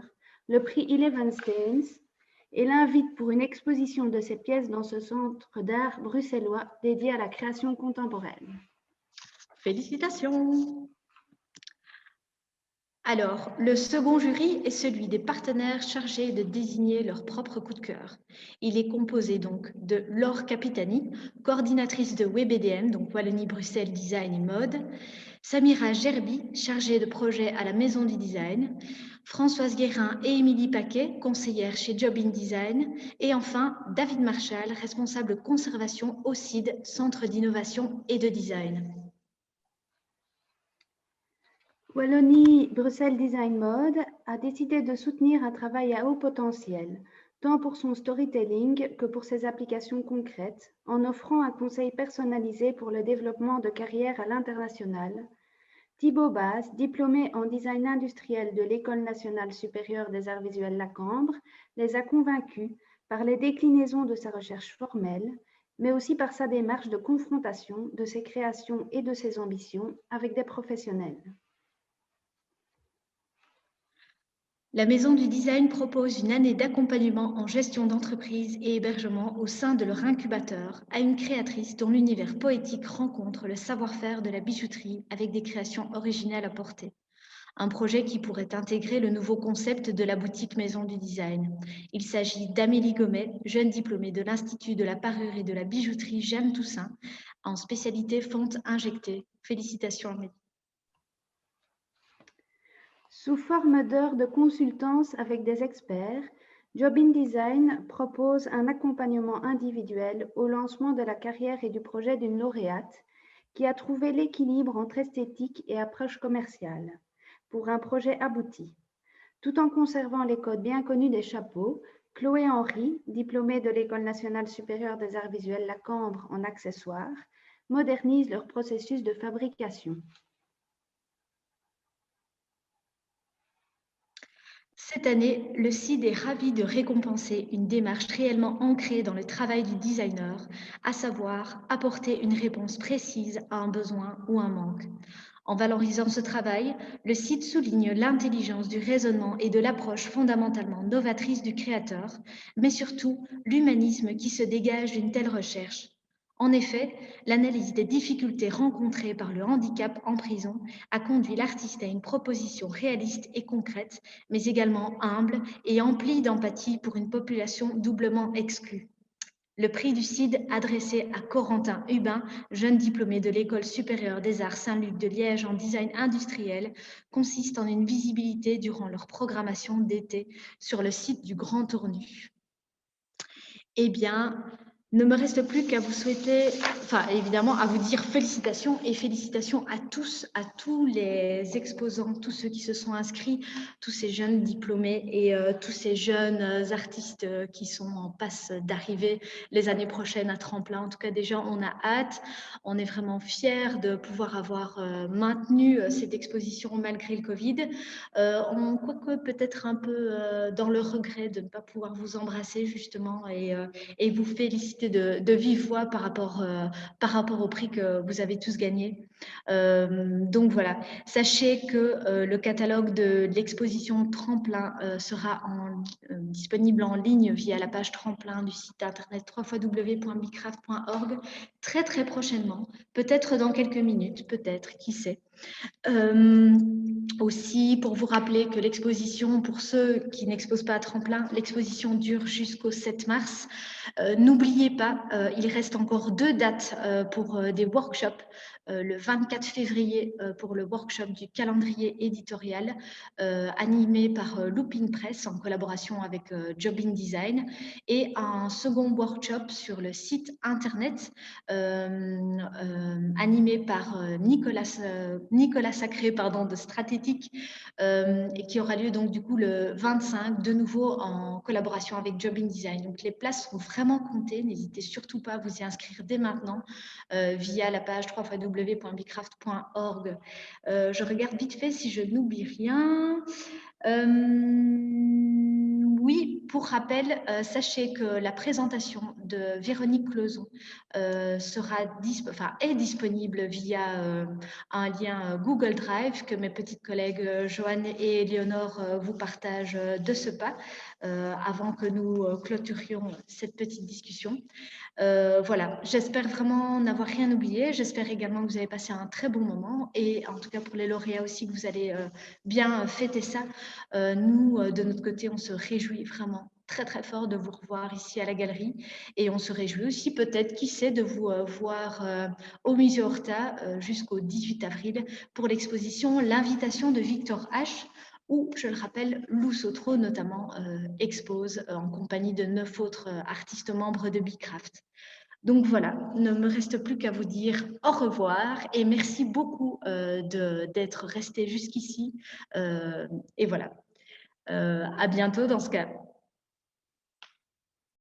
le prix Eleven Stains, et l'invite pour une exposition de ses pièces dans ce centre d'art bruxellois dédié à la création contemporaine. Félicitations. Alors, le second jury est celui des partenaires chargés de désigner leur propre coup de cœur. Il est composé donc de Laure Capitani, coordinatrice de WebEDM, donc Wallonie-Bruxelles Design et Mode, Samira Gerbi, chargée de projet à la Maison du Design, Françoise Guérin et Émilie Paquet, conseillère chez Job in Design, et enfin David Marchal, responsable conservation au CID, Centre d'innovation et de design. Wallonie-Bruxelles Design Mode a décidé de soutenir un travail à haut potentiel, tant pour son storytelling que pour ses applications concrètes, en offrant un conseil personnalisé pour le développement de carrière à l'international. Thibaut Basse, diplômé en design industriel de l'École nationale supérieure des arts visuels La Cambre, les a convaincus par les déclinaisons de sa recherche formelle, mais aussi par sa démarche de confrontation de ses créations et de ses ambitions avec des professionnels. La Maison du Design propose une année d'accompagnement en gestion d'entreprise et hébergement au sein de leur incubateur à une créatrice dont l'univers poétique rencontre le savoir-faire de la bijouterie avec des créations originales à porter. Un projet qui pourrait intégrer le nouveau concept de la boutique Maison du Design. Il s'agit d'Amélie Gomet, jeune diplômée de l'Institut de la parure et de la bijouterie Jeanne Toussaint, en spécialité fonte injectée. Félicitations Amélie. Sous forme d'heures de consultance avec des experts, Job in Design propose un accompagnement individuel au lancement de la carrière et du projet d'une lauréate qui a trouvé l'équilibre entre esthétique et approche commerciale pour un projet abouti. Tout en conservant les codes bien connus des chapeaux, Chloé Henry, diplômée de l'École nationale supérieure des arts visuels La Cambre en accessoires, modernise leur processus de fabrication. Cette année, le CID est ravi de récompenser une démarche réellement ancrée dans le travail du designer, à savoir apporter une réponse précise à un besoin ou un manque. En valorisant ce travail, le CID souligne l'intelligence du raisonnement et de l'approche fondamentalement novatrice du créateur, mais surtout l'humanisme qui se dégage d'une telle recherche. En effet, l'analyse des difficultés rencontrées par le handicap en prison a conduit l'artiste à une proposition réaliste et concrète, mais également humble et emplie d'empathie pour une population doublement exclue. Le prix du CID adressé à Corentin Hubin, jeune diplômé de l'École supérieure des arts Saint-Luc de Liège en design industriel, consiste en une visibilité durant leur programmation d'été sur le site du Grand Tournu. Eh bien, ne me reste plus qu'à vous souhaiter, enfin évidemment à vous dire félicitations et félicitations à tous les exposants, tous ceux qui se sont inscrits, tous ces jeunes diplômés et tous ces jeunes artistes qui sont en passe d'arriver les années prochaines à tremplin. En tout cas, déjà, on a hâte, on est vraiment fiers de pouvoir avoir maintenu cette exposition malgré le Covid. Quoique peut-être un peu dans le regret de ne pas pouvoir vous embrasser justement et vous féliciter de vive voix par rapport au prix que vous avez tous gagné. Donc voilà, sachez que le catalogue de l'exposition Tremplin sera disponible en ligne via la page Tremplin du site internet www.bicraft.org très très prochainement, peut-être dans quelques minutes, peut-être, qui sait. Aussi, pour vous rappeler que l'exposition, pour ceux qui n'exposent pas à Tremplin, l'exposition dure jusqu'au 7 mars. N'oubliez pas, il reste encore 2 dates pour des workshops. Le 24 février pour le workshop du calendrier éditorial animé par Looping Press en collaboration avec Job in Design et un second workshop sur le site internet animé par Nicolas Sacré de Stratétique et qui aura lieu donc du coup le 25 de nouveau en collaboration avec Job in Design. Donc les places sont vraiment comptées, n'hésitez surtout pas à vous y inscrire dès maintenant via la page www.bicraft.org. Je regarde vite fait si je n'oublie rien. Oui, pour rappel, sachez que la présentation de Véronique Closon est disponible via un lien Google Drive que mes petites collègues Joanne et Éléonore vous partagent de ce pas avant que nous clôturions cette petite discussion. Voilà, j'espère vraiment n'avoir rien oublié. J'espère également que vous avez passé un très bon moment et en tout cas pour les lauréats aussi que vous allez bien fêter ça. Nous, de notre côté, on se réjouit vraiment très très fort de vous revoir ici à la galerie et on se réjouit aussi peut-être, qui sait, de vous voir au Musée Horta jusqu'au 18 avril pour l'exposition L'invitation de Victor H, où, je le rappelle, Lou Sautreau notamment expose en compagnie de 9 autres artistes membres de Bicraft. Donc voilà, ne me reste plus qu'à vous dire au revoir et merci beaucoup d'être resté jusqu'ici. Et voilà, à bientôt dans ce cas.